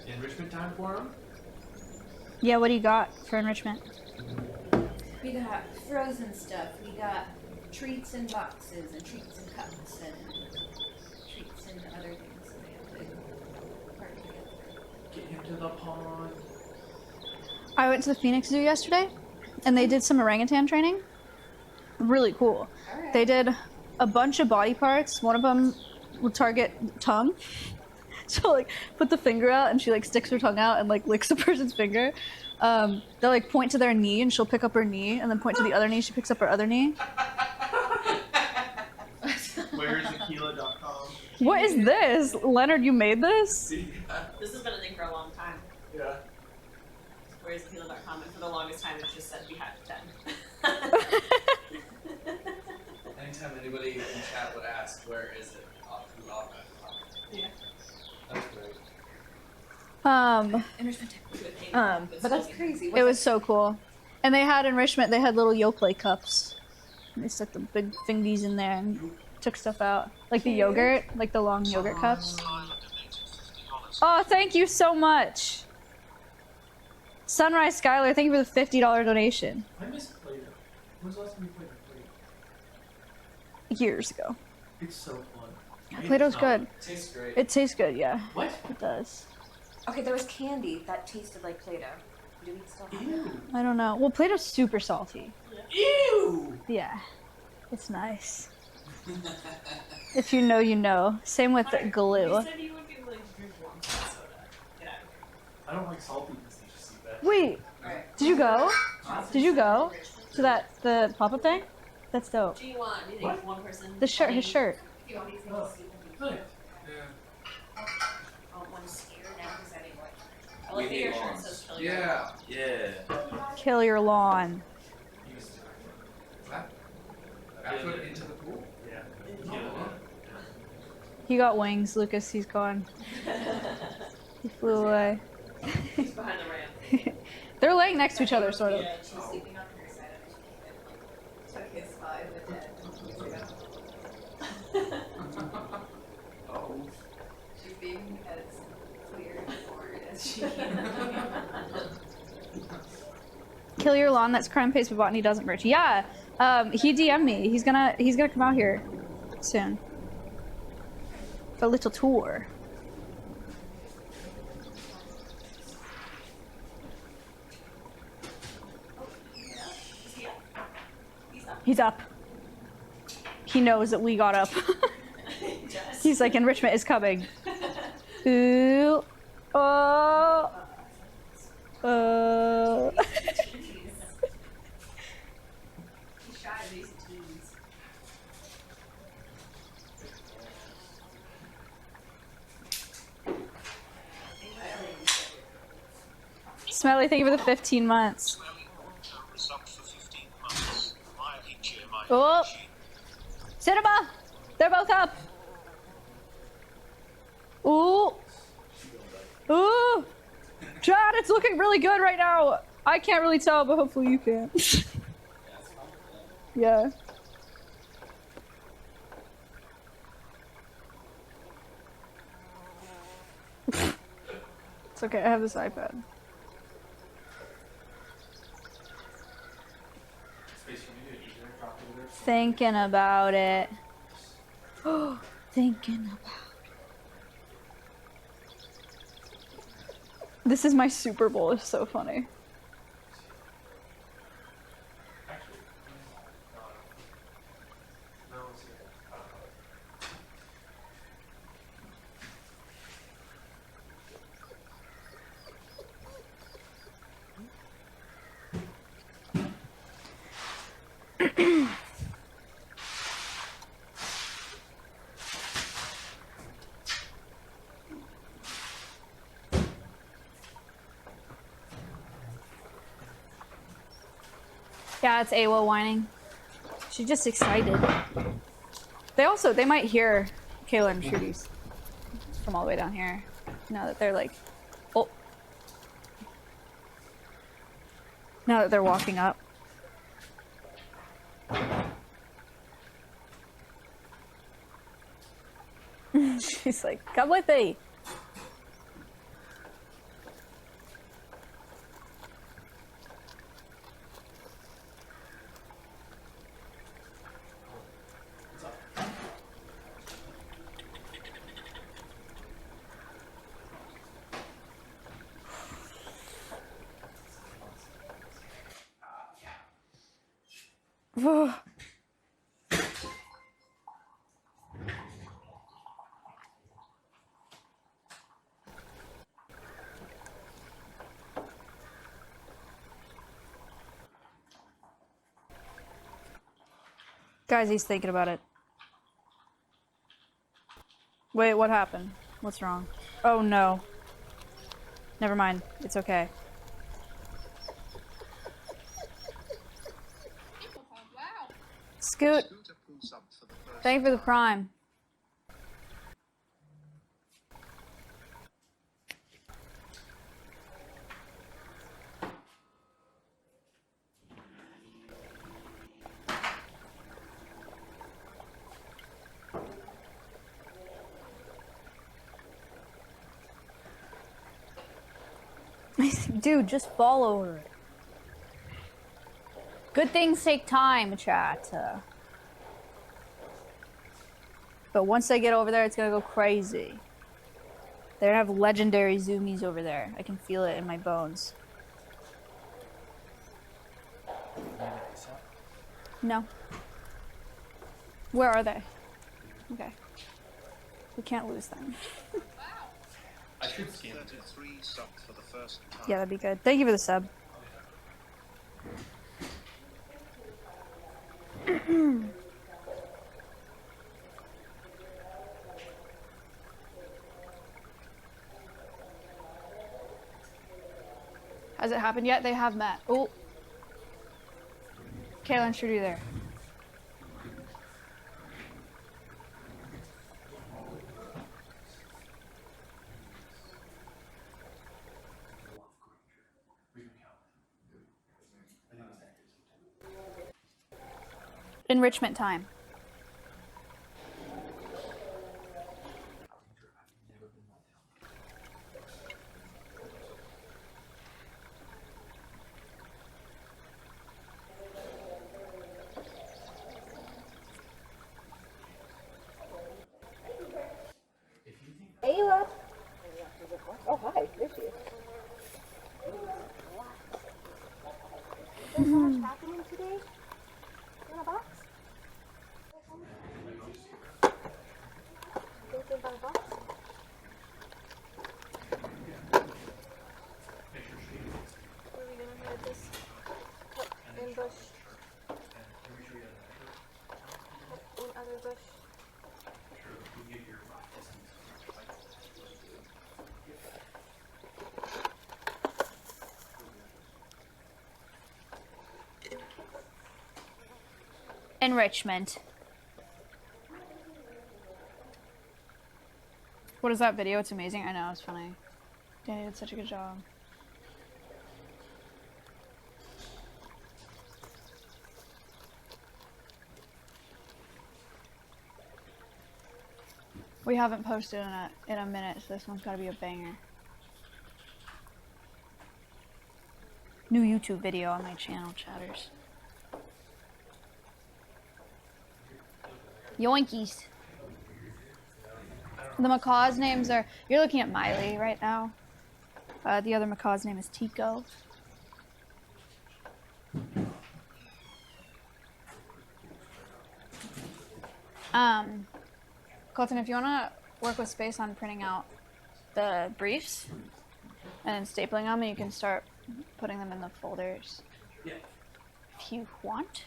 Enrichment time for him? Yeah, what do you got for enrichment? We got frozen stuff. We got treats in boxes and treats in cups and treats in other things that they have to part together. Get him to the pond. I went to the Phoenix Zoo yesterday, and they did some orangutan training. Really cool. Alright. They did a bunch of body parts. One of them would target tongue. So like put the finger out and she like sticks her tongue out and like licks the person's finger. They'll like point to their knee and she'll pick up her knee and then point to the other knee. She picks up her other knee. Where's Akela.com? What is this? Leonard, you made this? This has been a thing for a long time. Yeah. Where's Akela.com? And for the longest time, it just said we had 10. Anytime anybody in chat would ask, where is it? We automatically talk. Yeah. That's great. But that's crazy. It was so cool. And they had enrichment. They had little Yoplait cups. And they stuck the big fingies in there and took stuff out. Like the yogurt, like the long yogurt cups. Oh, thank you so much. Sunrise Skylar, thank you for the $50 donation. I miss Play-Doh. When's the last time you played Play-Doh? Years ago. It's so fun. Play-Doh's good. It tastes great. It tastes good, yeah. What? It does. Okay, there was candy that tasted like Play-Doh. Do we still have Ew. it? I don't know. Well, Play-Doh's super salty. Ew! Yeah. It's nice. If you know, you know. Same with glue. You said you would be willing to drink warm soda. Get out of here. I don't like salty things. Did you see that? Wait, Alright. did you go? Did you go to the pop-up thing? That's dope. Do you want? Do you think What? one person? The shirt, his shirt. If you want me to Oh, see good. I don't want to scare now because I didn't like. I like that your shirt says kill your Yeah. Kill your lawn. He got wings, Lucas. He's gone. He flew away. He's behind the ramp. They're laying next to each other, sort of. Yeah, she's sleeping on her side. I took his spy, but dead. Oh. She's being as clear and forward as she can. Kill your lawn. That's crime pays for botany doesn't merch. Yeah. He DM'd me. He's gonna come out here soon. For a little tour. He's up. He knows that we got up. He's like, enrichment is coming. Ooh. Oh. Smelly, thank you for the 15 months. Oh! Cinema! They're both up! Ooh! Ooh! Chad, it's looking really good right now! I can't really tell, but hopefully you can. Yeah. It's okay, I have this iPad. Thinking about it. Thinking about it. This is my Super Bowl. It's so funny. Yeah, it's Awa whining. She's just excited. They might hear Kayla and Shooties from all the way down here. Now that they're like, oh. Now that they're walking up. She's like, come with me. Guys, he's thinking about it. Wait, what happened? What's wrong? Oh no. Never mind. It's okay. Scoot. Thank you for the prime. Dude, just follow her. Good things take time, chat. But once I get over there, it's gonna go crazy. They have legendary zoomies over there. I can feel it in my bones. No. Where are they? Okay. We can't lose them. I should scan 33 subs for the first time. Yeah, that'd be good. Thank you for the sub. Has it happened yet? They have met. Oh. Kaylin, should you there? Enrichment time. Ayla. Oh, hi. There she is. There's so much happening today. In a box? Anything about a box? Are we gonna hide this cut and bush? Cut and other bush. Enrichment. What is that video? It's amazing. I know, it's funny. Danny did such a good job. We haven't posted in a minute, so this one's gotta be a banger. New YouTube video on my channel, chatters. Yoinkies. The macaws' names are... You're looking at Miley right now. The other macaw's name is Tico. Colton, if you want to work with space on printing out the briefs and stapling them, you can start putting them in the folders. Yeah. If you want.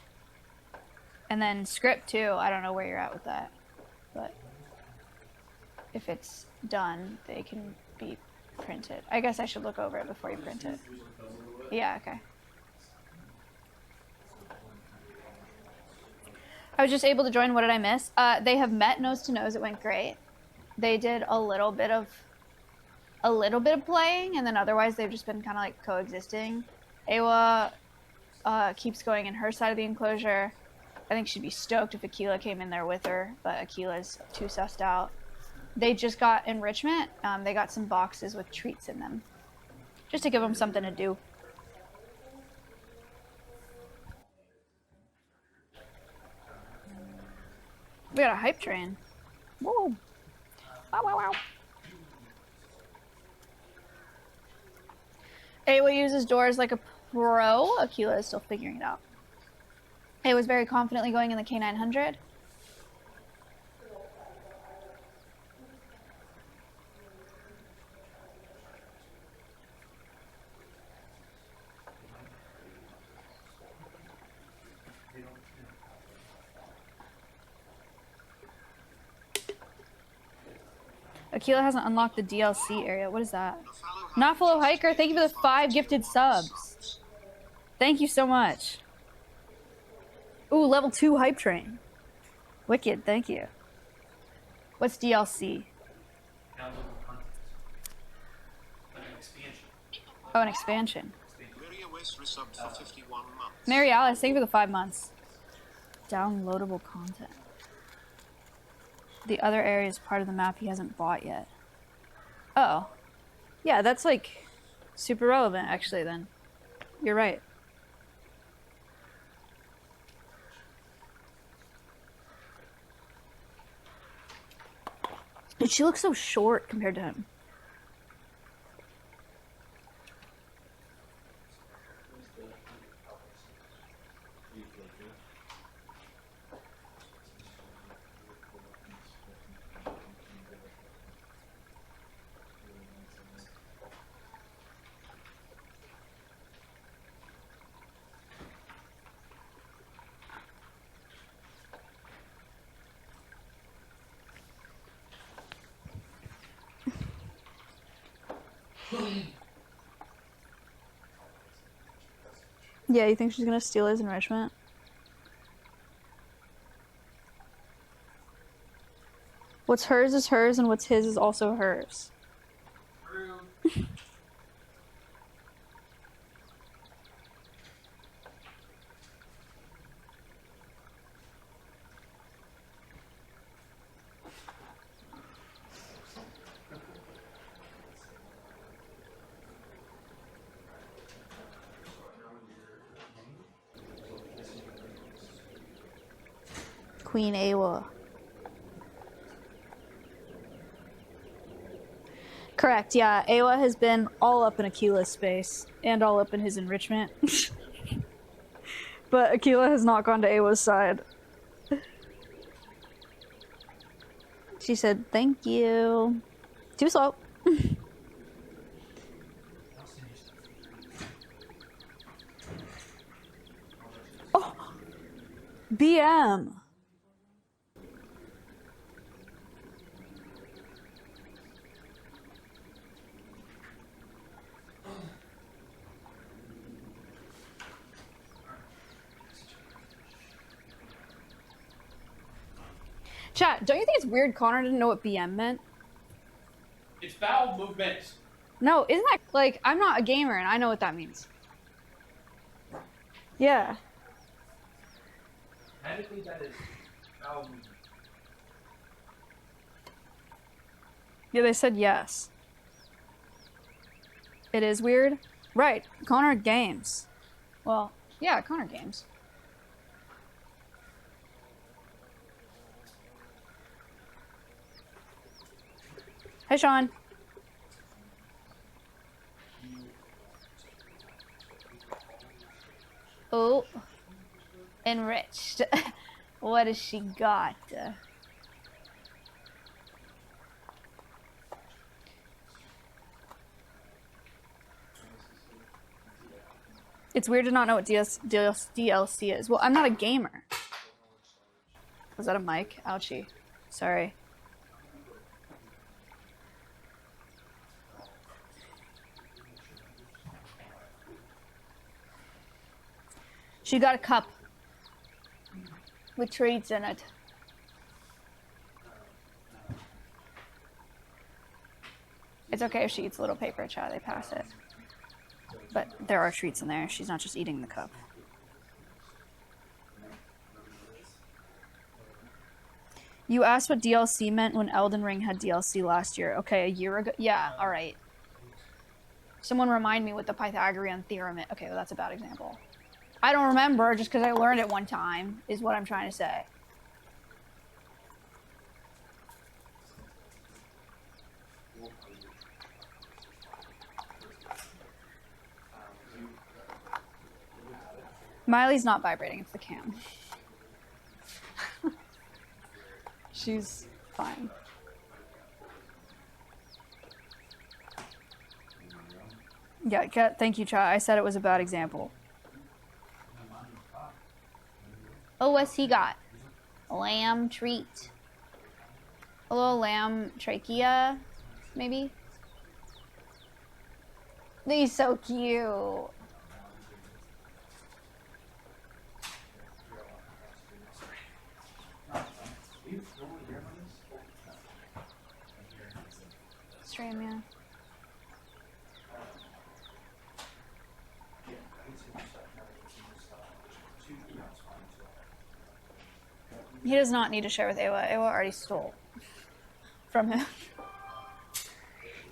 And then script too, I don't know where you're at with that, but if it's done, they can be printed. I guess I should look over it before you print it. Yeah, okay. I was just able to join. What did I miss? They have met nose to nose. It went great. They did a little bit of playing, and then otherwise they've just been kind of like coexisting. Awa keeps going in her side of the enclosure. I think she'd be stoked if Akela came in there with her, but Akela's too sussed out. They just got enrichment. They got some boxes with treats in them, just to give them something to do. We got a hype train. Whoa. Wow, wow, wow. Awa uses doors like a pro. Akela is still figuring it out. It was very confidently going in the K900. Akela hasn't unlocked the DLC area. What is that? Not follow hiker. Thank you for the 5 gifted subs. Thank you so much. Ooh, level 2 hype train. Wicked, thank you. What's DLC? Oh, an expansion. Mary Alice, thank you for the 5 months. Downloadable content. The other area is part of the map he hasn't bought yet. Oh. Yeah, that's like super relevant actually then. You're right. And she looks so short compared to him. Yeah, you think she's gonna steal his enrichment? What's hers is hers, and what's his is also hers. Queen Awa. Correct, yeah. Awa has been all up in Akela's space and all up in his enrichment. But Akela has not gone to Awa's side. She said, thank you. Too slow. Oh! BM! Chat, don't you think it's weird Connor didn't know what BM meant? It's bowel movement. No, isn't that like, I'm not a gamer and I know what that means. Yeah. Technically, that is bowel movement. Yeah, they said yes. It is weird? Right, Connor games. Well, yeah, Connor games. Hi, Sean. Oh, enriched. What has she got? It's weird to not know what DLC is. Well, I'm not a gamer. Was that a mic? Ouchie. Sorry. She got a cup with treats in it. It's okay if she eats a little paper, chat. They pass it. But there are treats in there. She's not just eating the cup. You asked what DLC meant when Elden Ring had DLC last year. Okay, a year ago? Yeah, alright. Someone remind me what the Pythagorean theorem is. Okay, well, that's a bad example. I don't remember just because I learned it one time, is what I'm trying to say. Miley's not vibrating, it's the cam. She's fine. Yeah, thank you, chat. I said it was a bad example. Oh, what's he got? A lamb treat. A little lamb trachea, maybe? He's so cute. Stream, yeah. He does not need to share with Awa. Awa already stole from him.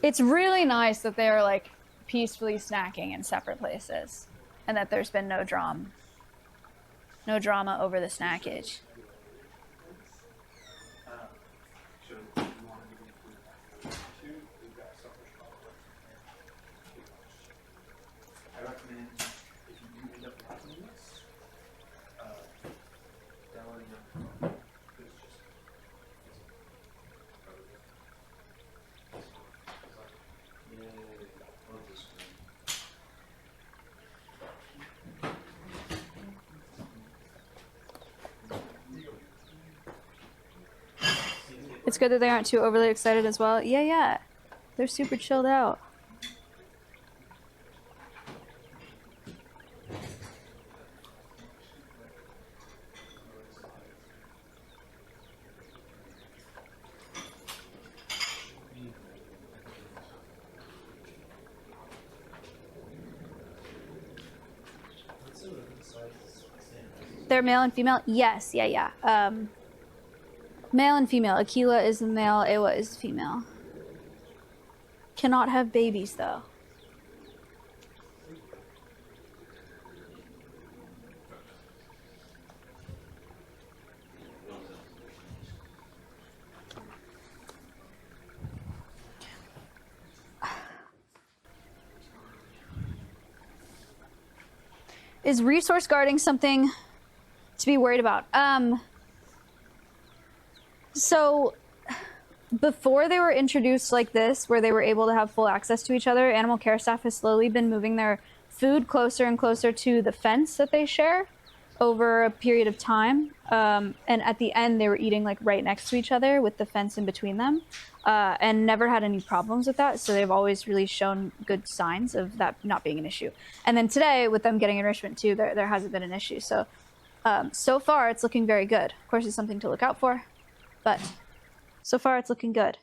It's really nice that they're like peacefully snacking in separate places and that there's been no drama. No drama over the snackage. It's good that they aren't too overly excited as well. Yeah, yeah. They're super chilled out. They're male and female? Yes, yeah, yeah. Male and female. Akela is the male, Awa is the female. Cannot have babies, though. Is resource guarding something to be worried about? So before they were introduced like this, where they were able to have full access to each other, animal care staff has slowly been moving their food closer and closer to the fence that they share over a period of time. And at the end, they were eating like right next to each other with the fence in between them, and never had any problems with that. So they've always really shown good signs of that not being an issue. And then today, with them getting enrichment too, there hasn't been an issue. So, so far, it's looking very good. Of course, it's something to look out for, but so far, it's looking good.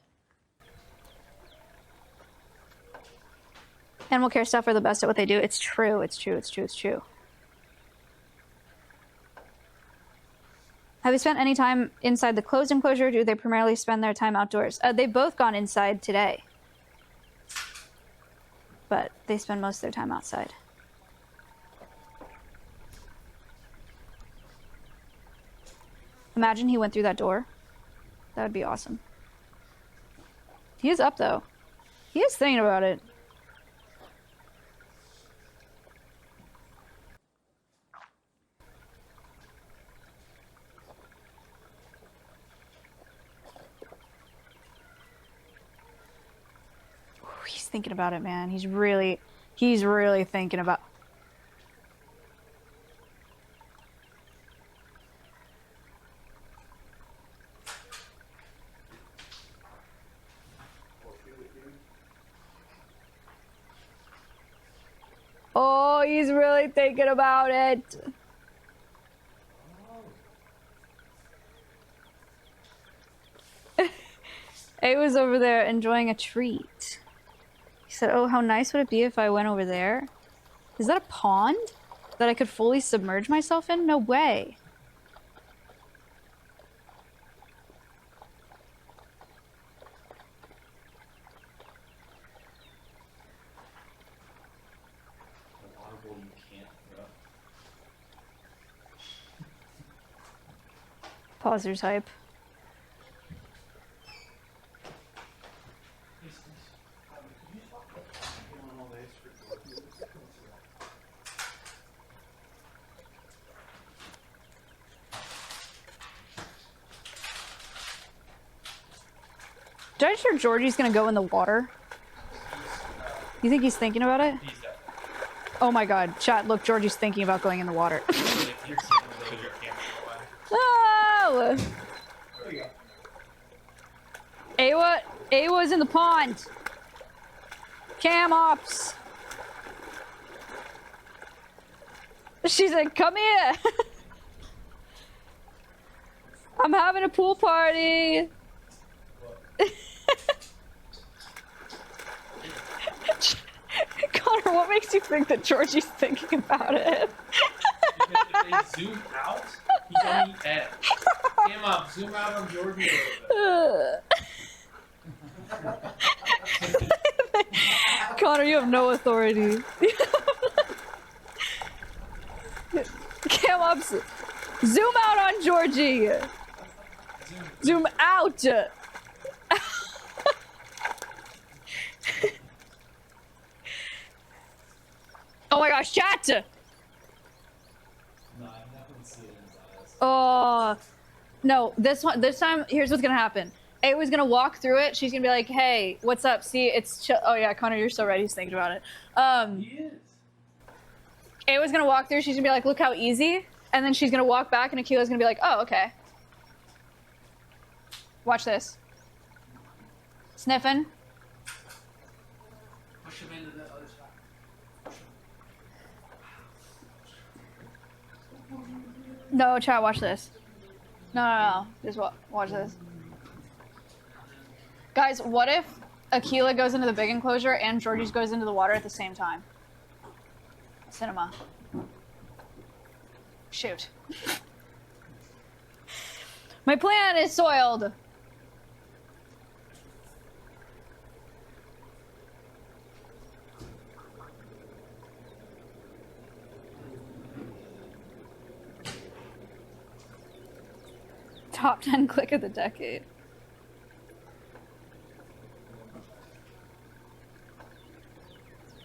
Animal care staff are the best at what they do. It's true, it's true, it's true, it's true. Have you spent any time inside the closed enclosure, or do they primarily spend their time outdoors? They've both gone inside today. But they spend most of their time outside. Imagine he went through that door. That would be awesome. He is up, though. He is thinking about it. He's thinking about it, man. He's really thinking about... Oh, he's really thinking about it. A was over there enjoying a treat. He said, oh, how nice would it be if I went over there? Is that a pond that I could fully submerge myself in? No way. Pauser type. Did I sure Georgie's gonna go in the water? You think he's thinking about it? Oh my god, chat, look, Georgie's thinking about going in the water. Oh! Awa's in the pond. Cam ops. She's like, come here. I'm having a pool party. Connor, what makes you think that Georgie's thinking about it? Because if they zoom out, he's on the edge. Cam up, zoom out on Georgie a little bit. Connor, you have no authority. Cam ups. Zoom out on Georgie. Zoom out. Oh my gosh, chat! Oh no, this time, here's what's gonna happen. A was gonna walk through it. She's gonna be like, "Hey, what's up? See, it's oh yeah, Connor, you're so right. He's thinking about it." He is. A was gonna walk through. She's gonna be like, "Look how easy," and then she's gonna walk back, and Akela's gonna be like, "Oh, okay." Watch this. Sniffing. Push him into the other side. No, chat, watch this. No. Just watch this. Guys, what if Akela goes into the big enclosure and Georgie's goes into the water at the same time? Cinema. Shoot. My plan is soiled. Top 10 click of the decade.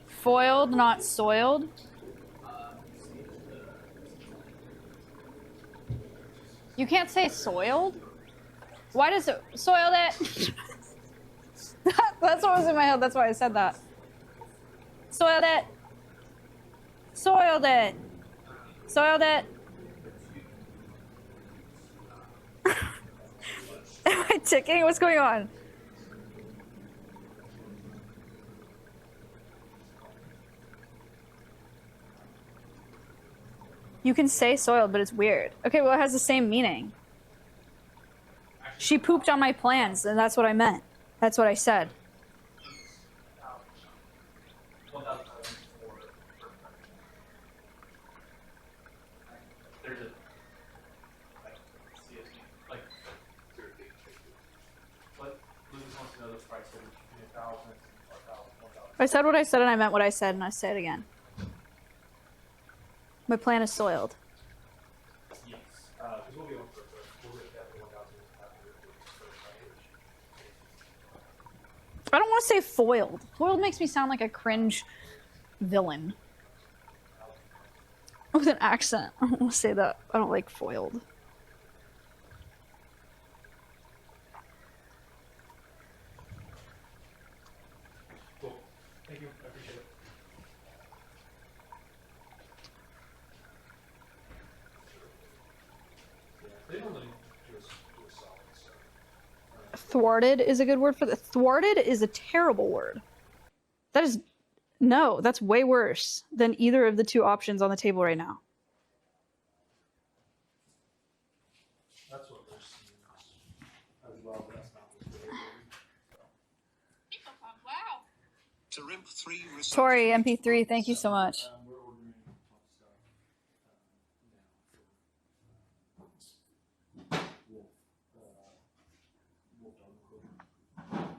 Foiled, not soiled. You can't say soiled? Why does it soiled it? That's what was in my head. That's why I said that. Soiled it. Soiled it. Soiled it. Am I ticking? What's going on? You can say soiled, but it's weird. Okay, well, it has the same meaning. She pooped on my plans, and that's what I meant. That's what I said. I said what I said, and I meant what I said, and I say it again. My plan is soiled. Yes, because we'll be able to get the 1,000 I don't want to say foiled. Foiled makes me sound like a cringe villain. With an accent. I don't want to say that. I don't like foiled. Cool. Thank you. I appreciate it. They don't really do a solid, so. Thwarted is a good word for the. Thwarted is a terrible word. That is. No, that's way worse than either of the two options on the table right now. That's what we're seeing as well, but that's not what's really good. To Rimp 3 Tori, MP3, thank you so much.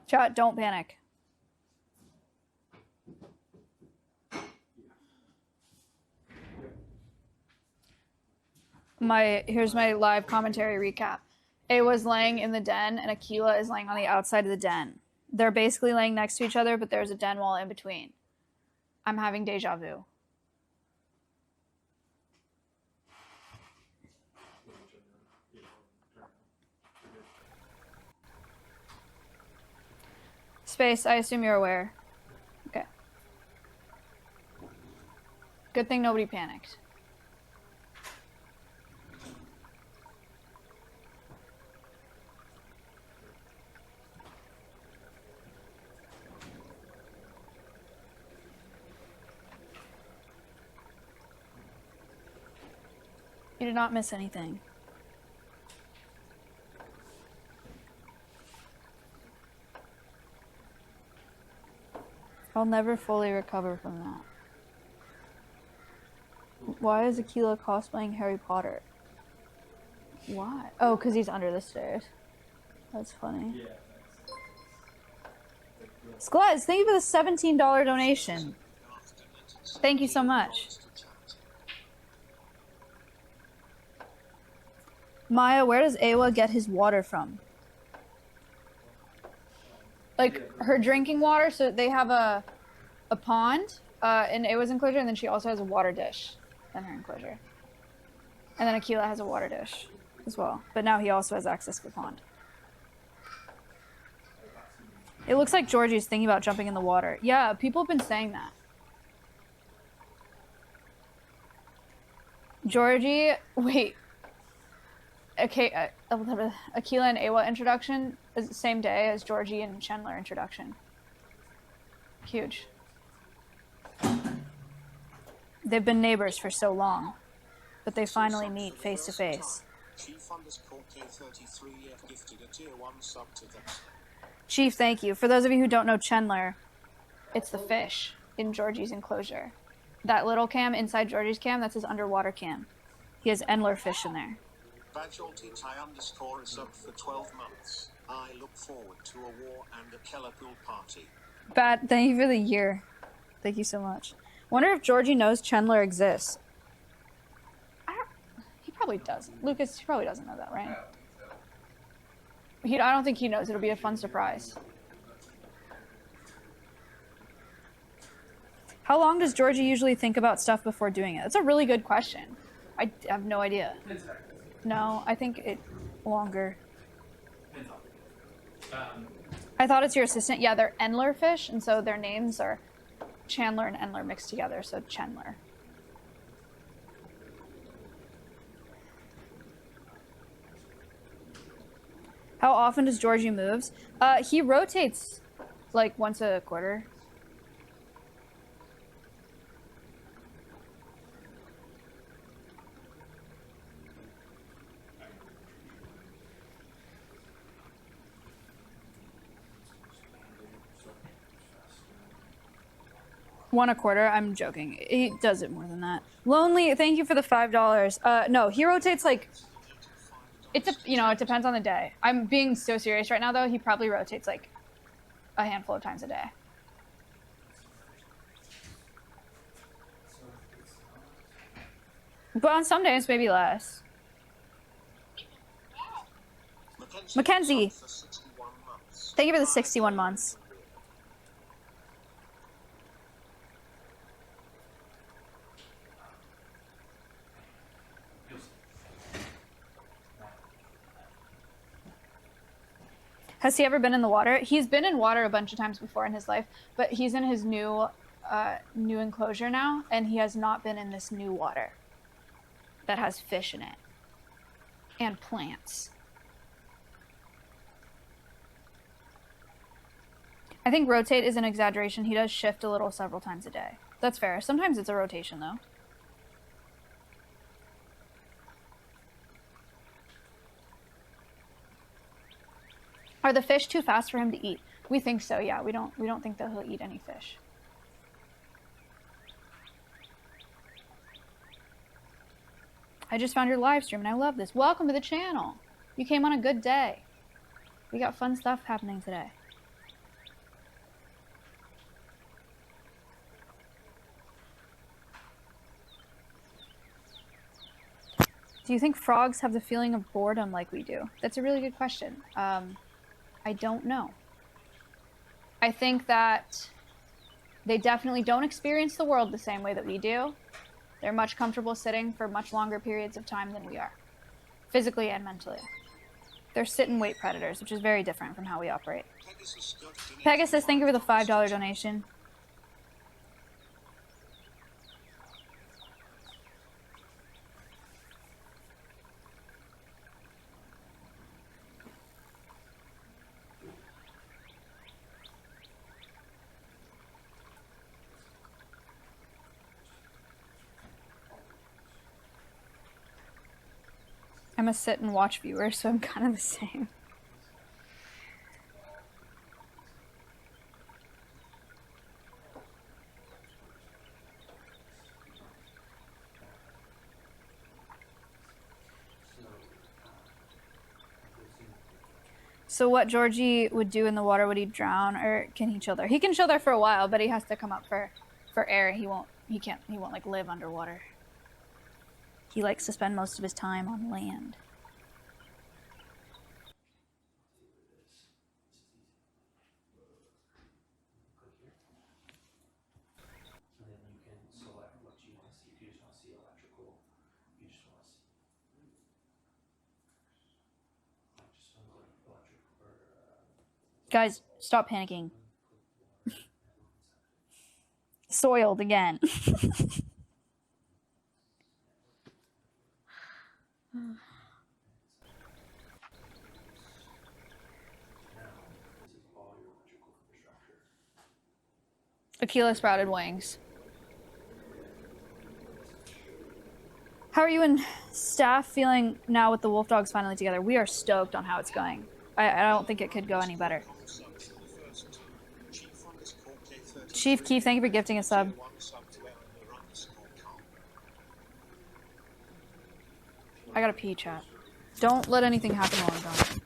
Chat, don't panic. Here's my live commentary recap. Awa's laying in the den and Akela is laying on the outside of the den. They're basically laying next to each other, but there's a den wall in between. I'm having deja vu. Space, I assume you're aware. Okay. Good thing nobody panicked. You did not miss anything. I'll never fully recover from that. Why is Akela cosplaying Harry Potter? Why? Oh, because he's under the stairs. That's funny. Sklez, thank you for the $17 donation. Thank you so much. Maya, where does Awa get his water from? Like, her drinking water, so they have a pond in Awa's enclosure, and then she also has a water dish in her enclosure. And then Akela has a water dish as well. But now he also has access to the pond. It looks like Georgie's thinking about jumping in the water. Yeah, people have been saying that. Georgie, wait. Okay, Akela and Awa introduction is the same day as Georgie and Chandler introduction. Huge. They've been neighbors for so long, but they finally meet face to face. Chief, thank you. For those of you who don't know Chandler, it's the fish in Georgie's enclosure. That little cam inside Georgie's cam, that's his underwater cam. He has Endler fish in there. Badgealty_Ty_ is up for 12 months. I look forward to a war and a Keller pool party. Bat, thank you for the year. Thank you so much. Wonder if Georgie knows Chandler exists. He probably doesn't. Lucas, he probably doesn't know that, right? I don't think he knows. It'll be a fun surprise. How long does Georgie usually think about stuff before doing it? That's a really good question. I have no idea. 10 seconds. No, I think it longer. Depends on I thought it's your assistant. Yeah, they're Endler fish, and so their names are Chandler and Endler mixed together, so Chandler. How often does Georgie moves? He rotates like once a quarter. One a quarter. I'm joking. He does it more than that. Lonely, thank you for the $5. No, he rotates like it depends on the day. I'm being so serious right now though. He probably rotates like a handful of times a day. But on some days maybe less. Mackenzie, thank you for the 61 months. Has he ever been in the water? He's been in water a bunch of times before in his life, but he's in his new enclosure now, and he has not been in this new water that has fish in it and plants. I think rotate is an exaggeration. He does shift a little several times a day. That's fair. Sometimes it's a rotation though. Are the fish too fast for him to eat? We think so, yeah. We don't think that he'll eat any fish. I just found your live stream and I love this. Welcome to the channel. You came on a good day. We got fun stuff happening today. Do you think frogs have the feeling of boredom like we do? That's a really good question. I don't know. I think that they definitely don't experience the world the same way that we do. They're much comfortable sitting for much longer periods of time than we are, physically and mentally. They're sit and wait predators, which is very different from how we operate. Pegasus, thank you for the $5 donation. I'm a sit and watch viewer, so I'm kind of the same. So what Georgie would do in the water, would he drown or can he chill there? He can chill there for a while, but he has to come up for air. He won't like live underwater. He likes to spend most of his time on land. Guys, stop panicking. Soiled again. Akela sprouted wings. How are you and staff feeling now with the wolf dogs finally together? We are stoked on how it's going. I don't think it could go any better. Chief Keef, thank you for gifting a sub. I gotta pee, chat. Don't let anything happen while I'm gone.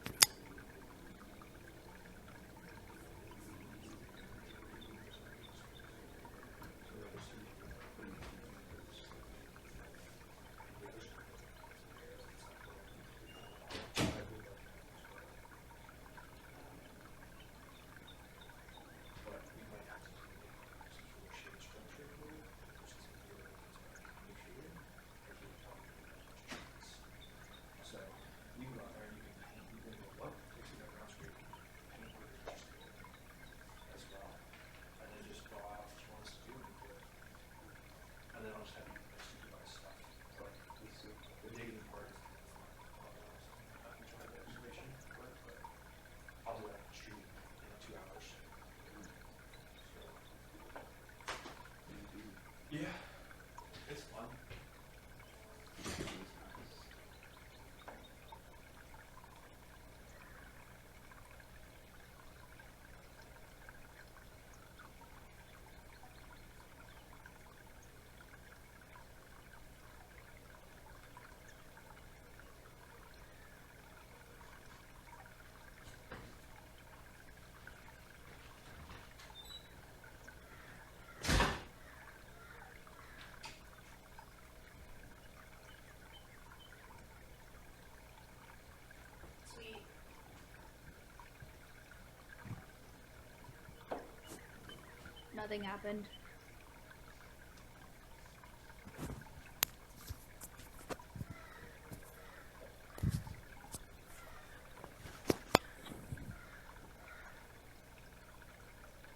Nothing happened.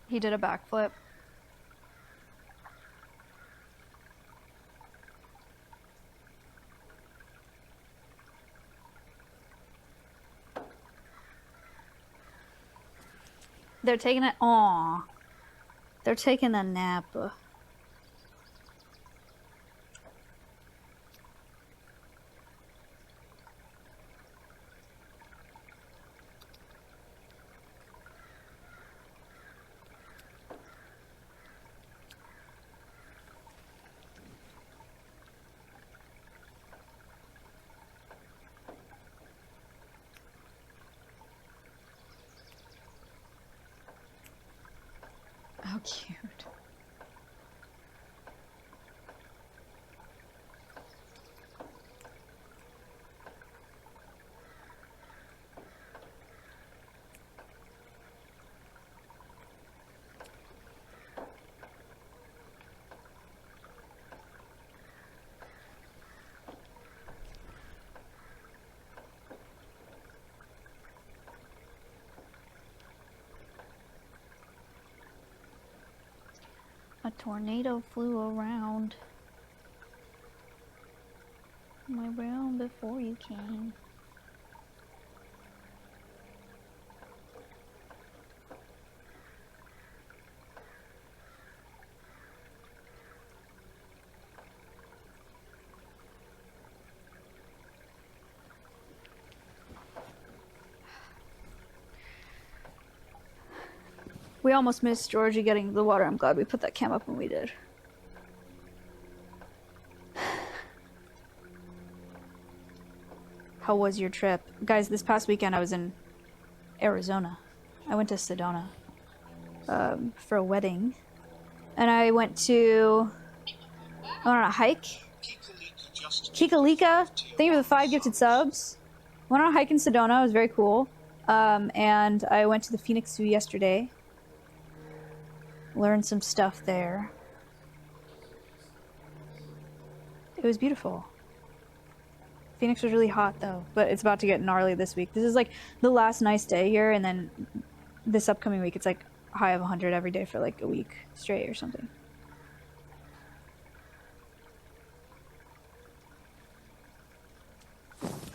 He did a backflip. They're taking it. Aw. They're taking a nap. How cute. A tornado flew around my room before you came. We almost missed Georgie getting the water. I'm glad we put that cam up when we did. How was your trip? Guys, this past weekend I was in Arizona. I went to Sedona for a wedding. And I went on a hike. Kikalika, thank you for the 5 gifted subs. Went on a hike in Sedona, it was very cool. And I went to the Phoenix Zoo yesterday. Learned some stuff there. It was beautiful. Phoenix was really hot though, but it's about to get gnarly this week. This is like the last nice day here, and then this upcoming week it's like a high of 100 every day for like a week straight or something.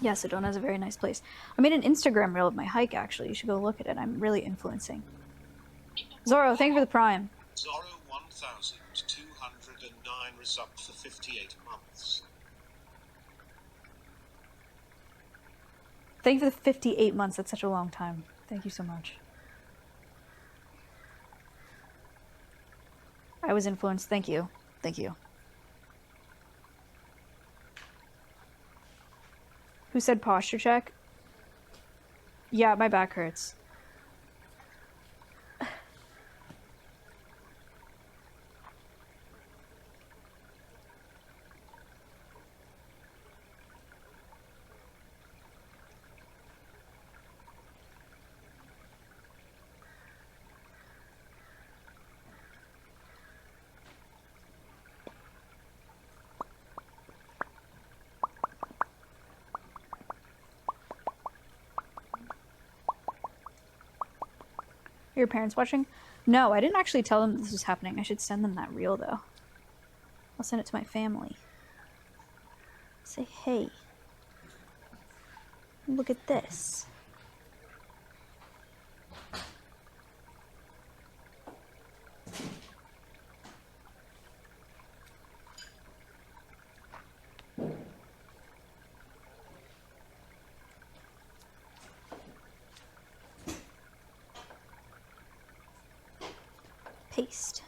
Yeah, Sedona's a very nice place. I made an Instagram reel of my hike actually. You should go look at it. I'm really influencing. Zorro, thank you for the prime. Zorro 1209 resubbed for 58 months. Thank you for the 58 months. That's such a long time. Thank you so much. I was influenced. Thank you. Thank you. Who said posture check? Yeah, my back hurts. Your parents watching? No, I didn't actually tell them this was happening. I should send them that reel though. I'll send it to my family. Say, hey, look at this. Paste.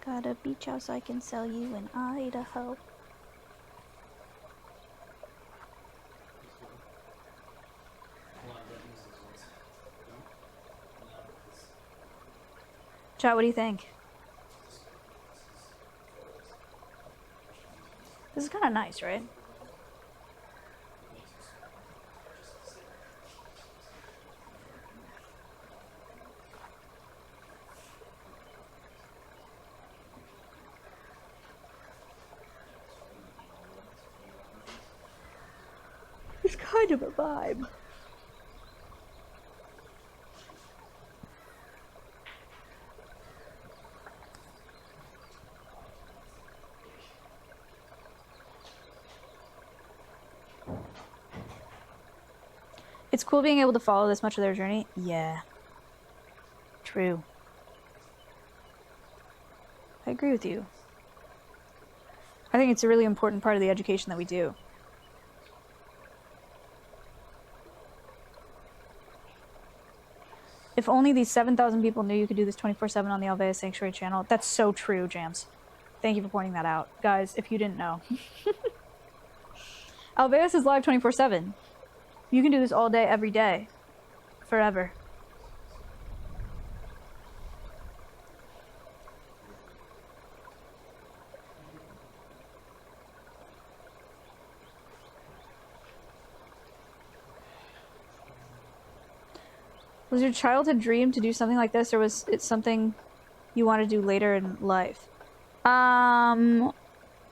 Got a beach house I can sell you in Idaho. Chat, what do you think? This is kind of nice, right? It's kind of a vibe. It's cool being able to follow this much of their journey. Yeah. True. I agree with you. I think it's a really important part of the education that we do. If only these 7,000 people knew you could do this 24/7 on the Alveus Sanctuary channel. That's so true, Jams. Thank you for pointing that out. Guys, if you didn't know. Alveus is live 24/7. You can do this all day, every day. Forever. Was your childhood dream to do something like this, or was it something you want to do later in life?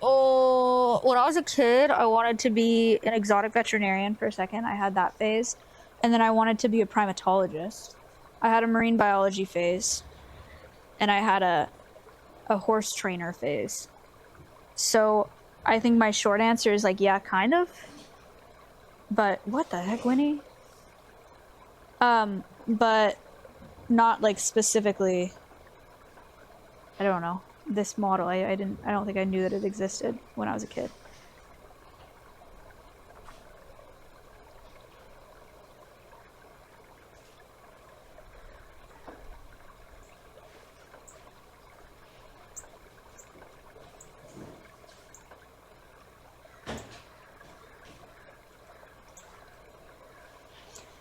Oh, when I was a kid, I wanted to be an exotic veterinarian for a second. I had that phase. And then I wanted to be a primatologist. I had a marine biology phase. And I had a horse trainer phase. So I think my short answer is like, yeah, kind of. But what the heck, Winnie? But not like specifically, I don't know, this model. I don't think I knew that it existed when I was a kid.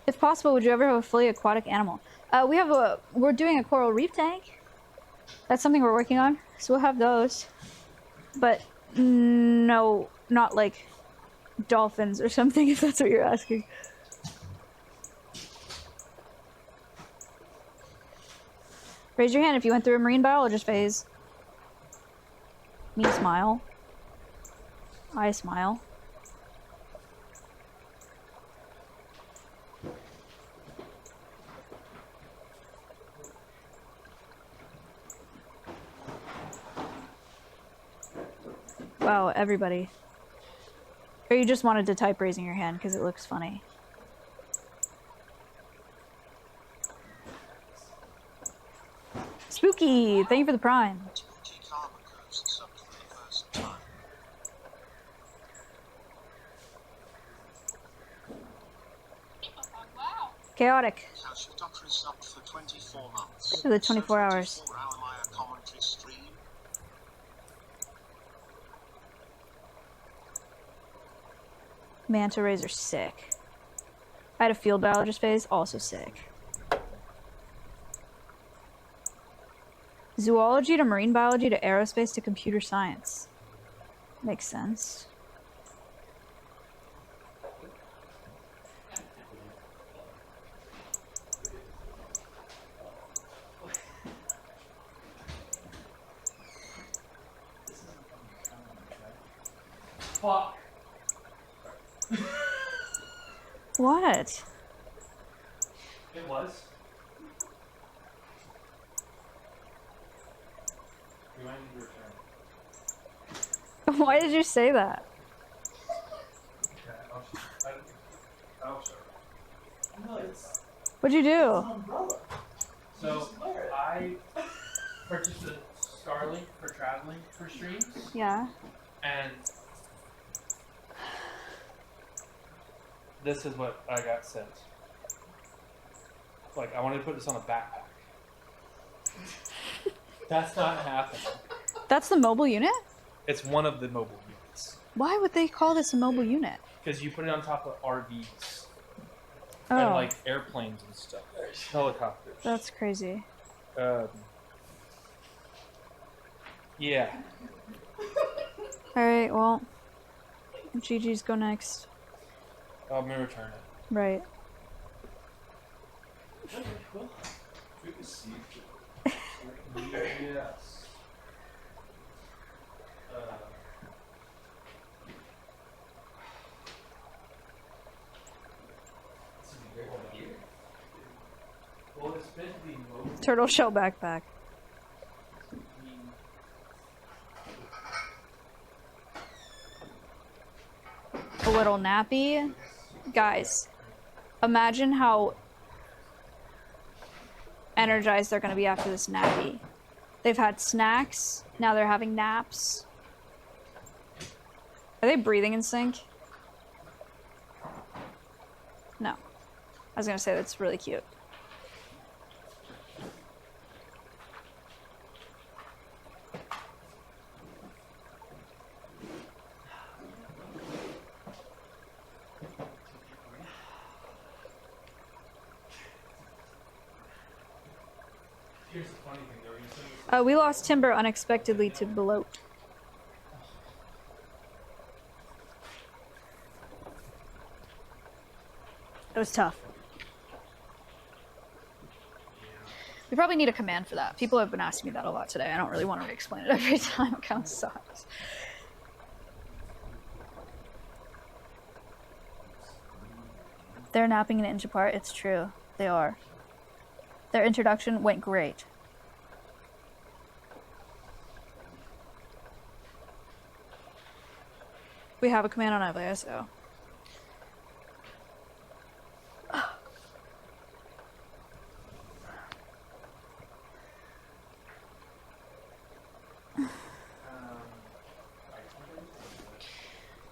If possible, would you ever have a fully aquatic animal? We're doing a coral reef tank. That's something we're working on, so we'll have those. But no, not like dolphins or something, if that's what you're asking. Raise your hand if you went through a marine biologist phase. Me smile. I smile. Wow, everybody. Or you just wanted to type raising your hand because it looks funny. Spooky! Thank you for the prime. Chaotic. For the 24 hours. Manta rays are sick. I had a field biologist phase, also sick. Zoology to marine biology to aerospace to computer science. Makes sense. Fuck. What? It was. We might need to return. Why did you say that? What'd you do? So I purchased a Starlink for traveling for streams. Yeah. And this is what I got sent. Like, I wanted to put this on a backpack. That's not happening. That's the mobile unit? It's one of the mobile units. Why would they call this a mobile unit? Because you put it on top of RVs. Oh. And like airplanes and stuff. Helicopters. That's crazy. Yeah. Alright, well, GG's go next. Oh, I'm gonna return it. Right. Okay, well, good to see you. Yes. This is a great one here. Well, it's meant to be mobile. Turtle shell backpack. A little nappy. Guys, imagine how energized they're going to be after this nappy. They've had snacks, now they're having naps. Are they breathing in sync? No. I was going to say that's really cute. Here's the funny thing, though. We lost Timber unexpectedly to bloat. It was tough. We probably need a command for that. People have been asking me that a lot today. I don't really want to re-explain it every time. It kind of sucks. They're napping an inch apart. It's true. They are. Their introduction went great. We have a command on Alveus, so.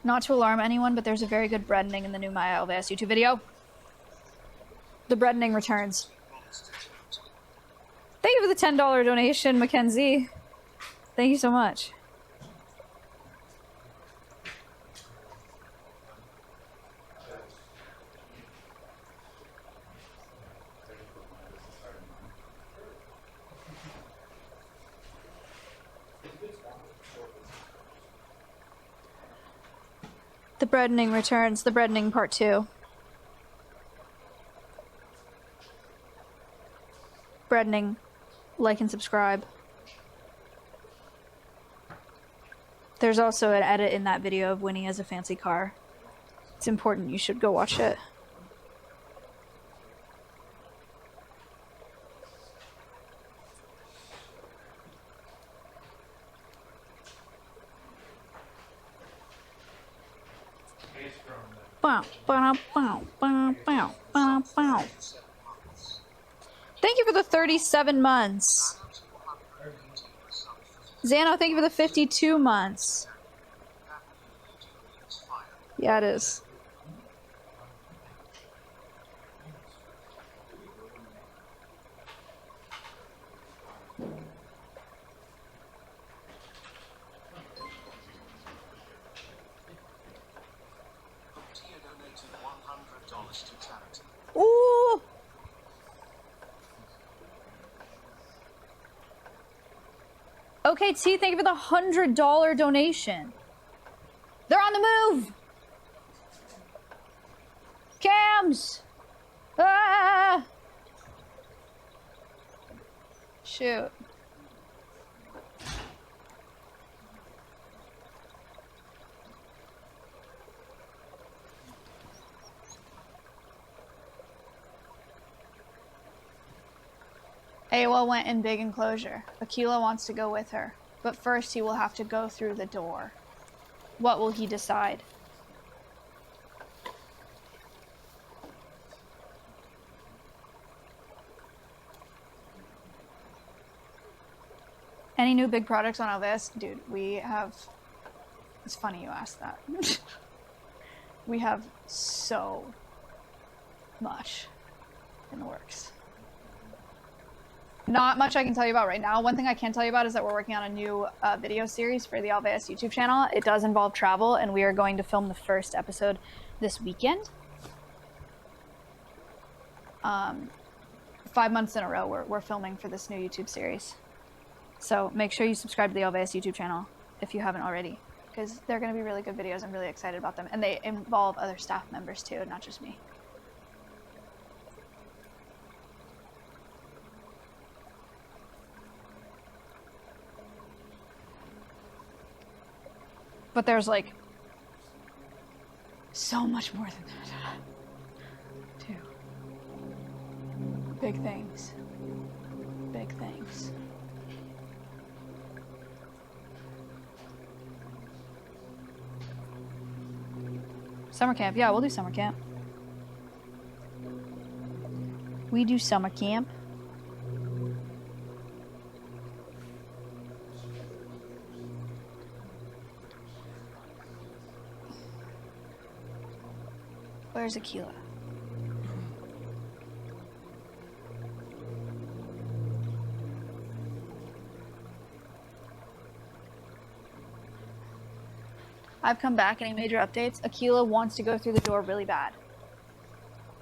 Not to alarm anyone, but there's a very good breadening in the new Maya Alveus YouTube video. The breadening returns. Thank you for the $10 donation, Mackenzie. Thank you so much. The breadening returns. The breadening part 2. Breadening. Like and subscribe. There's also an edit in that video of Winnie as a fancy car. It's important. You should go watch it. Bow, bow, bow, bow, bow, bow, bow. Thank you for the 37 months. Xano, thank you for the 52 months. Yeah, it is. Ooh! Okay, T, thank you for the $100 donation. They're on the move! Cams! Ah! Shoot. Awa went in big enclosure. Akela wants to go with her, but first he will have to go through the door. What will he decide? Any new big projects on Alveus? Dude, we have... It's funny you asked that. We have so much in the works. Not much I can tell you about right now. One thing I can tell you about is that we're working on a new video series for the Alveus YouTube channel. It does involve travel, and we are going to film the first episode this weekend. 5 months in a row we're filming for this new YouTube series. So make sure you subscribe to the Alveus YouTube channel if you haven't already. because they're going to be really good videos. I'm really excited about them. And they involve other staff members too, not just me. But there's like so much more than that. Too. Big things. Big things. Summer camp. Yeah, we'll do summer camp. We do summer camp. Where's Akela? I've come back. Any major updates? Akela wants to go through the door really bad.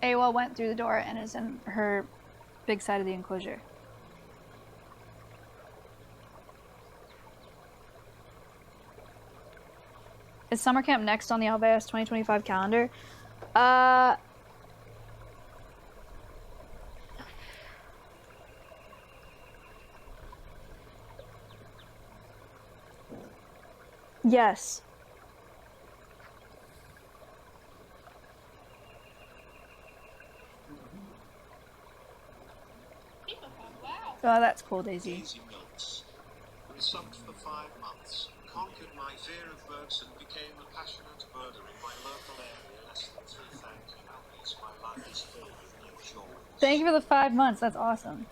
Awa went through the door and is in her big side of the enclosure. Is summer camp next on the Alveus 2025 calendar? Yes. Oh, that's cool, Daisy. Daisy Milks. Subbed for 5 months. Conquered my fear of birds and became a passionate birder in my local area. Less than 3 thank you. Always my life is filled with new joys. Thank you for the 5 months. That's awesome.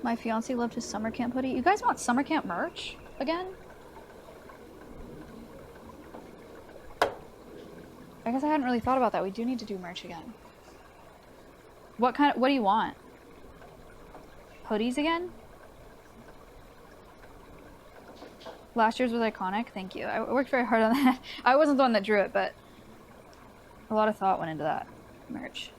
My fiance loved his summer camp hoodie. You guys want summer camp merch again? I guess I hadn't really thought about that. We do need to do merch again. What do you want? Hoodies again? Last year's was iconic. Thank you. I worked very hard on that. I wasn't the one that drew it, but a lot of thought went into that merch.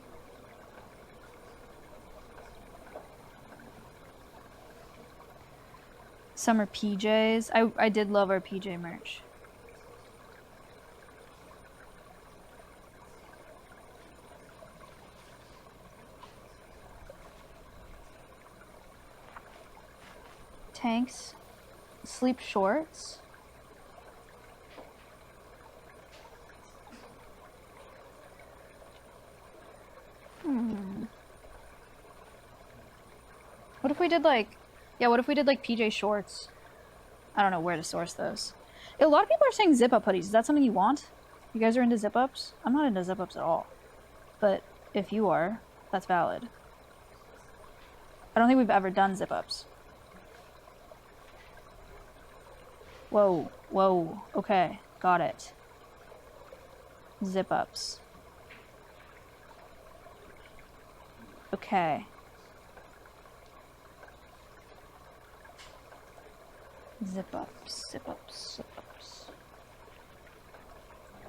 Summer PJs. I did love our PJ merch. Tanks. Sleep shorts. What if we did like... Yeah, what if we did like PJ shorts? I don't know where to source those. A lot of people are saying zip-up hoodies. Is that something you want? You guys are into zip-ups? I'm not into zip-ups at all. But if you are, that's valid. I don't think we've ever done zip-ups. Whoa, whoa, okay, got it. Zip-ups. Okay. Zip-ups, zip-ups, zip-ups.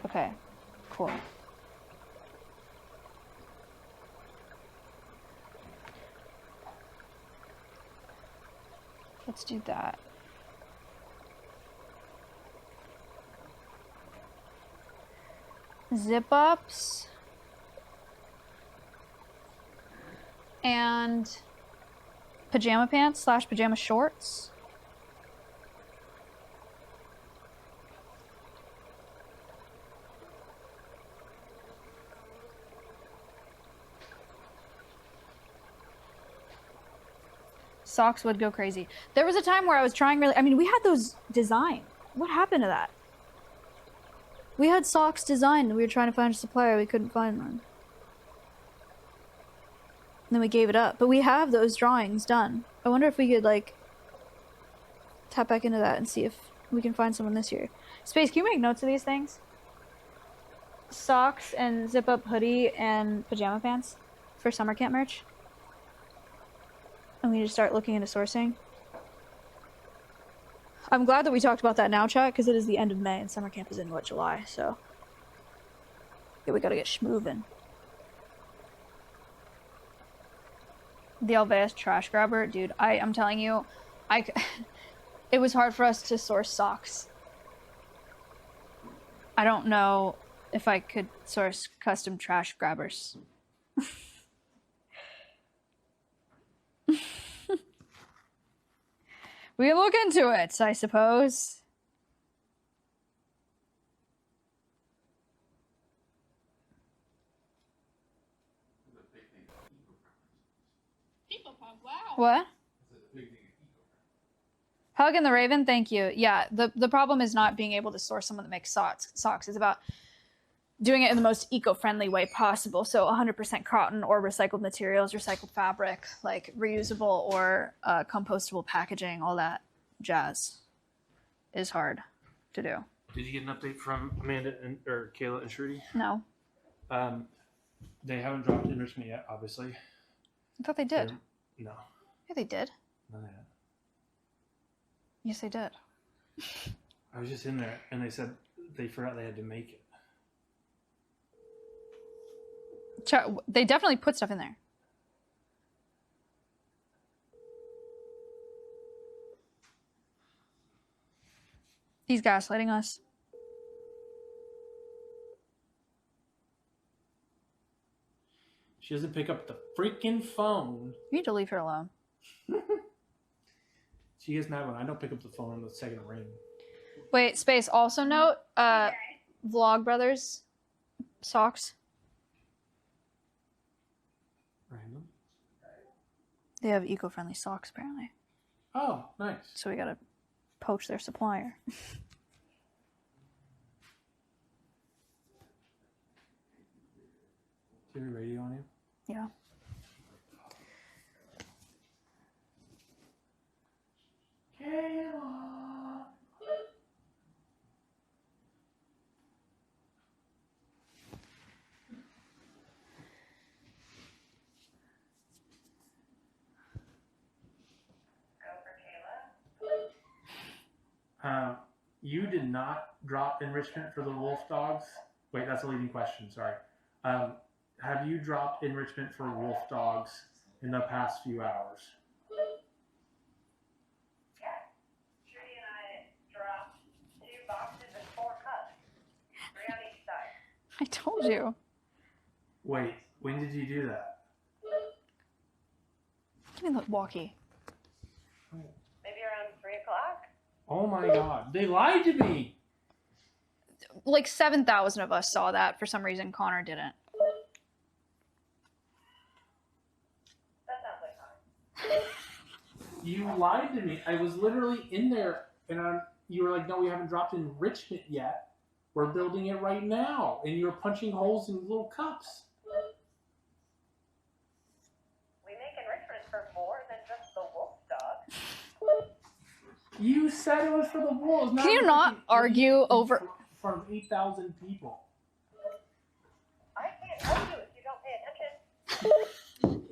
Okay, cool. Let's do that. Zip-ups. And pajama pants / pajama shorts. Socks would go crazy. There was a time where I was trying really... I mean, we had those designed. What happened to that? We had socks designed and we were trying to find a supplier. We couldn't find one. then we gave it up. But we have those drawings done. I wonder if we could, like, tap back into that and see if we can find someone this year. Space, can you make notes of these things? Socks and zip-up hoodie and pajama pants for summer camp merch. And we just start looking into sourcing. I'm glad that we talked about that now, chat, because it is the end of May and summer camp is in, what, July, so... yeah, we gotta get schmovin'. The Alveus trash grabber, dude, I'm telling you, it was hard for us to source socks. I don't know if I could source custom trash grabbers. We can look into it, I suppose. What? Hug and the Raven, thank you. Yeah, the problem is not being able to source someone that makes socks. It's about doing it in the most eco-friendly way possible. So 100% cotton or recycled materials, recycled fabric, like reusable or compostable packaging, all that jazz is hard to do. Did you get an update from Amanda or Kayla and Shruti? No. They haven't dropped enrichment yet, obviously. I thought they did. No. Yeah, they did. Not yet. Yes, they did. I was just in there, and they said they forgot they had to make it. They definitely put stuff in there. He's gaslighting us. She doesn't pick up the freaking phone. You need to leave her alone. She gets mad when I don't pick up the phone on the second ring. Wait, Space, also note, Vlog Brothers socks. Random. They have eco-friendly socks, apparently. Oh, nice. So we gotta poach their supplier. Do you have a radio on you? Yeah. You did not drop enrichment for the wolf dogs? Wait, that's a leading question, sorry. Have you dropped enrichment for wolf dogs in the past few hours? Yeah. Trudy and I dropped 2 boxes and 4 cups. 3 on each side. I told you. Wait, when did you do that? Give me the walkie. Maybe around 3 o'clock? Oh my god, they lied to me! Like 7,000 of us saw that. For some reason, Connor didn't. That sounds like fun. You lied to me. I was literally in there, and you were like, no, we haven't dropped enrichment yet. We're building it right now. And you were punching holes in little cups. We make enrichment for more than just the wolf dog. You said it was for the wolves. Can you not argue over... In front of 8,000 people. I can't argue if you don't pay attention.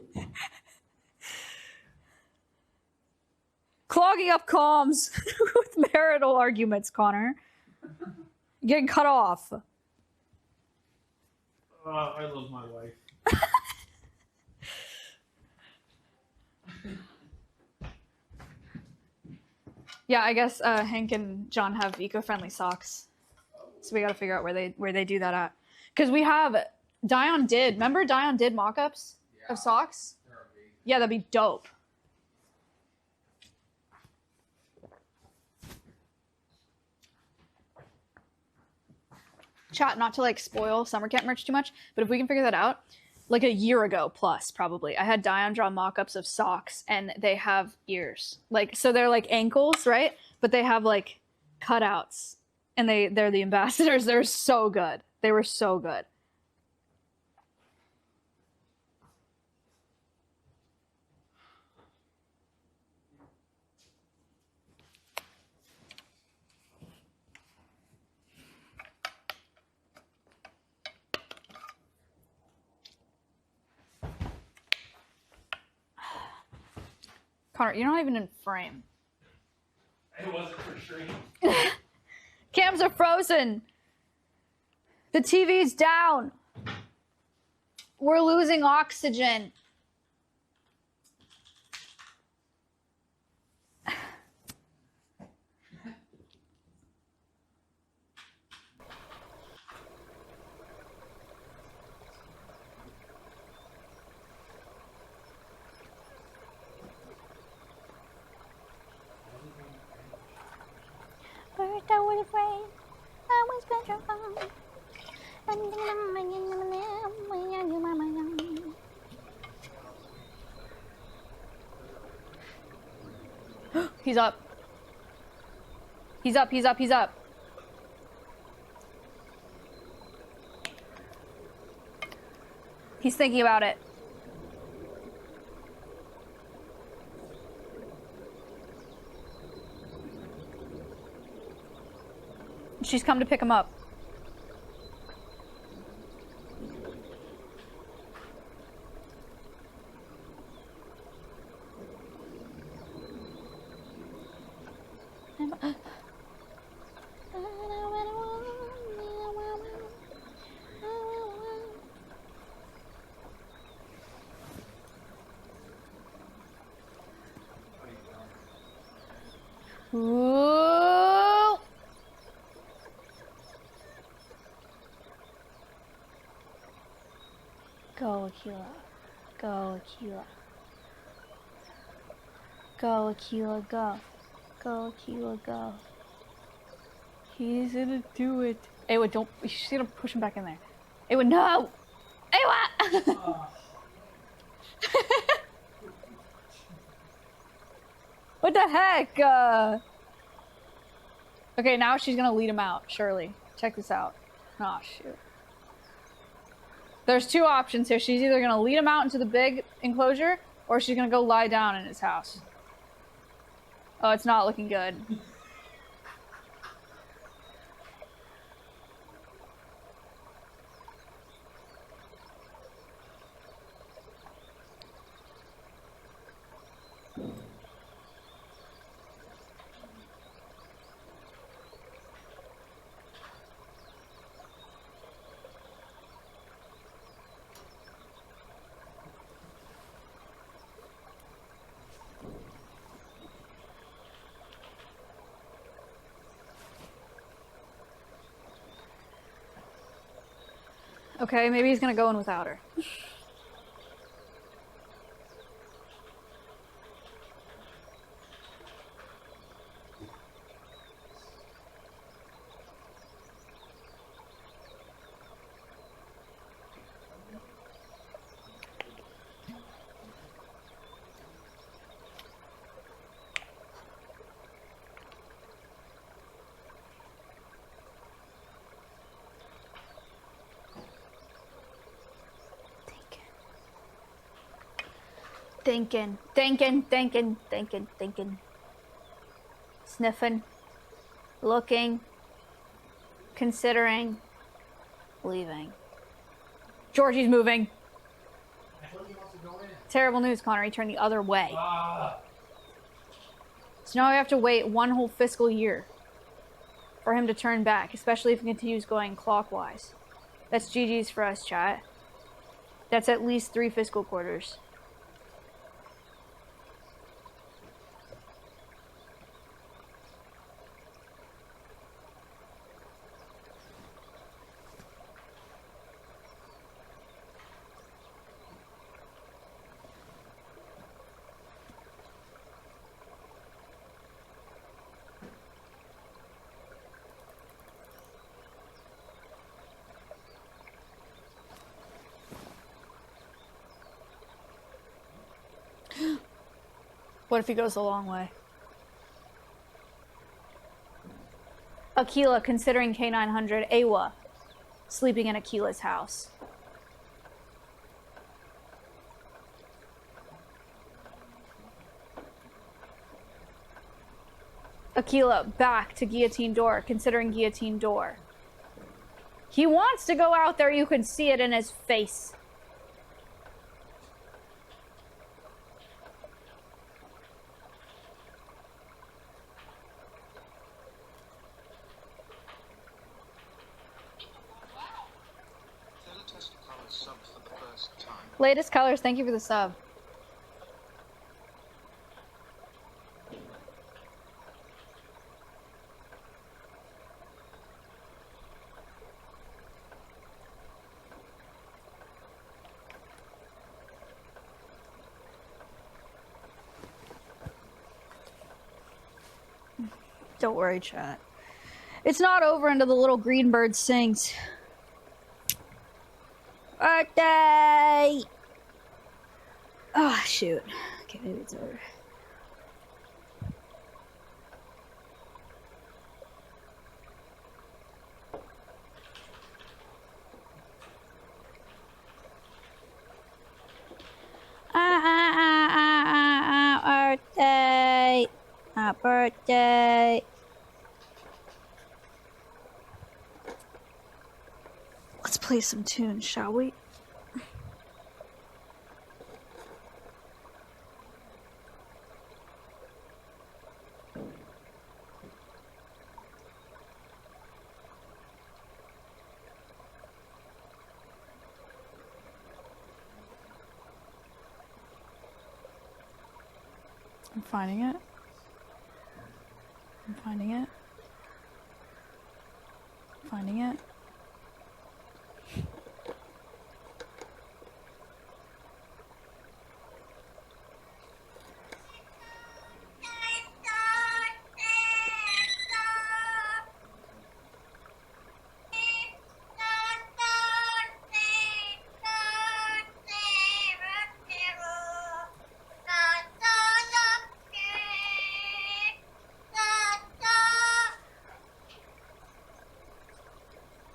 Clogging up comms with marital arguments, Connor. Getting cut off. I love my wife. Yeah, I guess Hank and John have eco-friendly socks. So we gotta figure out where they do that at. Because we have... Dion did. Remember Dion did mock-ups of socks? Yeah, that'd be dope. Chat, not to like spoil summer camp merch too much, but if we can figure that out, like a year ago plus probably, I had Dion draw mock-ups of socks and they have ears. Like, so they're like ankles, right? But they have like cutouts and they're the ambassadors. They're so good. They were so good. Connor, you're not even in frame. It wasn't for stream. Cams are frozen. The TV's down. We're losing oxygen. First I was afraid, I was petrified. He's up. He's up, he's up, he's up. He's thinking about it. She's come to pick him up. Ooh. Go, Akela. Go, Akela. Go, Akela, go. Go, Akela, go. He's gonna do it. Awa, don't. She's gonna push him back in there. Awa, no! Awa! What the heck? Okay, now she's gonna lead him out, surely. Check this out. Oh, shoot. There's two options here. She's either gonna lead him out into the big enclosure, or she's gonna go lie down in his house. Oh, it's not looking good. Okay, maybe he's gonna go in without her. Thinking. Sniffing. Looking. Considering. Leaving. Georgie's moving. Terrible news, Connor. He turned the other way. So now we have to wait one whole fiscal year for him to turn back, especially if he continues going clockwise. That's GG's for us, chat. That's at least 3 fiscal quarters. What if he goes the long way? Akela considering K900. Awa sleeping in Akela's house. Akela back to guillotine door, considering guillotine door. He wants to go out there, you can see it in his face. Latest colors, thank you for the sub. Don't worry, chat. It's not over until the little green bird sings. Birthday! Oh, shoot. Okay, maybe it's over. Birthday! Birthday! Let's play some tunes, shall we? I'm finding it. I'm finding it. I'm finding it.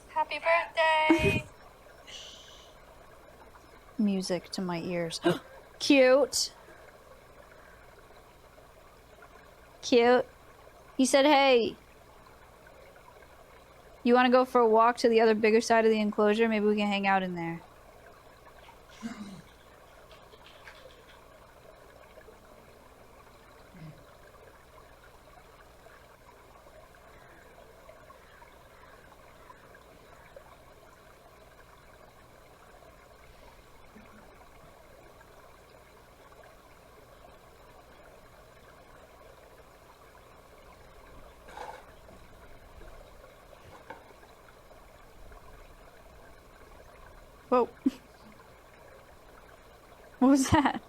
Happy birthday! Music to my ears. Cute. Cute. He said, hey. You want to go for a walk to the other bigger side of the enclosure? Maybe we can hang out in there. Whoa. What was that?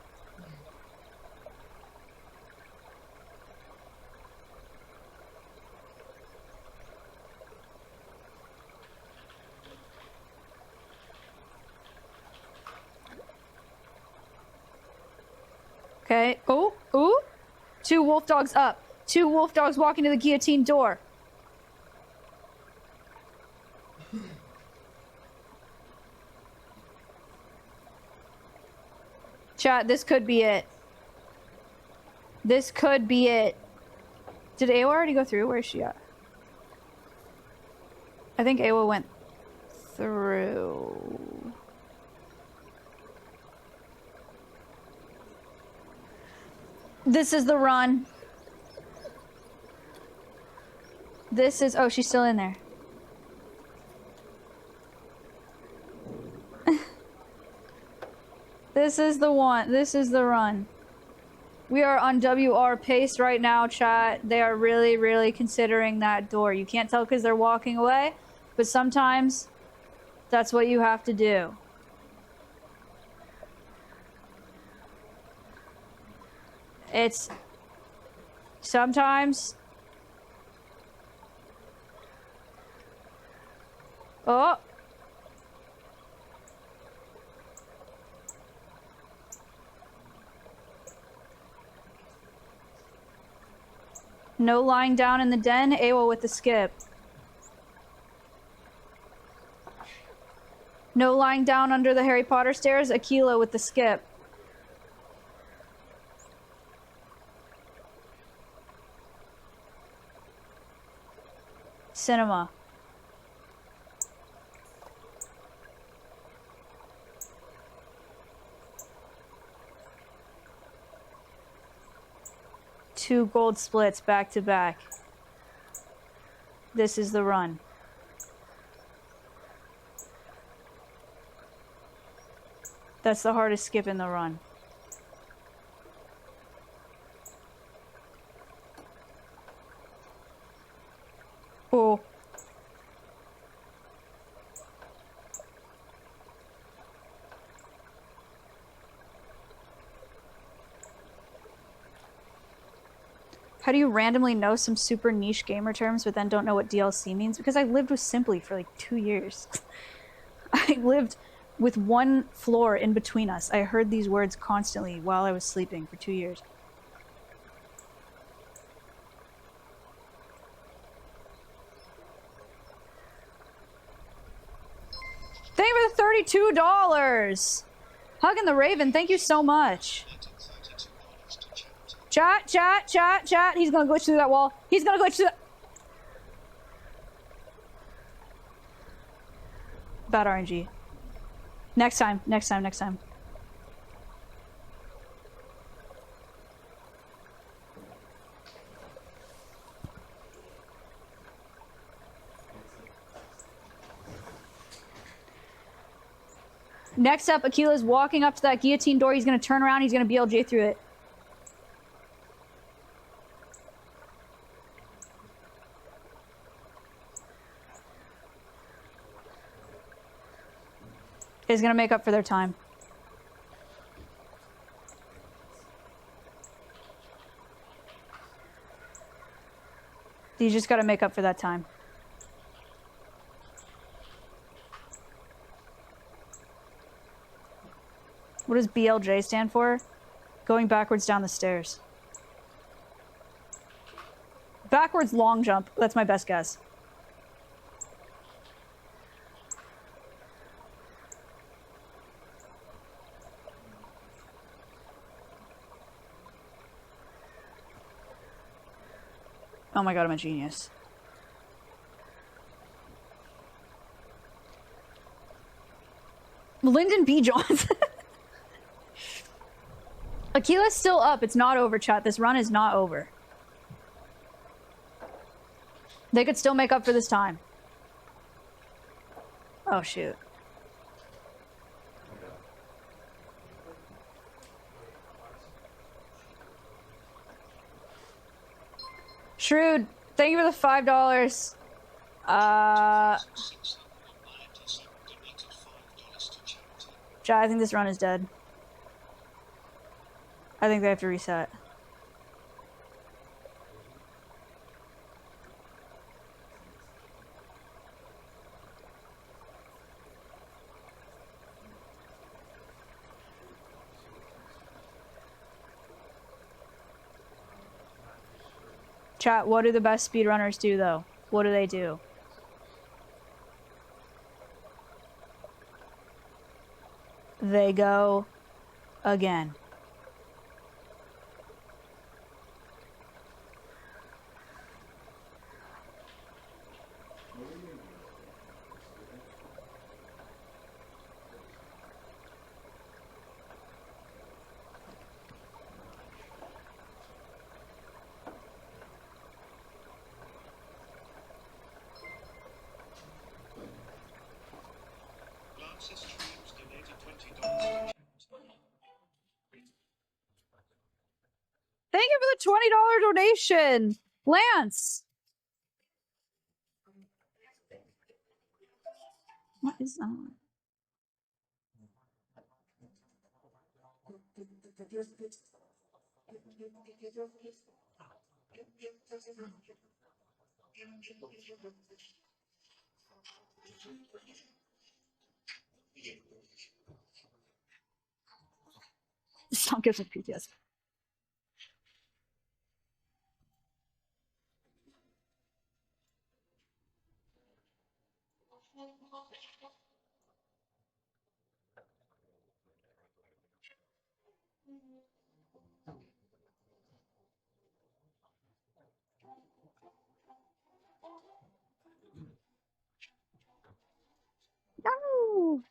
Okay. Oh, ooh. 2 wolf dogs up. 2 wolf dogs walking to the guillotine door. Chat, this could be it. This could be it. Did Awa already go through? Where is she at? I think Awa went through. This is the run. This is... Oh, she's still in there. This is the one. This is the run. We are on WR pace right now, chat. They are really, really considering that door. You can't tell because they're walking away, but sometimes that's what you have to do. It's... Sometimes... Oh! No lying down in the den. Awa with the skip. No lying down under the Harry Potter stairs. Akela with the skip. Cinema. Two gold splits back to back. This is the run. That's the hardest skip in the run. Oh. How do you randomly know some super niche gamer terms but then don't know what DLC means? Because I lived with Simply for like 2 years. I lived with one floor in between us. I heard these words constantly while I was sleeping for 2 years. Thank you for the $32! Hugging the Raven, thank you so much. Chat, chat, chat, chat. He's gonna glitch through that wall. He's gonna glitch through that. Bad RNG. Next time, next time, next time. Next up, Akela's walking up to that guillotine door. He's gonna turn around. He's gonna BLJ through it. Is gonna make up for their time. You just gotta make up for that time. What does BLJ stand for? Going backwards down the stairs. Backwards long jump. That's my best guess. Oh my god, I'm a genius. Lyndon B. Johnson. Akela's still up. It's not over, chat. This run is not over. They could still make up for this time. Oh, shoot. Shrewd, thank you for the $5. Chat, I think this run is dead. I think they have to reset. Chat, what do the best speedrunners do, though? What do they do? They go again. Thank you for the $20 donation, Lance. What is that? This song gives me PTSD. No.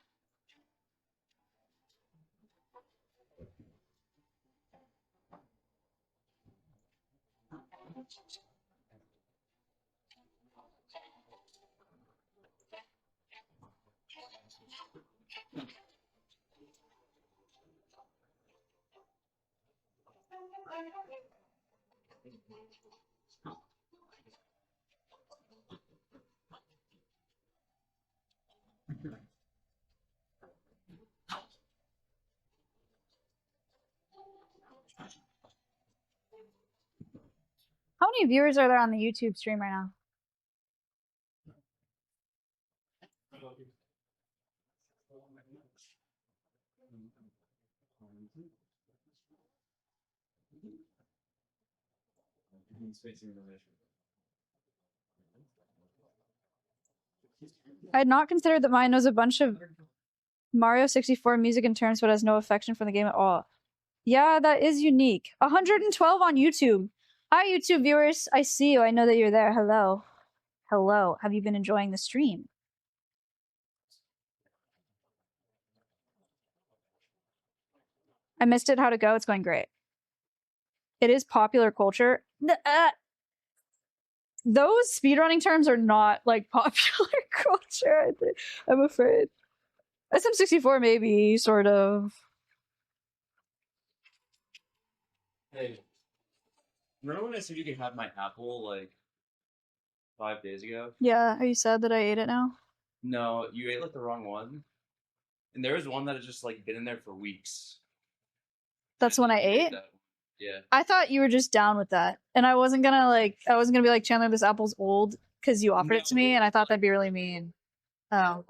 How many viewers are there on the YouTube stream right now? I had not considered that mine knows a bunch of Mario 64 music and terms, but has no affection for the game at all. Yeah, that is unique. 112 on YouTube. Hi, YouTube viewers. I see you. I know that you're there. Hello. Hello. Have you been enjoying the stream? I missed it. How'd it go? It's going great. It is popular culture. Those speedrunning terms are not like popular culture, I'm afraid. SM64 maybe, sort of. Hey, remember when I said you could have my apple like 5 days ago? Yeah, are you sad that I ate it now? No, you ate like the wrong one. And there was one that had just like been in there for weeks. That's when I You ate ate? that one. Yeah. I thought you were just down with that. And I wasn't gonna be like, Chandler, this apple's old because you offered it to me, and I thought that'd be really mean. Oh.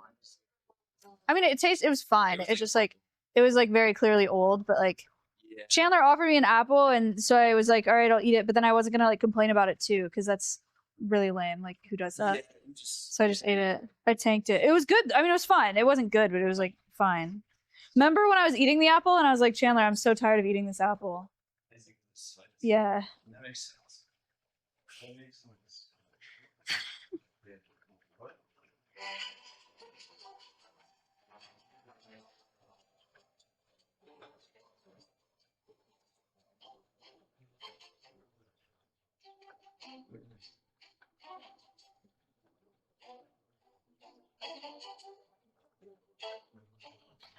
I mean, it was fine. It's just like, it was like very clearly old, but like, Yeah. Chandler offered me an apple, and so I was like, all right, I'll eat it. But then I wasn't gonna like complain about it too, because that's really lame. Like, who does that? Yeah, you just, So I just ate it. I tanked it. It was good. I mean, it was fine. It wasn't good, but it was like fine. Remember when I was eating the apple and I was like, Chandler, I'm so tired of eating this apple. I think this, like, Yeah. that makes sense. That makes sense. Yeah. What?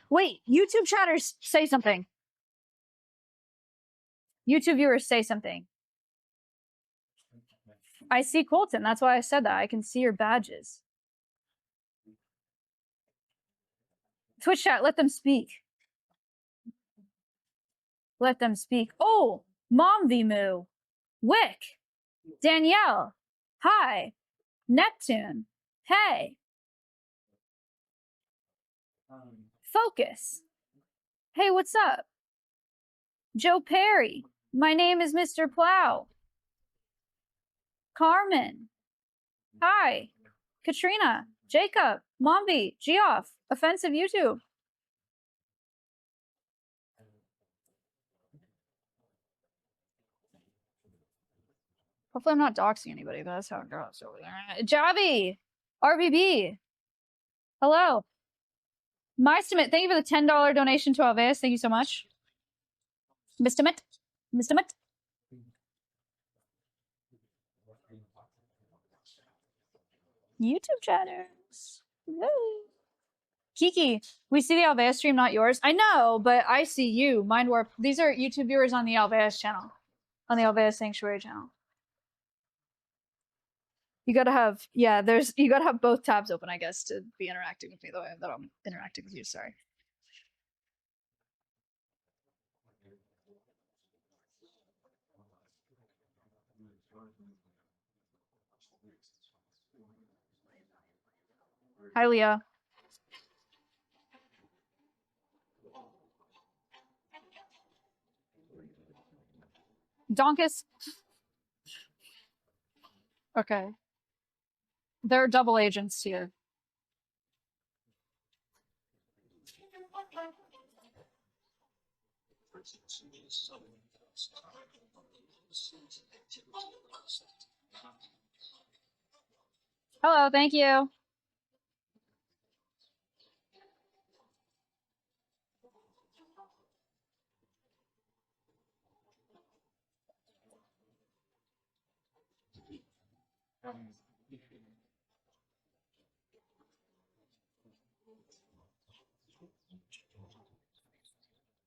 Wait, YouTube chatters, say something. YouTube viewers, say something. I see Colton. That's why I said that. I can see your badges. Twitch chat, let them speak. Let them speak. Oh, Mom Vimu, Wick, Danielle, hi, Neptune, hey, Focus, hey, what's up? Joe Perry, my name is Mr. Plow. Carmen, hi, Katrina, Jacob, Mombi, Geoff, Offensive YouTube. Hopefully I'm not doxing anybody, but that's how it goes over there. Javi, RBB, hello. Mystamit, thank you for the $10 donation to Alveus. Thank you so much. Mystamit, Mystamit. YouTube chatters. Hello. Kiki, we see the Alveus stream, not yours. I know, but I see you. Mind Warp. These are YouTube viewers on the Alveus channel, on the Alveus Sanctuary channel. You gotta have, yeah, you gotta have both tabs open, I guess, to be interacting with me the way that I'm interacting with you. Sorry. Hi, Leah. Donkus. Okay. They're double agents here. Hello, thank you.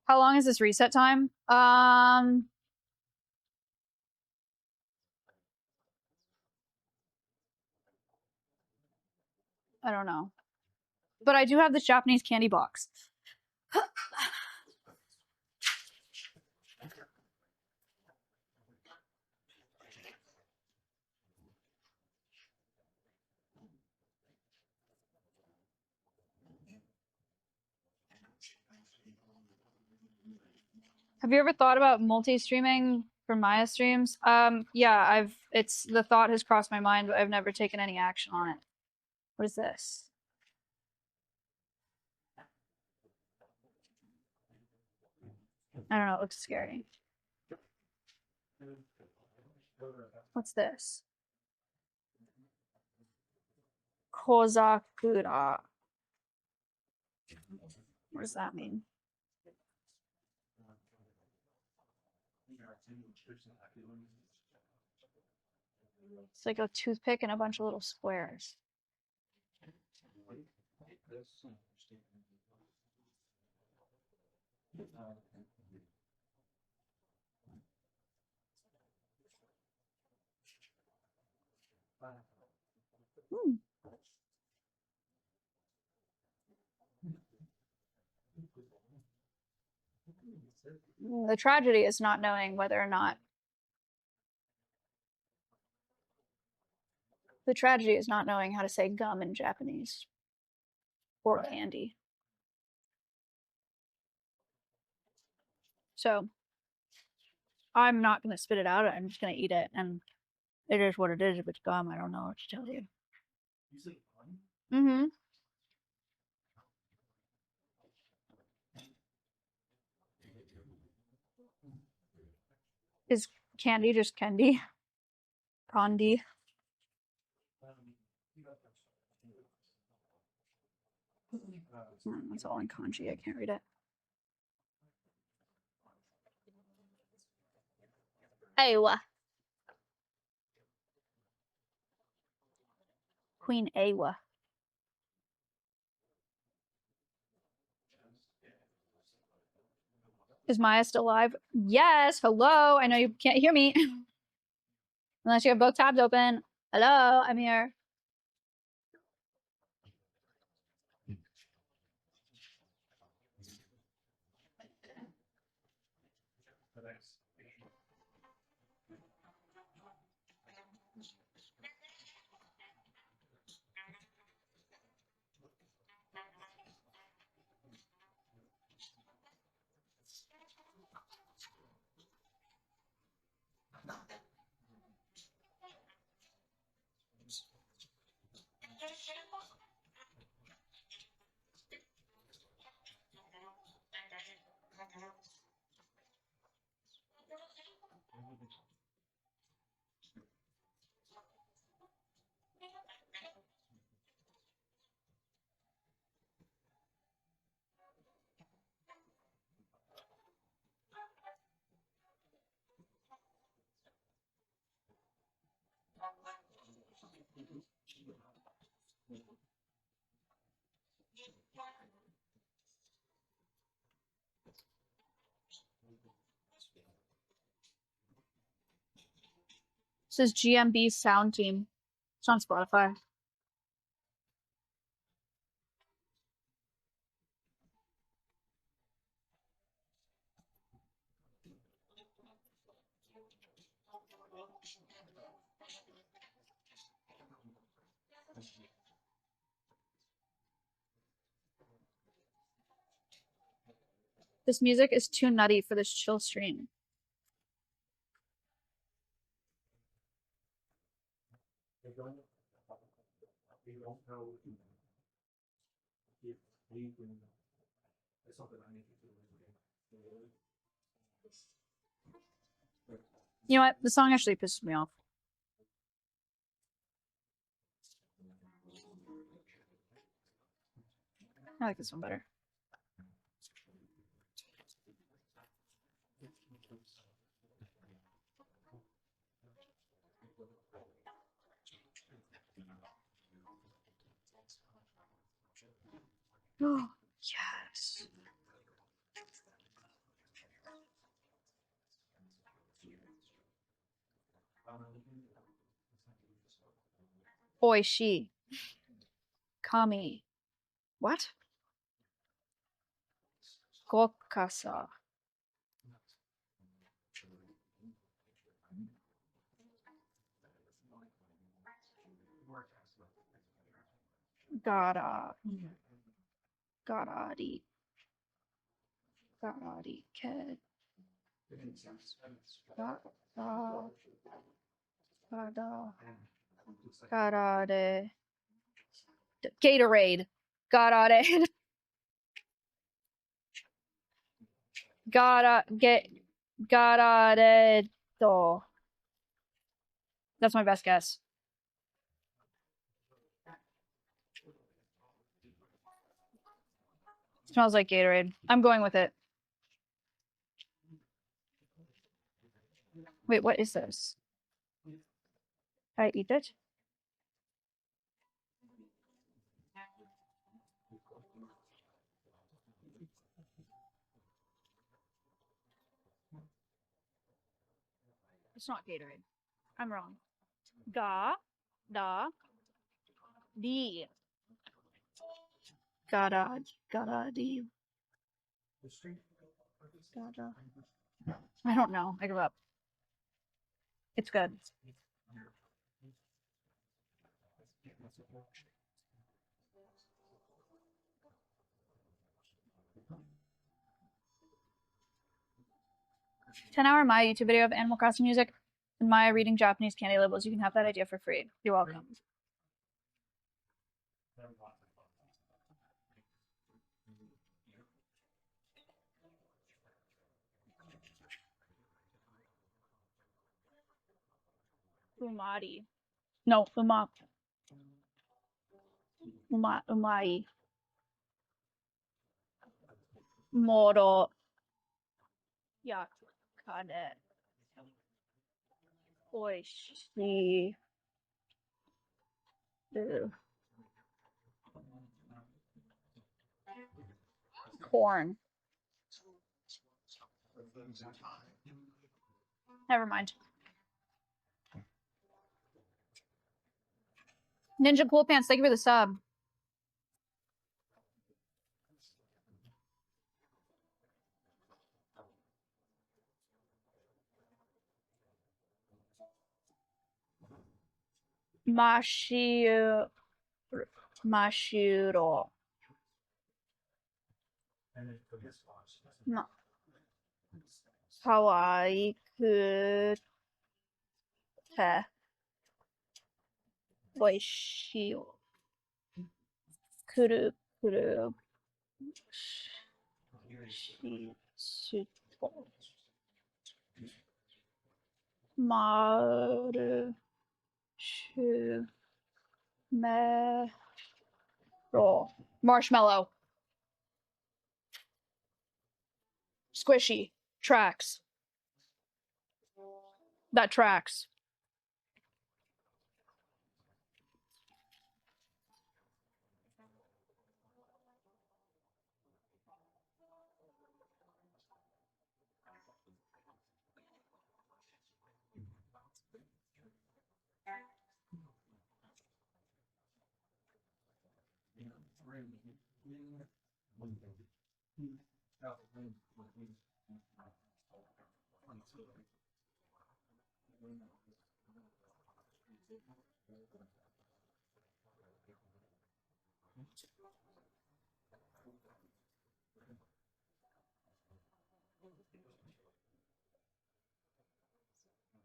How long is this reset time? I don't know. But I do have this Japanese candy box. Have you ever thought about multi-streaming for Maya streams? Yeah, the thought has crossed my mind, but I've never taken any action on it. What is this? I don't know, it looks scary. What's this? Kozakura. What does that mean? It's like a toothpick and a bunch of little squares. Hmm. The tragedy is not knowing whether or not. The tragedy is not knowing how to say gum in Japanese. Or candy. So, I'm not going to spit it out. I'm just going to eat it. And it is what it is. If it's gum, I don't know what to tell you. Mm-hmm. Is candy just candy? Candy. That's all in kanji. I can't read it. Awa. Queen Awa. Is Maya still live? Yes. Hello. I know you can't hear me. Unless you have both tabs open. Hello. I'm here. This is GMB Sound Team. It's on Spotify. This music is too nutty for this chill stream. You know what? The song actually pisses me off. I like this one better. Oh, yes. Oishi. Kami. What? Gokasa. Gara. Garadi. Garadi. Ked. Gada. Garade. Gatorade. Garade. Gararedo. That's my best guess. Smells like Gatorade. I'm going with it. Wait, what is this? Can I eat it? It's not Gatorade. I'm wrong. Ga, da, di. Gada, gada, di. Gada. I don't know. I grew up. It's good. $10-hour Maya YouTube video of Animal Crossing music and Maya reading Japanese candy labels. You can have that idea for free. You're welcome. Umadi. No, umai. Moro. Yakade. Oishi. Corn. Never mind. Ninja Cool Pants, thank you for the sub. Mashiro. No. Kawaii kute. Oishi. Kuru kuru. Shitsuto. Maru. Marshmallow. Squishy. Tracks. That tracks.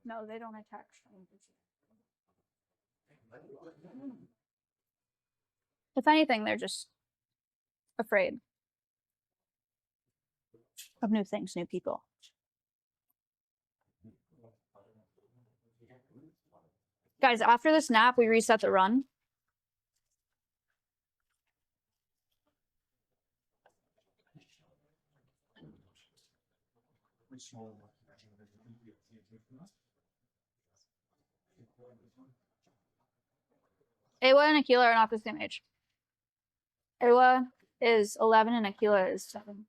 No, they don't attack strangers. If anything, they're just afraid of new things, new people. Guys, after this nap, we reset the run. Ayla and Akela are not the same age. Ayla is 11 and Akela is 7.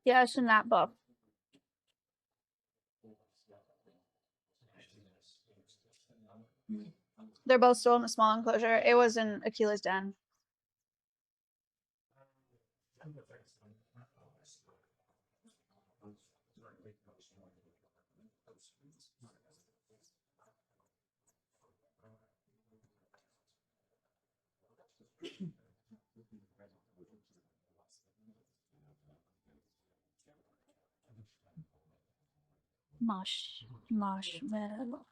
Yeah, it's a nap buff. They're both still in a small enclosure. It was in Akila's den. Marshmallow.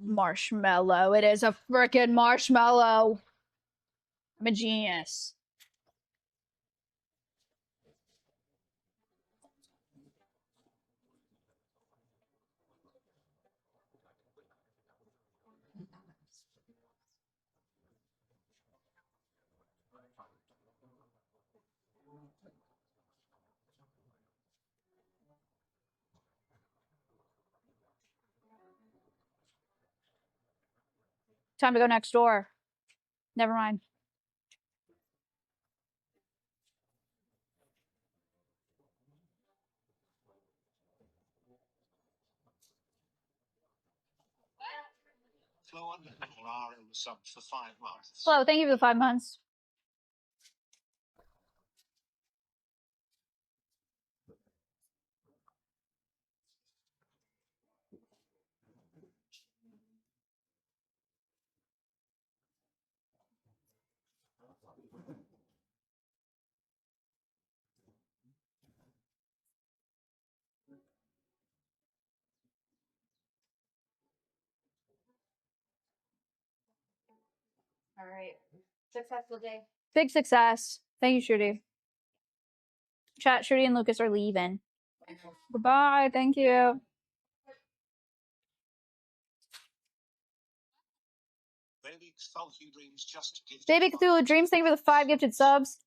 Marshmallow. It is a freaking marshmallow. I'm a genius. Time to go next door. Never mind. Flo and Rara was subbed for 5 months. Flo, thank you for the 5 months. All right. Successful day. Big success. Thank you, Shruti. Chat, Shruti and Lucas are leaving. Goodbye. Thank you. Baby Cthulhu Dreams just gifted Baby Cthulhu Dreams, thank you for the 5 gifted subs.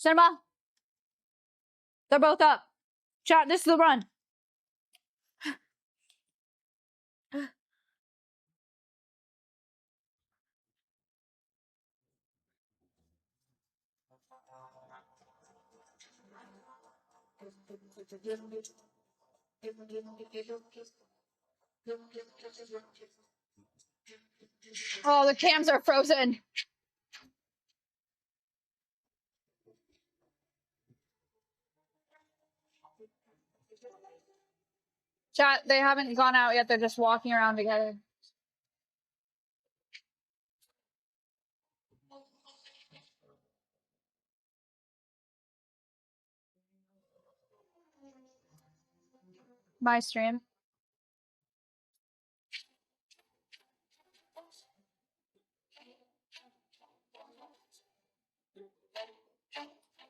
Cinema. They're both up. Chat, this is the run. Oh, the cams are frozen. Chat, they haven't gone out yet. They're just walking around together. My stream.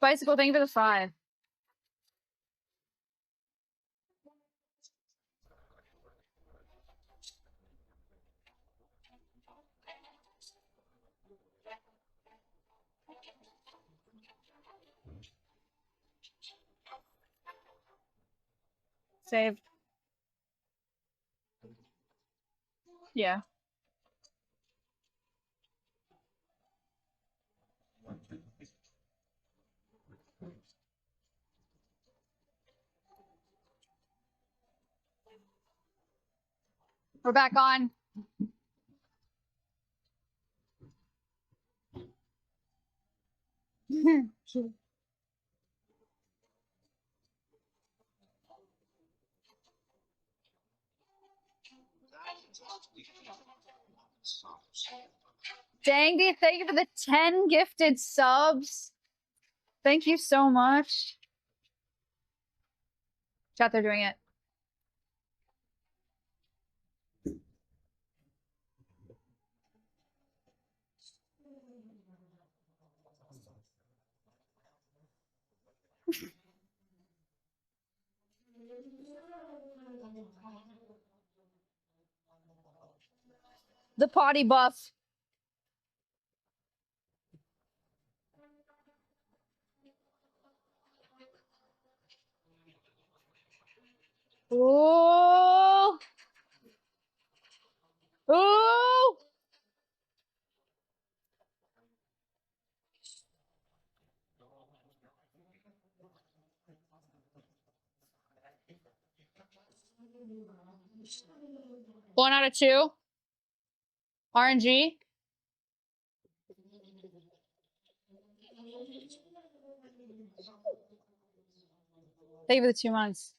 Bicycle, thank you for the 5. Saved. Yeah. We're back on. Dangy, thank you for the 10 gifted subs. Thank you so much. Chat, they're doing it. The potty buff. Ooh. Ooh. 1 out of 2. RNG. Thank you for the 2 months.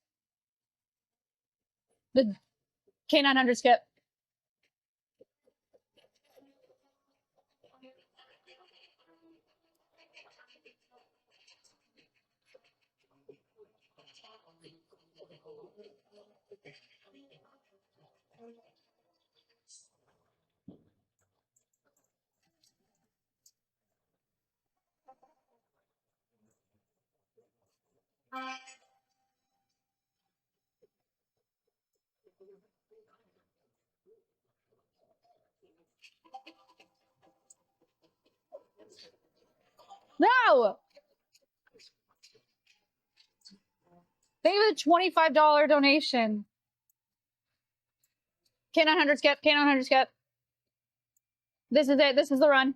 The K900 skip. No! Thank you for the $25 donation. K900 skip, K900 skip. This is it. This is the run.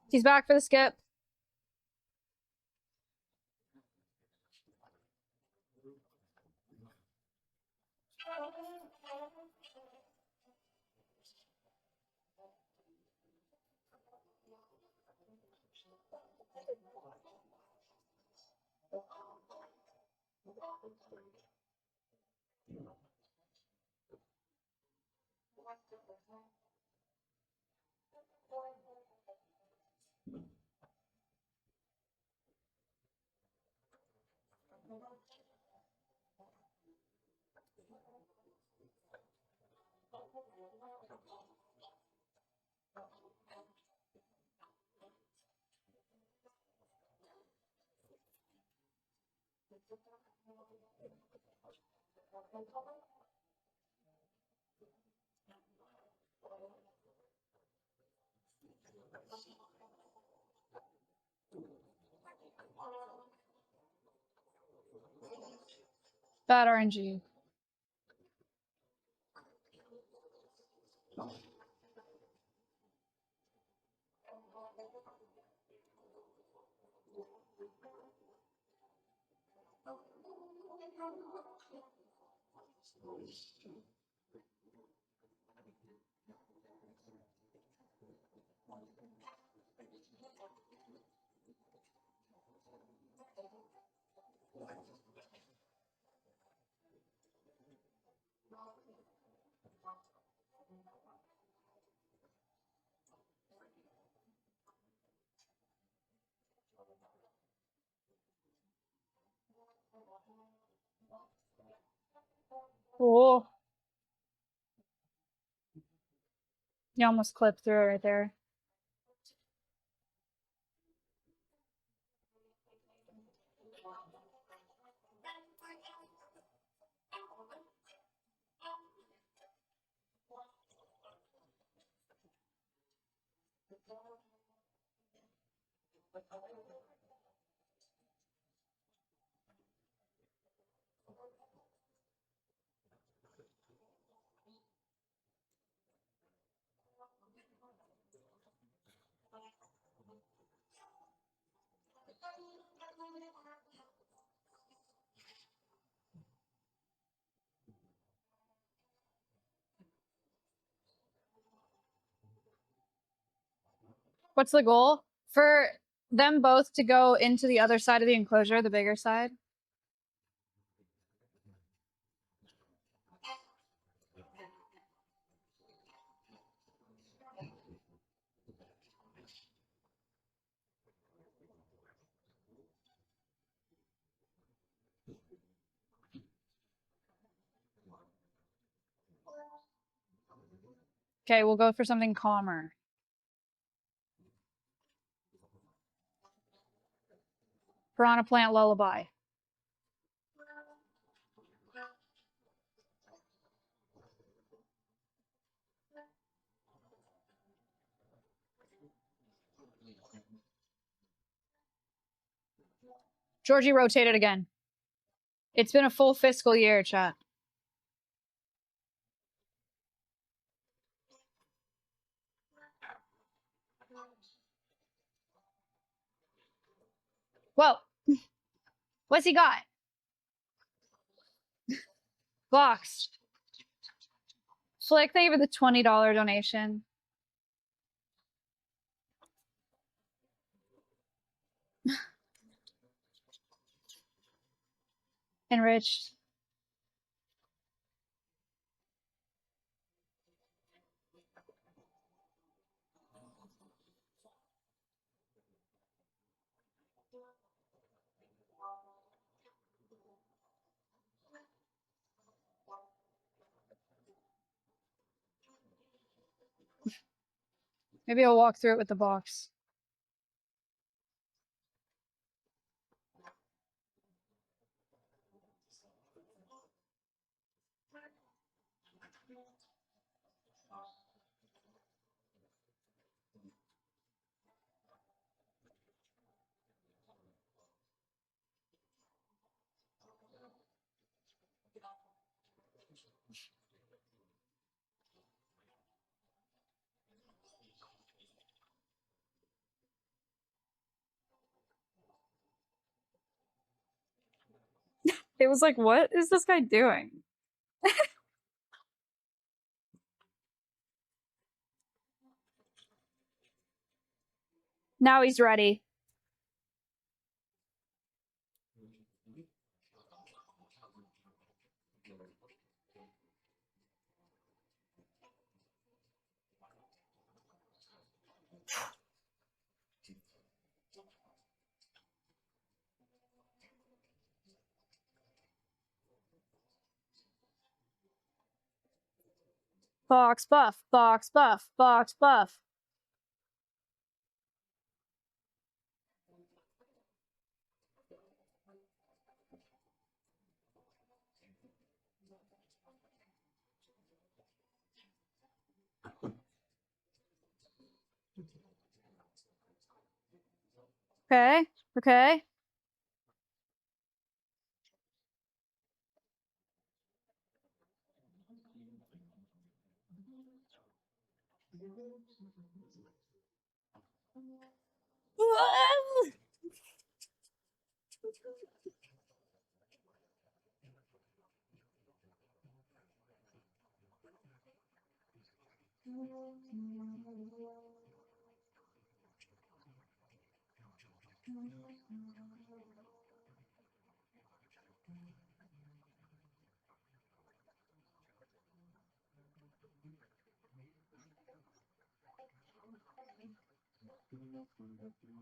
He's back for the skip. Bad RNG. Oh. You almost clipped through it right there. What's the goal? For them both to go into the other side of the enclosure, the bigger side. Okay, we'll go for something calmer. Piranha Plant Lullaby. Georgie rotated again. It's been a full fiscal year, chat. Whoa. What's he got? Box. Flick, thank you for the $20 donation. Enriched. Maybe I'll walk through it with the box. It was like, what is this guy doing? Now he's ready. Box buff, box buff, box buff. Okay, okay.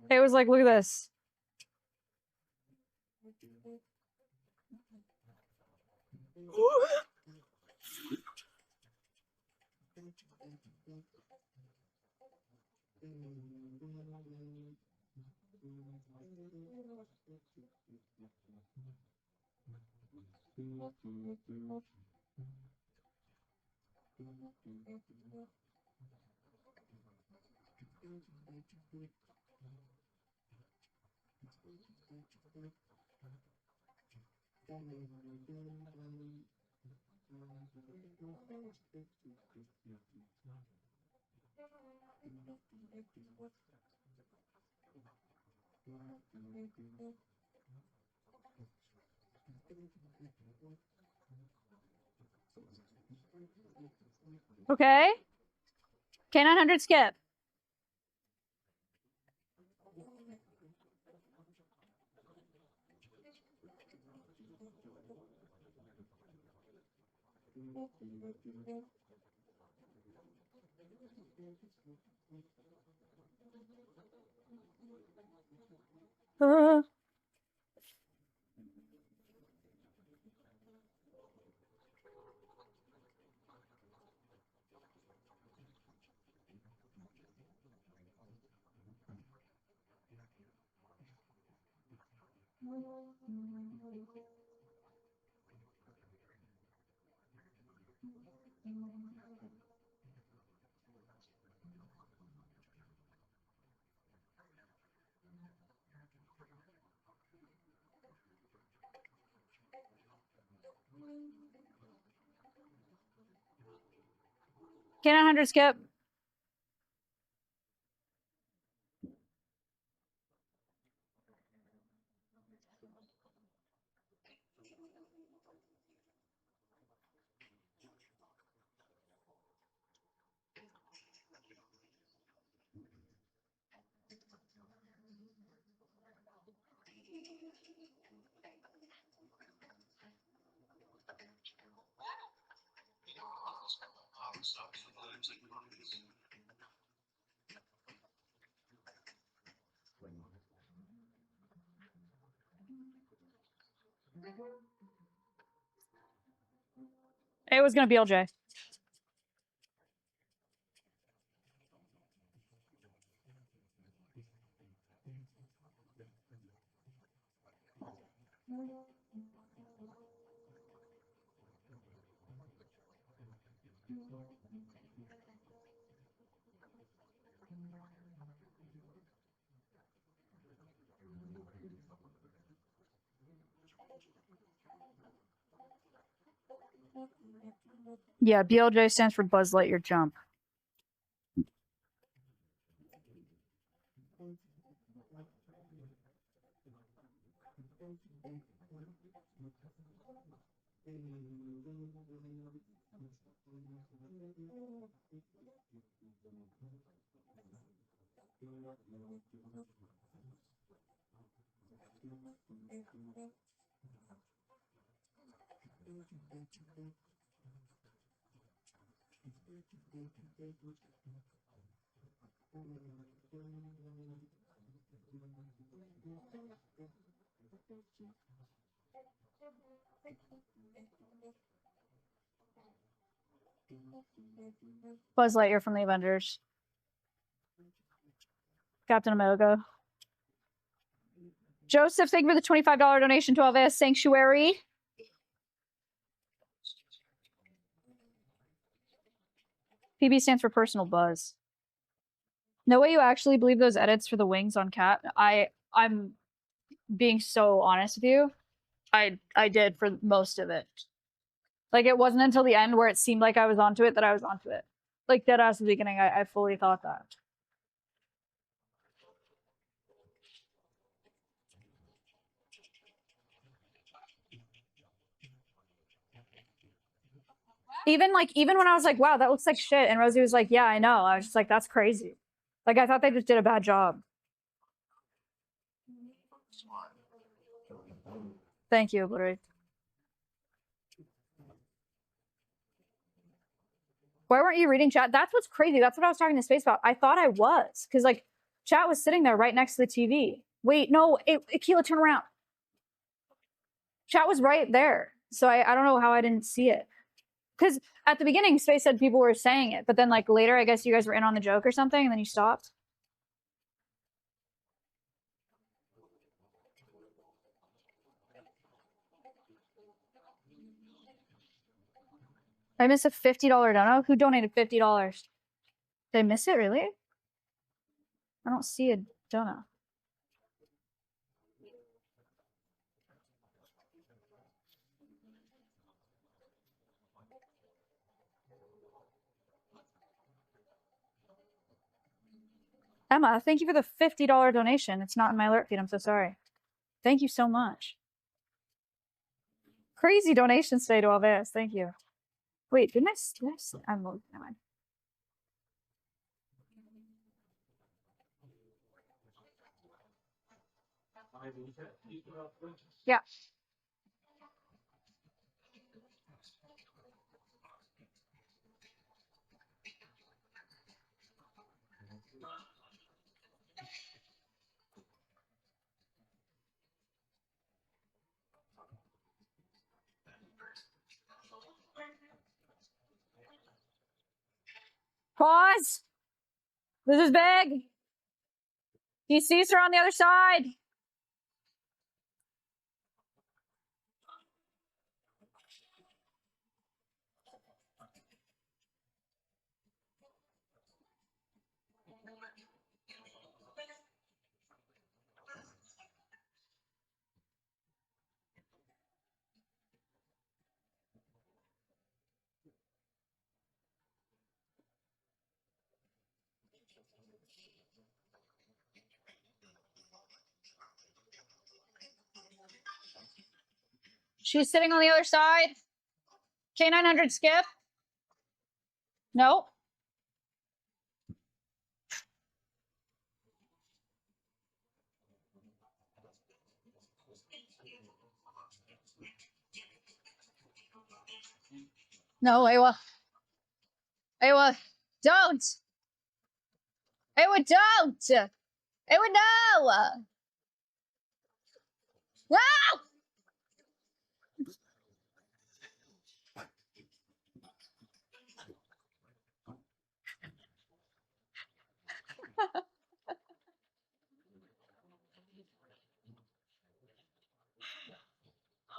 It was like, look at this. Okay. K900 skip. K900 skip. It was gonna be LJ. Yeah, BLJ stands for Buzz Lightyear Jump. Buzz Lightyear from the Avengers. Captain America. Joseph, thank you for the $25 donation to Alveus Sanctuary. PB stands for personal buzz. No way you actually believe those edits for the wings on Cat. I'm being so honest with you. I did for most of it. Like, it wasn't until the end where it seemed like I was onto it that I was onto it. Like, dead ass at the beginning, I fully thought that. Even when I was like, wow, that looks like shit, and Rosie was like, yeah, I know. I was just like, that's crazy. Like, I thought they just did a bad job. Thank you, Obliterate. Why weren't you reading chat? That's what's crazy. That's what I was talking to Space about. I thought I was, because like chat was sitting there right next to the TV. Wait, no, Akela, turn around. Chat was right there. So I don't know how I didn't see it. Because at the beginning, Space said people were saying it, but then like later, I guess you guys were in on the joke or something, and then you stopped. I missed a $50 dono. Who donated $50? Did I miss it, really? I don't see a dono. Emma, thank you for the $50 donation. It's not in my alert feed. I'm so sorry. Thank you so much. Crazy donations today to Alveus. Thank you. Wait, didn't I? I'm never mind. Yeah. Pause. This is big. He sees her on the other side. She's sitting on the other side. K900 skip. Nope. No, Awa. Awa, don't. Awa, don't. Awa, no. No!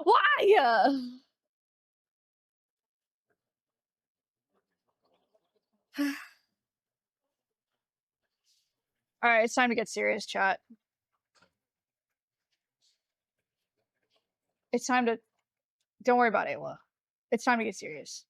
Why? All right, it's time to get serious, chat. It's time to... Don't worry about Ayla. It's time to get serious.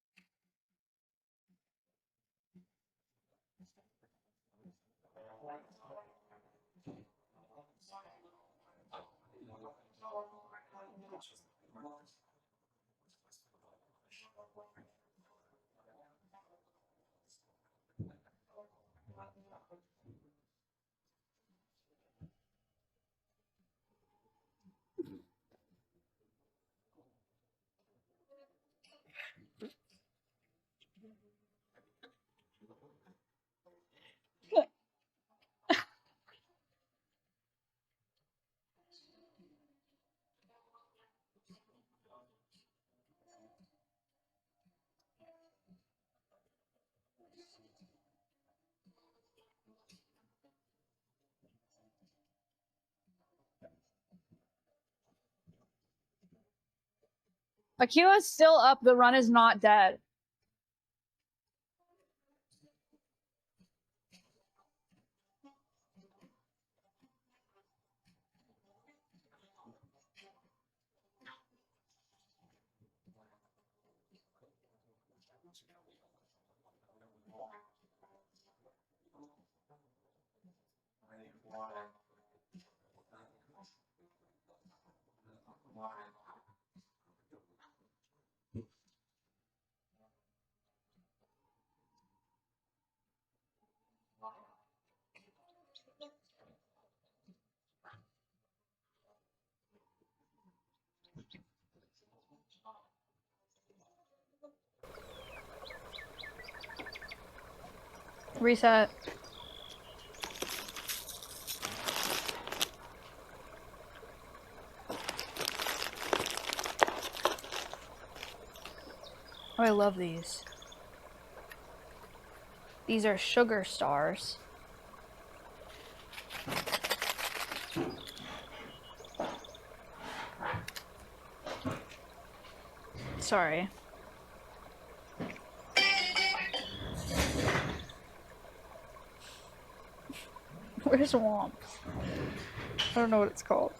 Akela's still up. The run is not dead. Reset. Oh, I love these. These are sugar stars. Sorry. Where's Womp? I don't know what it's called.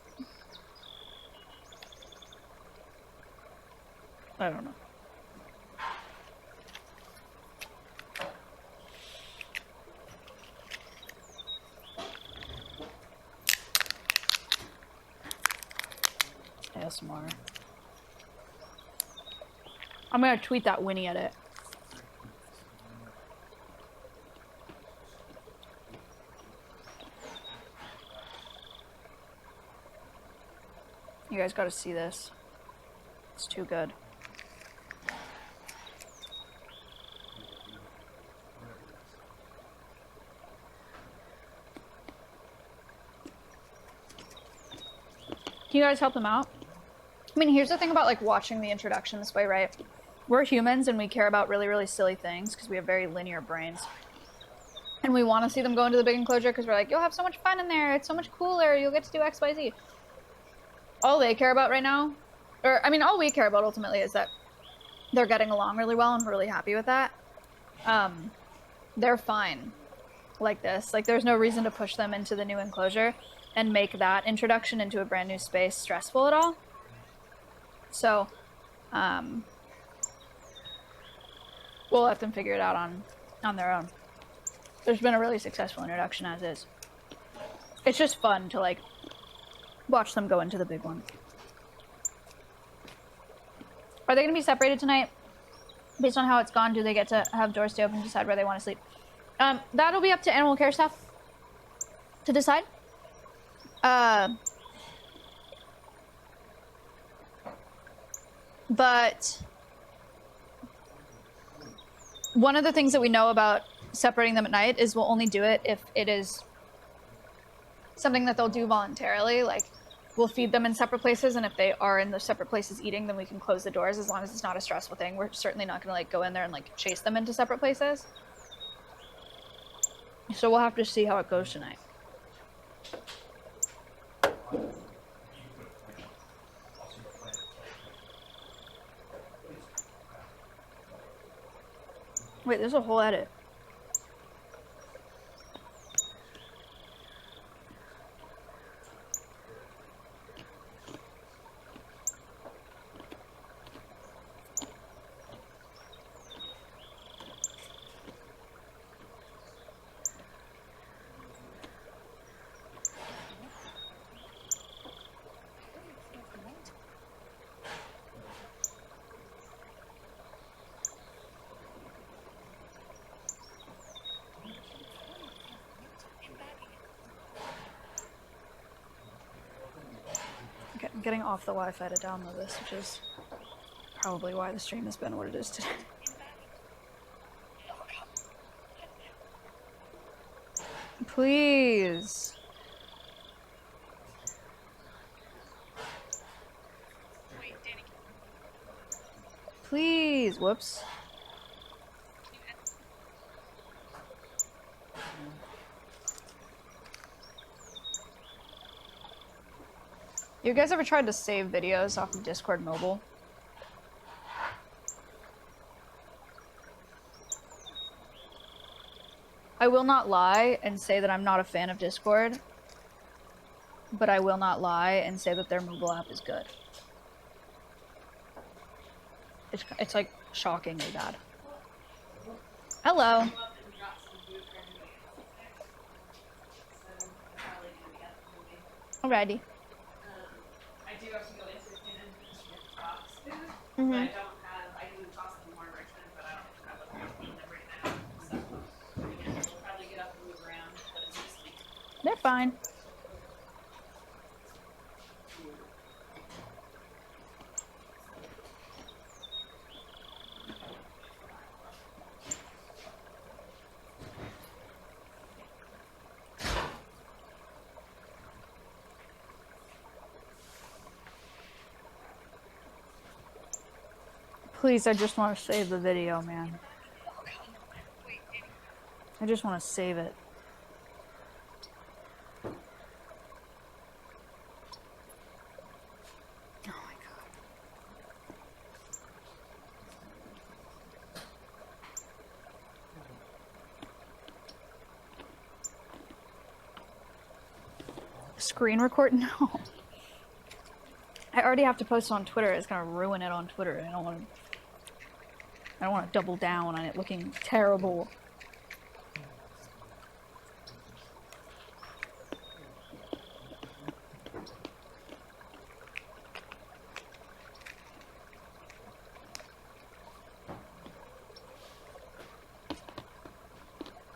I don't know. ASMR. I'm gonna tweet that Winnie edit. You guys gotta see this. It's too good. Can you guys help them out? I mean, here's the thing about like watching the introduction this way, right? We're humans and we care about really, really silly things because we have very linear brains. And we want to see them go into the big enclosure because we're like, you'll have so much fun in there. It's so much cooler. You'll get to do X, Y, Z. All they care about right now, or I mean, all we care about ultimately is that they're getting along really well and we're really happy with that. They're fine like this. Like there's no reason to push them into the new enclosure and make that introduction into a brand new space stressful at all. So, we'll let them figure it out on their own. There's been a really successful introduction as is. It's just fun to like watch them go into the big one. Are they going to be separated tonight? Based on how it's gone, do they get to have doors to open and decide where they want to sleep? That'll be up to animal care staff to decide. But one of the things that we know about separating them at night is we'll only do it if it is something that they'll do voluntarily. Like, we'll feed them in separate places, and if they are in the separate places eating, then we can close the doors as long as it's not a stressful thing. We're certainly not going to like go in there and like chase them into separate places. So we'll have to see how it goes tonight. Wait, there's a whole edit. Okay, I'm getting off the Wi-Fi to download this, which is probably why the stream has been what it is today. Please. Please. Whoops. You guys ever tried to save videos off of Discord mobile? I will not lie and say that I'm not a fan of Discord, but I will not lie and say that their mobile app is good. It's like shockingly bad. Hello. Alrighty. I do have to go into the canon and props food, Mhm. but I don't have, I can toss them more in Richmond, but I don't have a place to eat them right now. So, again, we'll probably get up and move around, but it's just like, They're fine. Please, I just want to save the video, man. I just want to save it. Oh my god. Screen record? No. I already have to post it on Twitter. It's gonna ruin it on Twitter. I don't want to double down on it looking terrible.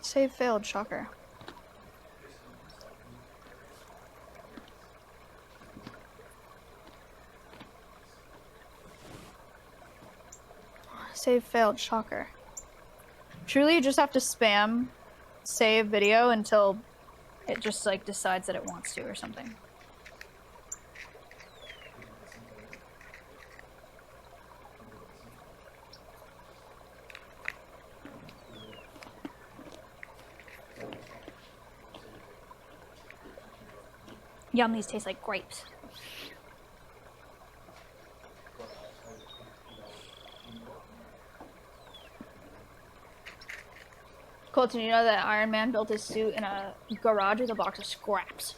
Save failed, shocker. Save failed, shocker. Truly, you just have to spam save video until it just like decides that it wants to or something. Yum, these taste like grapes. Colton, you know that Iron Man built his suit in a garage with a box of scraps.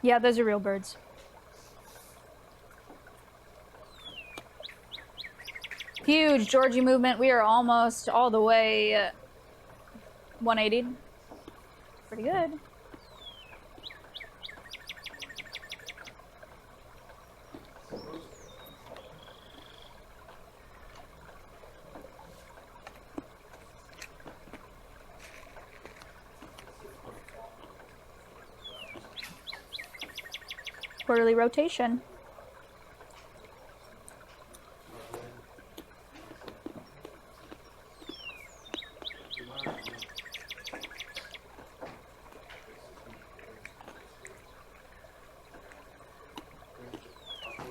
Yeah, those are real birds. Huge Georgie movement. We are almost all the way 180. Pretty good. Quarterly rotation.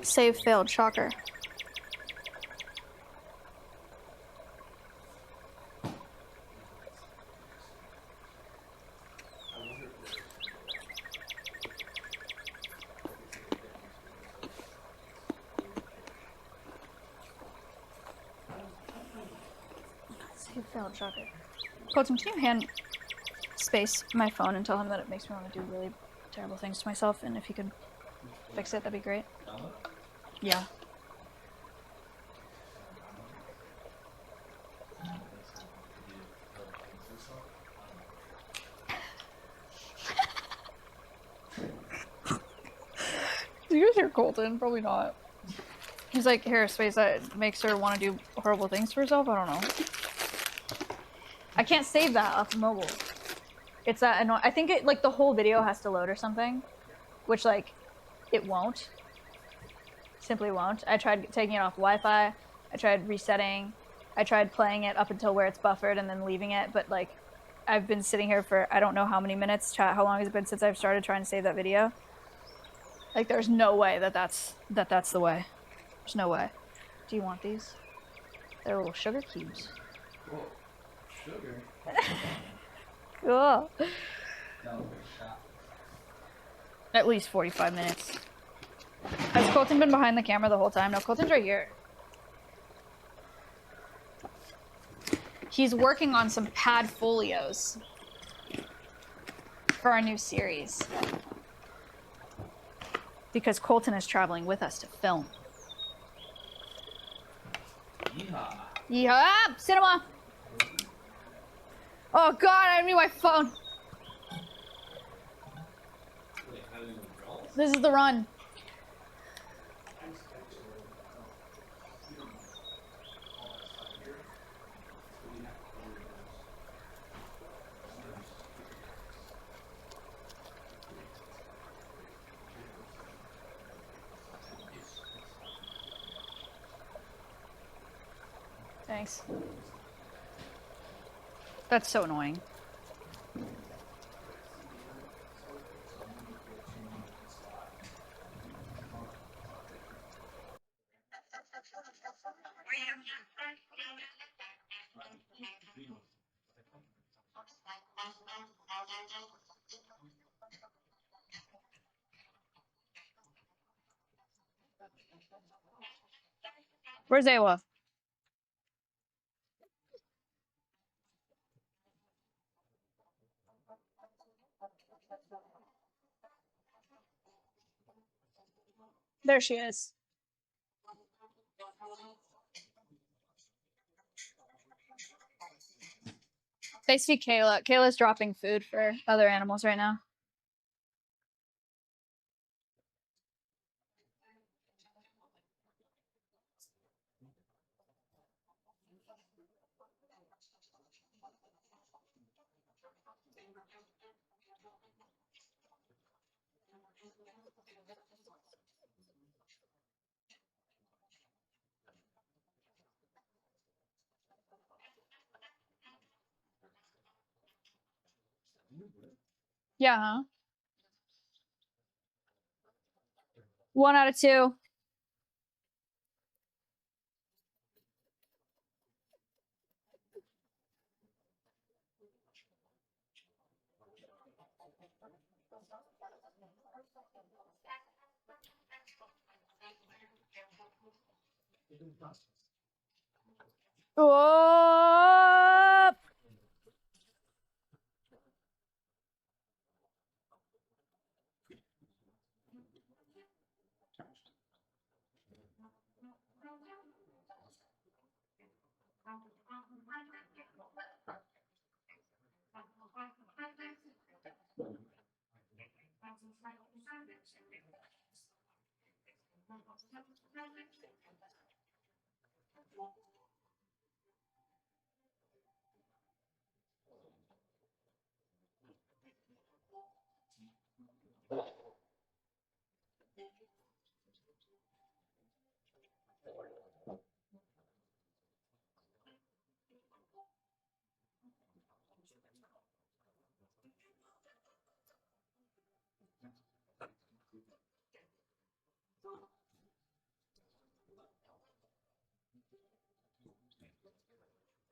Save failed, shocker. Save failed, shocker. Colton, can you hand Space my phone and tell him that it makes me want to do really terrible things to myself, and if he could fix it, that'd be great. Yeah. Do you guys hear Colton? Probably not. He's like, here, Space, that makes her want to do horrible things to herself? I don't know. I can't save that off mobile. It's that annoying. I think it, like, the whole video has to load or something. Which, like, it won't. Simply won't. I tried taking it off Wi-Fi. I tried resetting. I tried playing it up until where it's buffered and then leaving it. But, like, I've been sitting here for I don't know how many minutes. How long has it been since I've started trying to save that video? Like, there's no way that's the way. There's no way. Do you want these? They're little sugar cubes. Cool. Sugar. Cool. No, shot. At least 45 minutes. Has Colton been behind the camera the whole time? No, Colton's right here. He's working on some pad folios for our new series. Because Colton is traveling with us to film. Yeehaw. Yeah, cinema. Oh god, I need my phone. Wait, how do you roll? This is the run. Thanks. That's so annoying. Where's Awa? There she is. They see Kayla. Kayla's dropping food for other animals right now. Yeah, huh? 1 out of 2. Oh!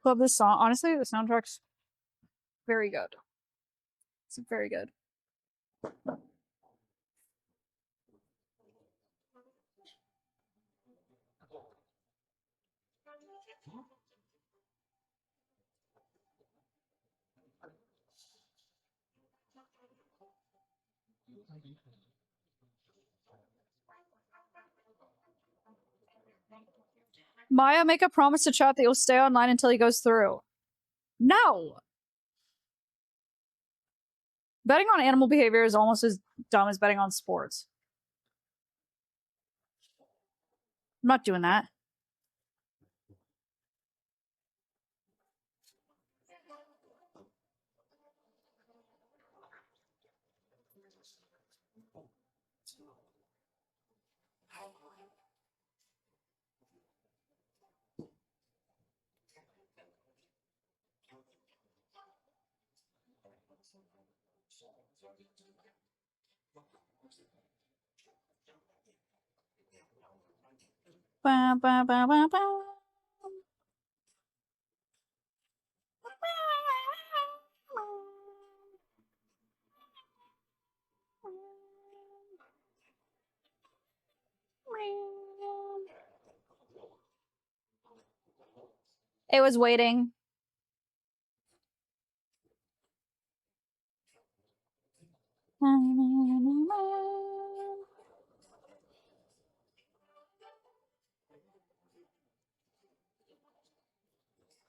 Love this song. Honestly, the soundtrack's very good. It's very good. Maya, make a promise to chat that you'll stay online until he goes through. No! Betting on animal behavior is almost as dumb as betting on sports. I'm not doing that. Ba, ba, ba, ba, ba. It was waiting.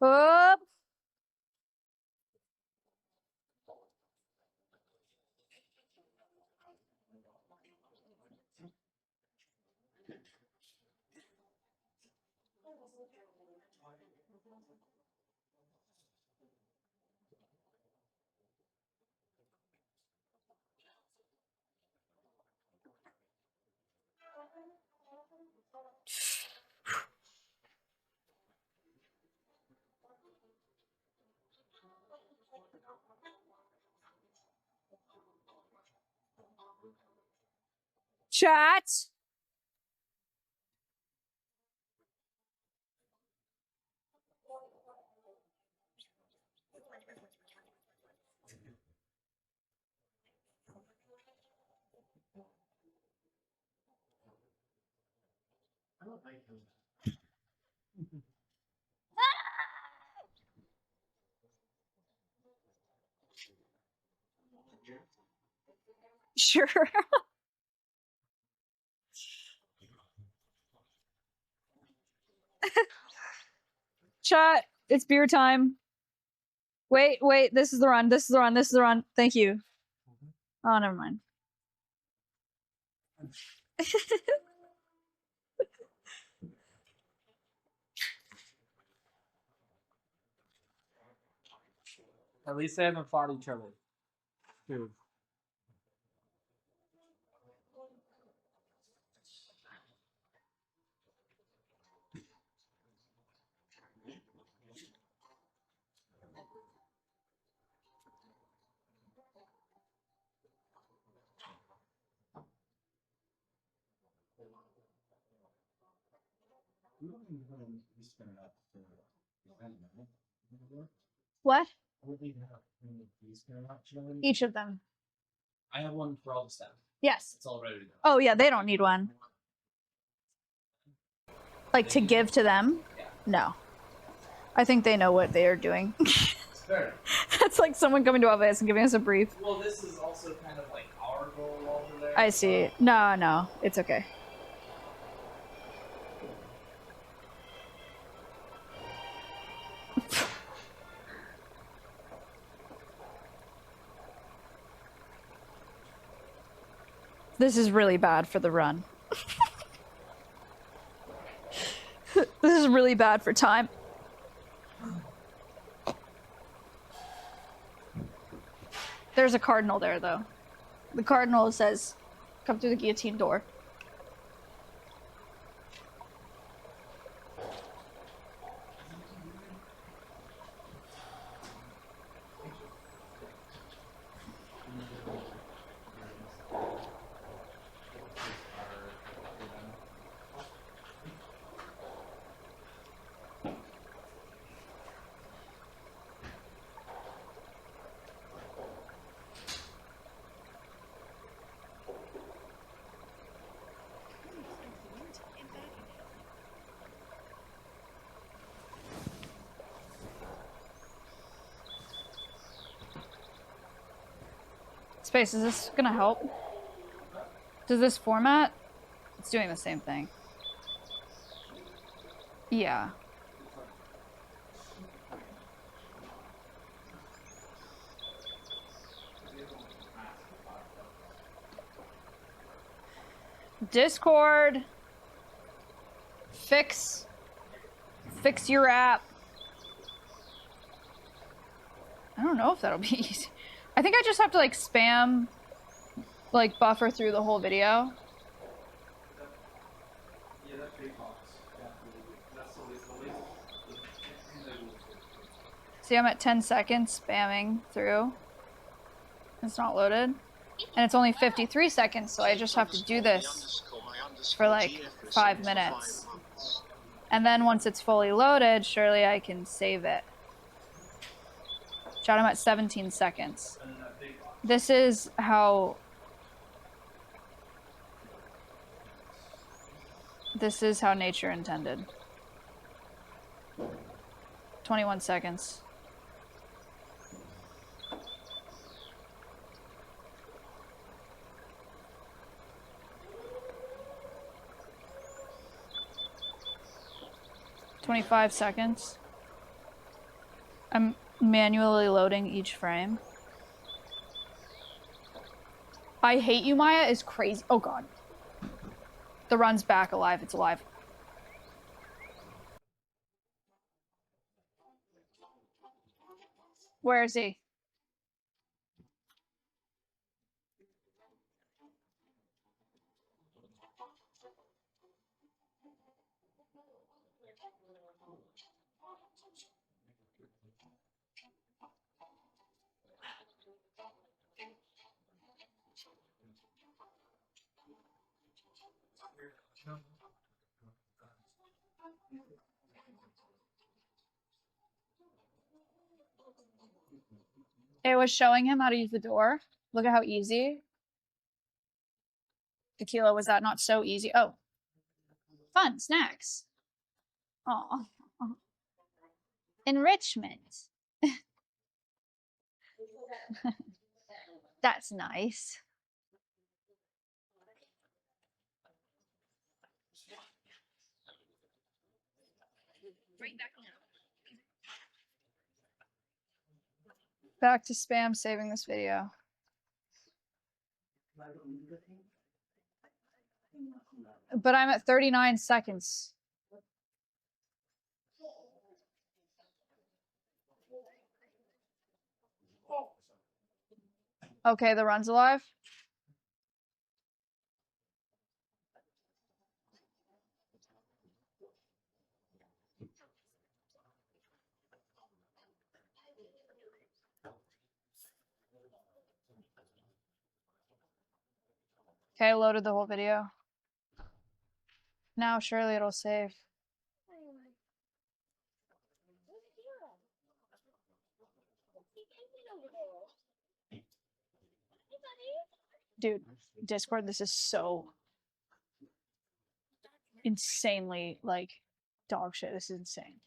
Up. Chat. Sure. Chat, it's beer time. Wait, wait, this is the run, this is the run, this is the run. Thank you. Oh, never mind. At least they haven't fought each other. Dude. What? Each of them. I have one for all the staff. Yes. It's all ready to go. Oh yeah, they don't need one. Like to give to them? No. I think they know what they are doing. Fair. That's like someone coming to Alveus and giving us a brief. Well, this is also kind of like our goal over there. I see. No, no, it's okay. This is really bad for the run. really bad for time. There's a cardinal there, though. The cardinal says, come through the guillotine door. Space, is this gonna help? Does this format? It's doing the same thing. Yeah. Discord. Fix your app. I don't know if that'll be easy. I think I just have to like spam, like buffer through the whole video. Yeah, that big box. Yeah, that's the least. See, I'm at 10 seconds spamming through. It's not loaded. And it's only 53 seconds, so I just have to do this for like 5 minutes. And then once it's fully loaded, surely I can save it. Chat, I'm at 17 seconds. This is how... This is how nature intended. 21 seconds. "25 seconds. I'm manually loading each frame. I hate you, Maya is crazy. Oh god. The run's back alive. It's alive. Where is he? It was showing him how to use the door. Look at how easy. Akela, was that not so easy? Oh. Fun. Snacks. Aw. Enrichment. That's nice. Back to spam saving this video. But I'm at 39 seconds. Okay, the run's alive. Okay, I loaded the whole video. Now surely it'll save. Dude, Discord, this is so insanely, like, dog shit. This is insane.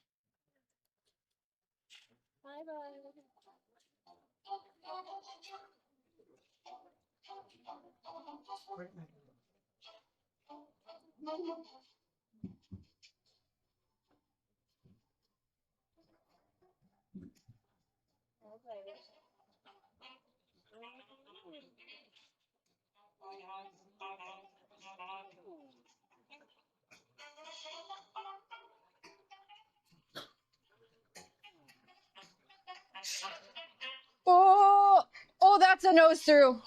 that's a nose through.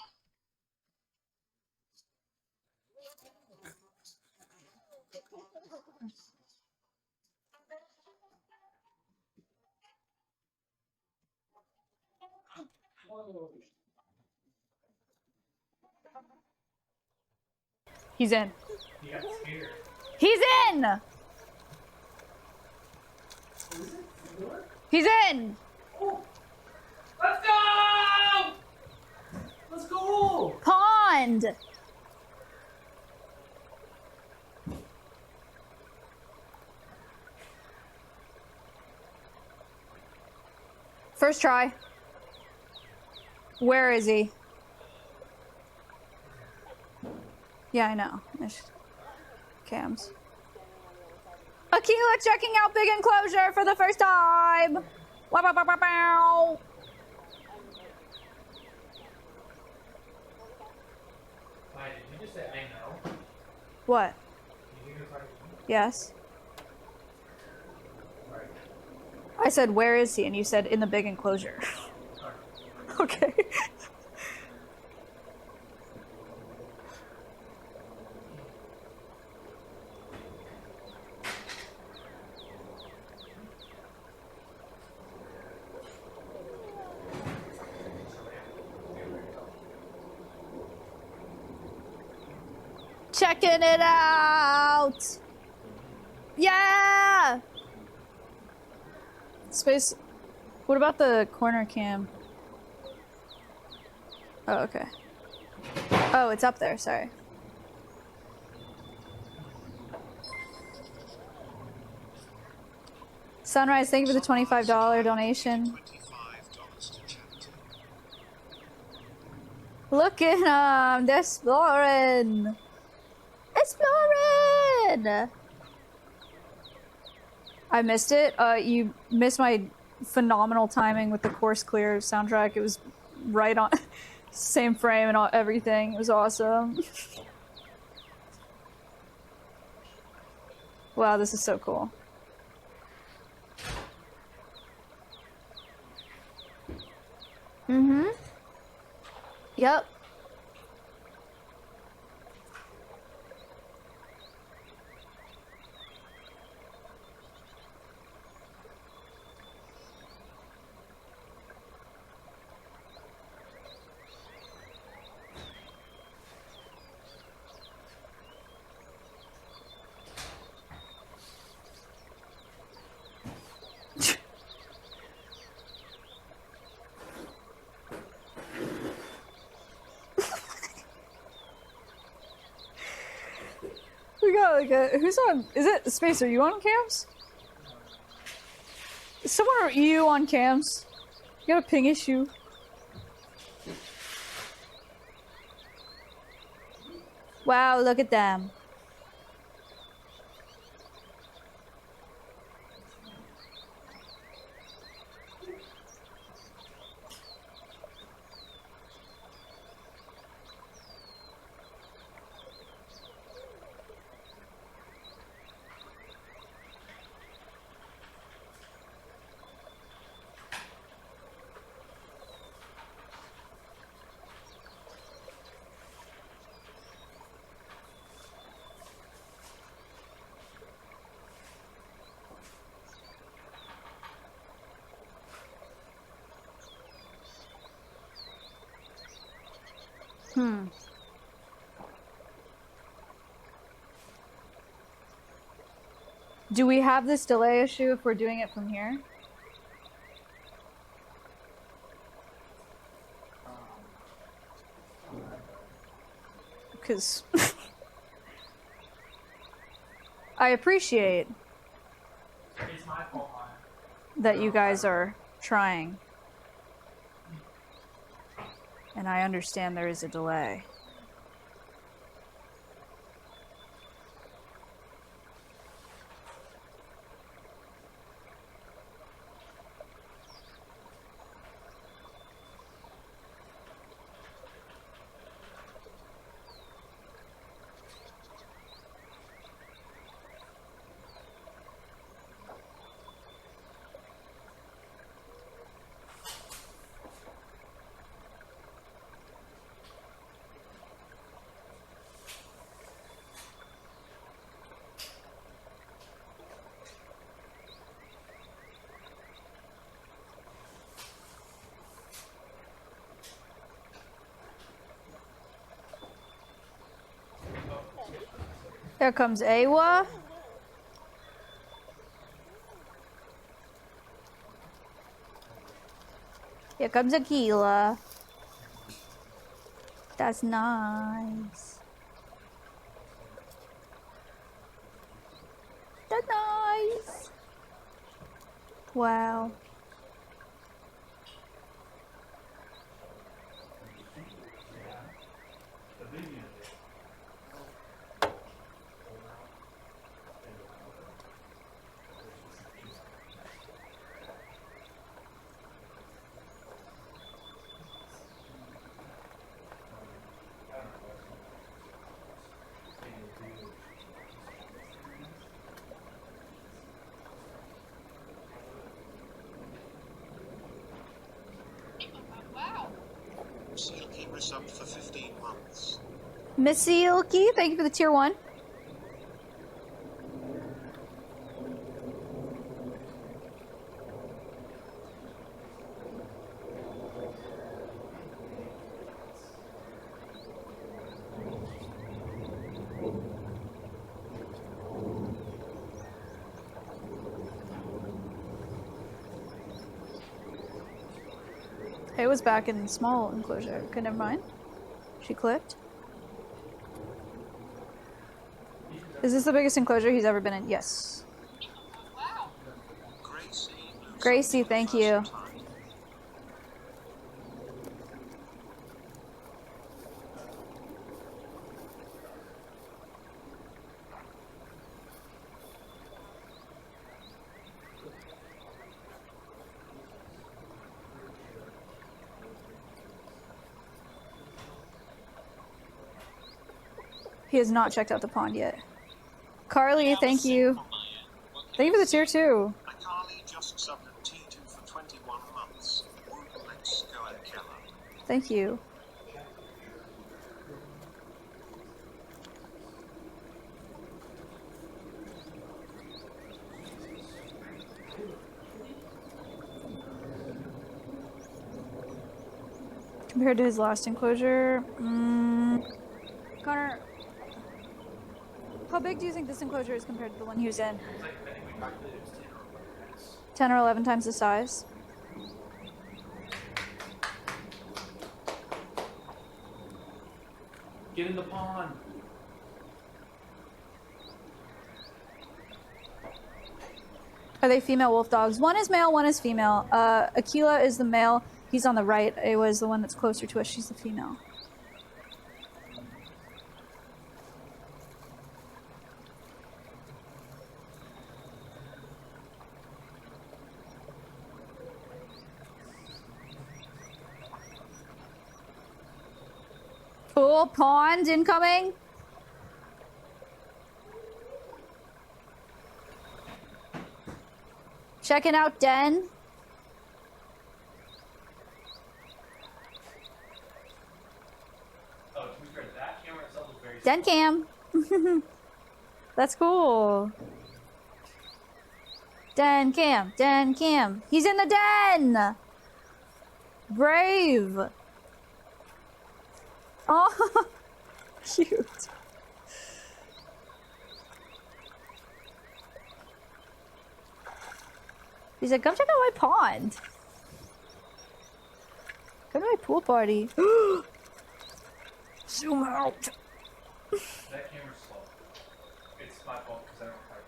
He's in. He got scared. He's in! He's in! Let's go! Let's go! Pond! First try. Where is he? Yeah, I know. There's cams. Akela checking out big enclosure for the first time! Wow, wow, wow, wow, wow. Why, did you just say I know? What? You think you're talking to me? Yes. I said, where is he? And you said, in the big enclosure. Okay. Checking it out! Yeah! Space. What about the corner cam? Oh, okay. Oh, it's up there, sorry. Sunrise, thank you for the $25 donation. Look at him, they're exploring. Exploring! I missed it. You missed my phenomenal timing with the course clear soundtrack. It was right on, same frame and all, everything. It was awesome. Wow, this is so cool. Mm-hmm. Yep. We got like a, who's on, is it Space, are you on cams? Is someone you on cams? You got a ping issue. Wow, look at them. Do we have this delay issue if we're doing it from here? Because I appreciate It's my fault, that you guys are trying. And I understand there is a delay. Here comes Awa. Here comes Akela. That's nice. That's nice. Wow. Silky resubbed for 15 months. Missy Ilky, thank you for the tier 1. It was back in small enclosure. Okay, never mind. She clipped. Is this the biggest enclosure he's ever been in? Yes. Gracie, thank you. He has not checked out the pond yet. Carly, thank you. Thank you for the tier 2. Carly just subbed at T2 for 21 months. Let's go Akela. Thank you. Compared to his last enclosure, Connor, how big do you think this enclosure is compared to the one he was in? 10 or 11 times the size. Get in the pond. Are they female wolf dogs? One is male, one is female. Akela is the male. He's on the right. Awa is the one that's closer to us. She's the female. Full pond incoming. Checking out den. Oh, to be fair, that camera itself is very Den cam. That's cool. Den cam. Den cam. He's in the den. Brave. Oh, cute. He's like, come check out my pond. Come to my pool party. Zoom out. That camera's slow. It's my fault because I don't have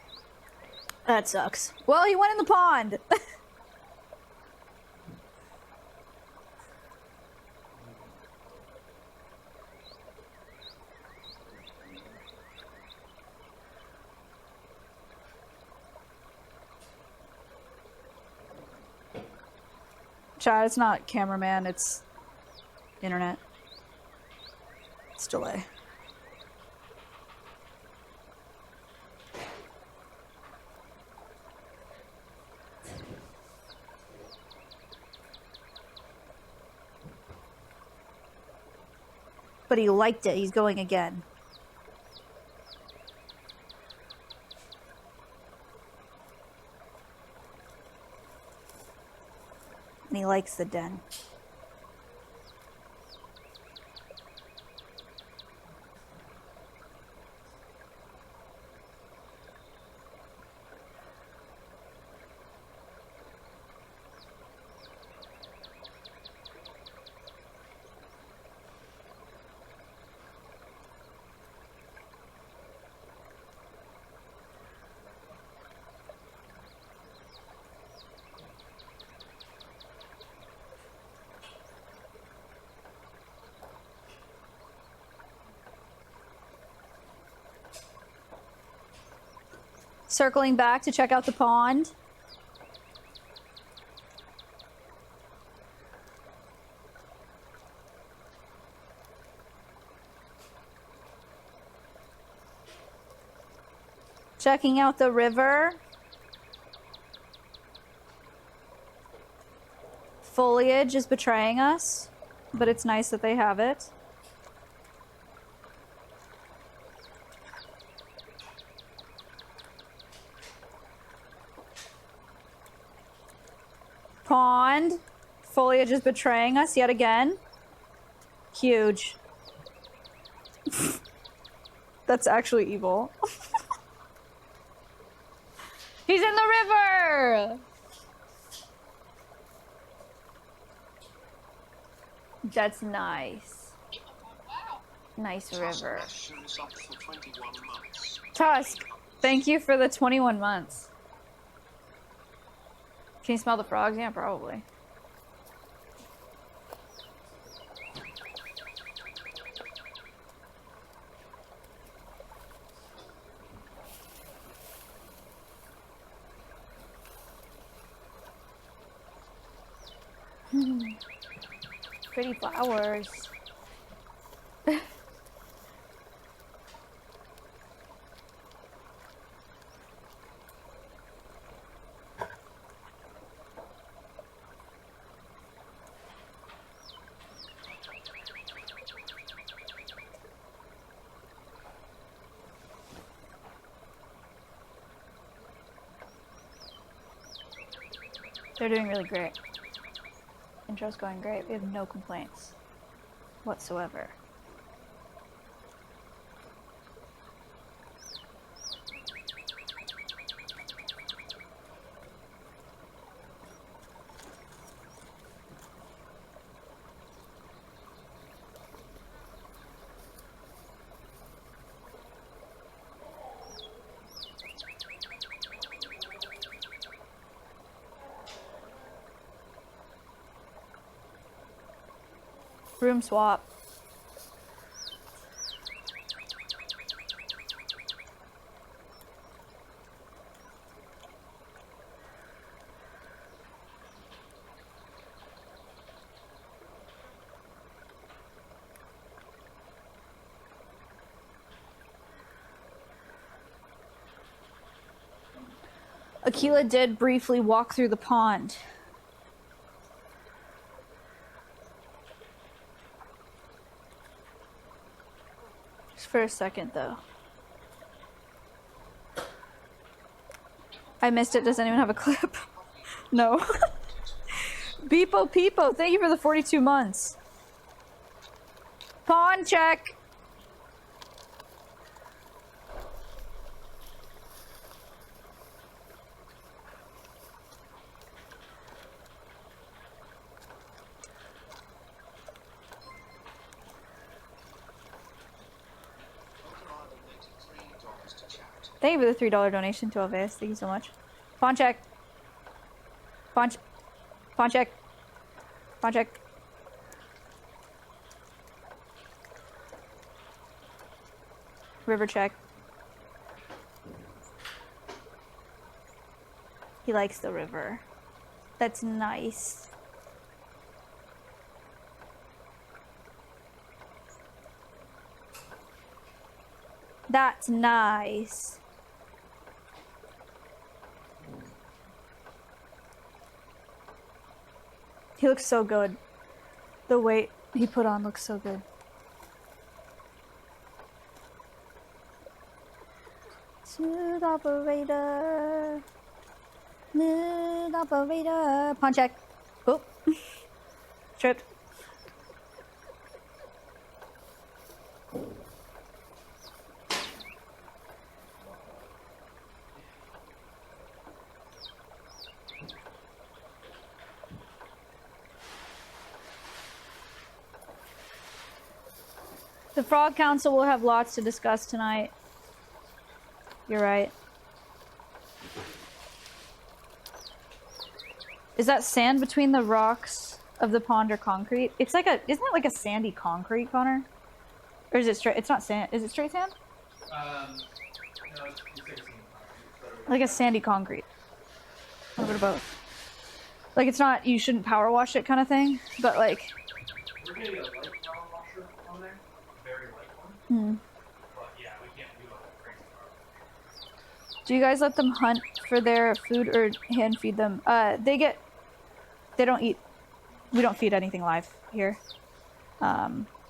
it. That sucks. Well, he went in the pond. Chat, it's not cameraman, it's internet. It's delay. But he liked it. He's going again. And he likes the den. Circling back to check out the pond. Checking out the river. Foliage is betraying us, but it's nice that they have it. Pond. Foliage is betraying us yet again. Huge. That's actually evil. He's in the river! That's nice. Nice river. Tusk, thank you for the 21 months. Can you smell the frogs? Yeah, probably. Pretty flowers. They're doing really great. Intro's going great. We have no complaints whatsoever. Room swap. Akela did briefly walk through the pond. For a second, though. I missed it. Does anyone have a clip? No. Beepo Peepo, thank you for the 42 months. Pawn check. Thank you for the $3 donation to Alveus. Thank you so much. Pawn check. Pawn check. Pawn check. River check. He likes the river. That's nice. That's nice. He looks so good. The weight he put on looks so good. Smooth operator. Smooth operator. Pawn check. Oh. Tripped. The Frog Council will have lots to discuss tonight. You're right. Is that sand between the rocks of the pond or concrete? It's like a, isn't it like a sandy concrete, Connor? Or is it straight? It's not sand. Is it straight sand? No, it's straight sand. It's better Like a sandy concrete. A little bit of both. Like it's not, you shouldn't power wash it kind of thing, but like. We're getting a light power washer on there, a very light one. But yeah, we can't do a crazy power wash. Do you guys let them hunt for their food or hand feed them? They don't eat, we don't feed anything live here.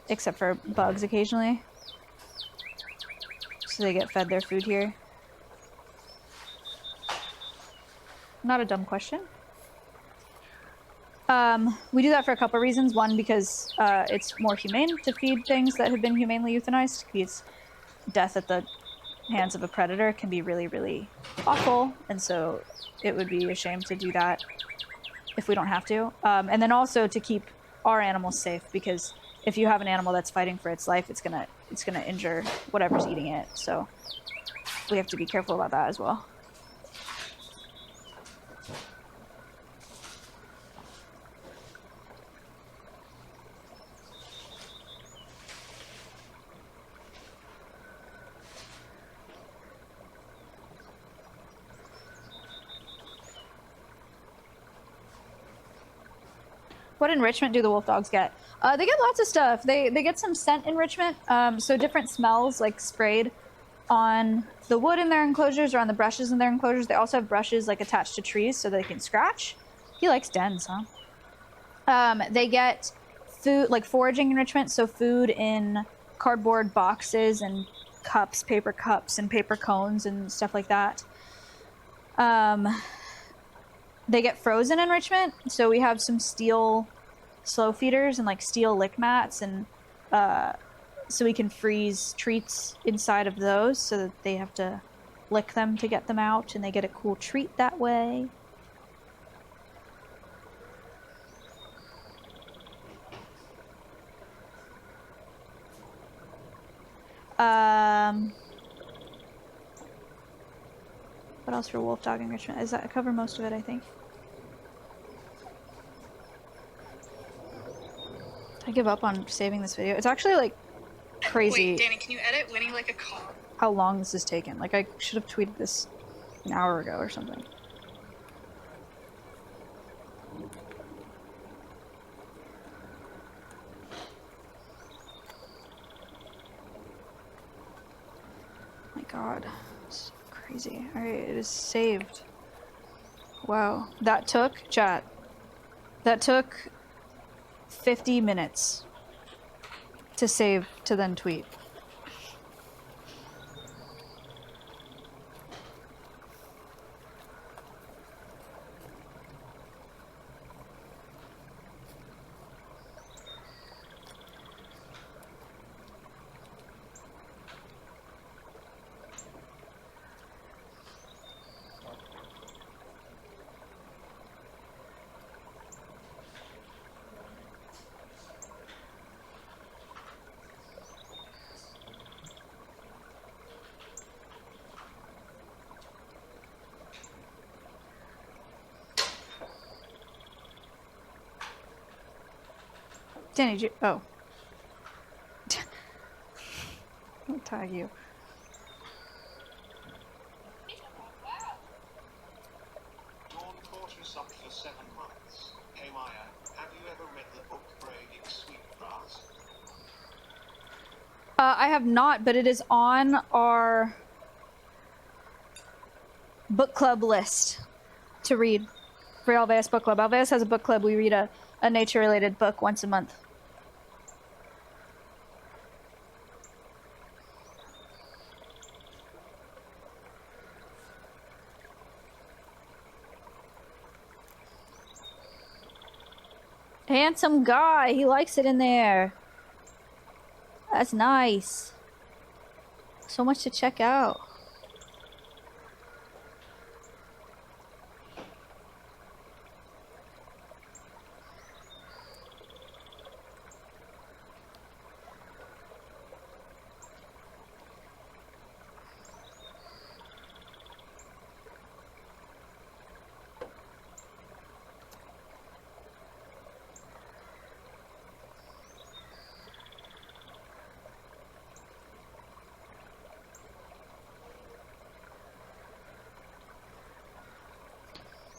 Except for bugs occasionally. So they get fed their food here. Not a dumb question. We do that for a couple reasons. One, because it's more humane to feed things that have been humanely euthanized, because death at the hands of a predator can be really, really awful, and so it would be a shame to do that if we don't have to. And then also to keep our animals safe, because if you have an animal that's fighting for its life, it's gonna injure whatever's eating it. So we have to be careful about that as well. What enrichment do the wolf dogs get? They get lots of stuff. They get some scent enrichment, so different smells like sprayed on the wood in their enclosures or on the brushes in their enclosures. They also have brushes like attached to trees so they can scratch. He likes dens, huh? They get food, like foraging enrichment, so food in cardboard boxes and cups, paper cups and paper cones and stuff like that. They get frozen enrichment, so we have some steel slow feeders and like steel lick mats, and so we can freeze treats inside of those so that they have to lick them to get them out, and they get a cool treat that way. What else for wolf dog enrichment? Does that cover most of it, I think? I give up on saving this video. It's actually like crazy. Wait, Danny, can you edit Winnie like a car? How long this has taken. Like I should have tweeted this an hour ago or something. My God, it's crazy. All right, it is saved. Wow, that took, chat. That took 50 minutes to save to then tweet. Danny, did you... Oh. I'll tag you. Dawn Quarters up for 7 months. Hey Maya, have you ever read the book Braiding Sweetgrass? I have not, but it is on our book club list to read for Alveus Book Club. Alveus has a book club. We read a nature-related book once a month. Handsome guy. He likes it in there. That's nice. So much to check out.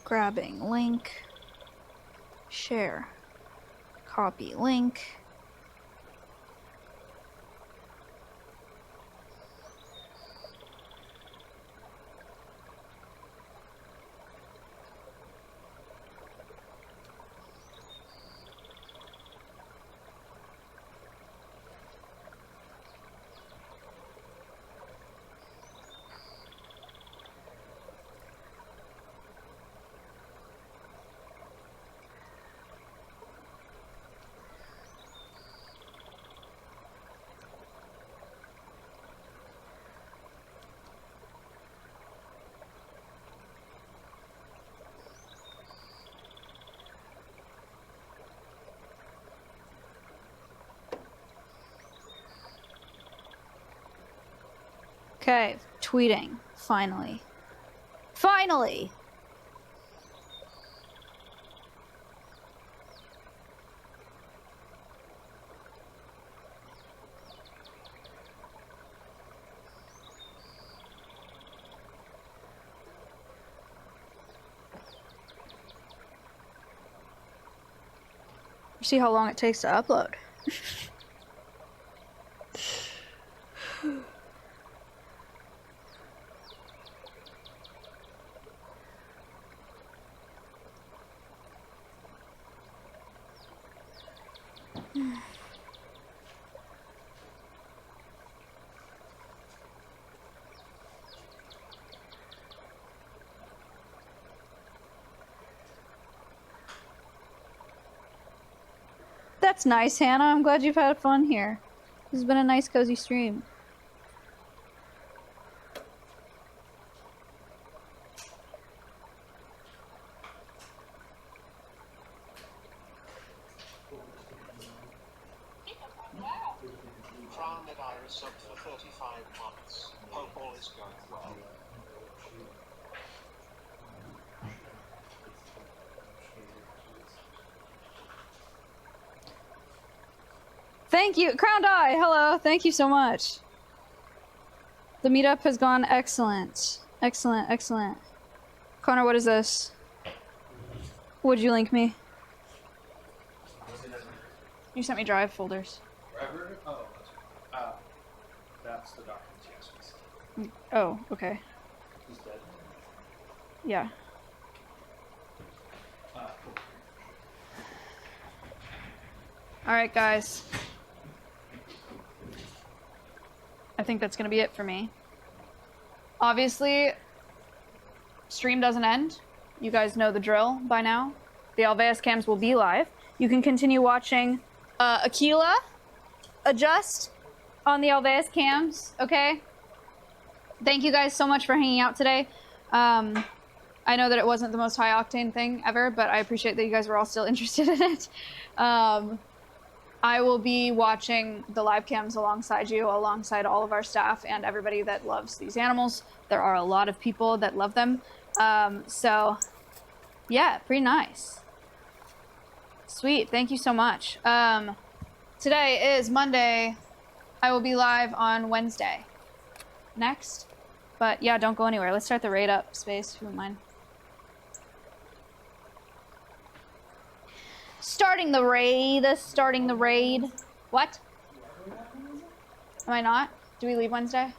Grabbing link. Share. Copy link. Okay, tweeting. Finally. Finally! See how long it takes to upload. That's nice, Hannah. I'm glad you've had fun here. This has been a nice, cozy stream. Crown that Iris up for 35 months. Hope all is going well. Thank you, Crowned Eye. Hello, thank you so much. The meetup has gone excellent. Excellent, excellent. Connor, what is this? Would you link me? You sent me drive folders. Forever? Oh, that's the documents, yes. Oh, okay. He's dead? Yeah. Alright, guys. I think that's gonna be it for me. Obviously, stream doesn't end. You guys know the drill by now. The Alveus cams will be live. You can continue watching Akela adjust on the Alveus cams, okay? Thank you guys so much for hanging out today. I know that it wasn't the most high-octane thing ever, but I appreciate that you guys were all still interested in it. I will be watching the live cams alongside you, alongside all of our staff and everybody that loves these animals. There are a lot of people that love them. So, yeah, pretty nice. Sweet, thank you so much. Today is Monday. I will be live on Wednesday. Next. But yeah, don't go anywhere. Let's start the raid up, Space, if you wouldn't mind. Starting the raid. What? Am I not? Do we leave Wednesday?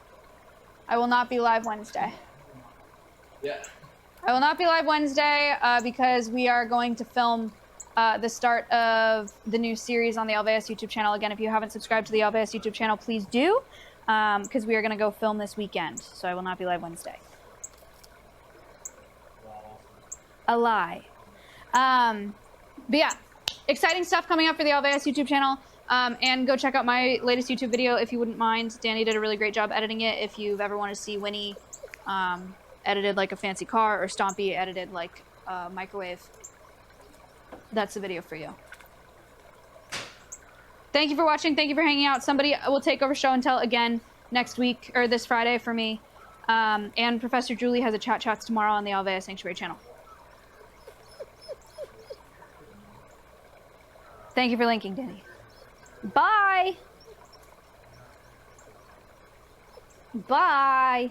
I will not be live Wednesday. Yeah. I will not be live Wednesday because we are going to film the start of the new series on the Alveus YouTube channel. Again, if you haven't subscribed to the Alveus YouTube channel, please do, because we are going to go film this weekend. So I will not be live Wednesday. A lie. But yeah, exciting stuff coming up for the Alveus YouTube channel. And go check out my latest YouTube video if you wouldn't mind. Danny did a really great job editing it. If you've ever wanted to see Winnie edited like a fancy car, or Stompy edited like a microwave, that's the video for you. Thank you for watching. Thank you for hanging out. Somebody will take over show and tell again next week, or this Friday for me. And Professor Julie has a chats tomorrow on the Alveus Sanctuary channel. Thank you for linking, Danny. Bye! Bye!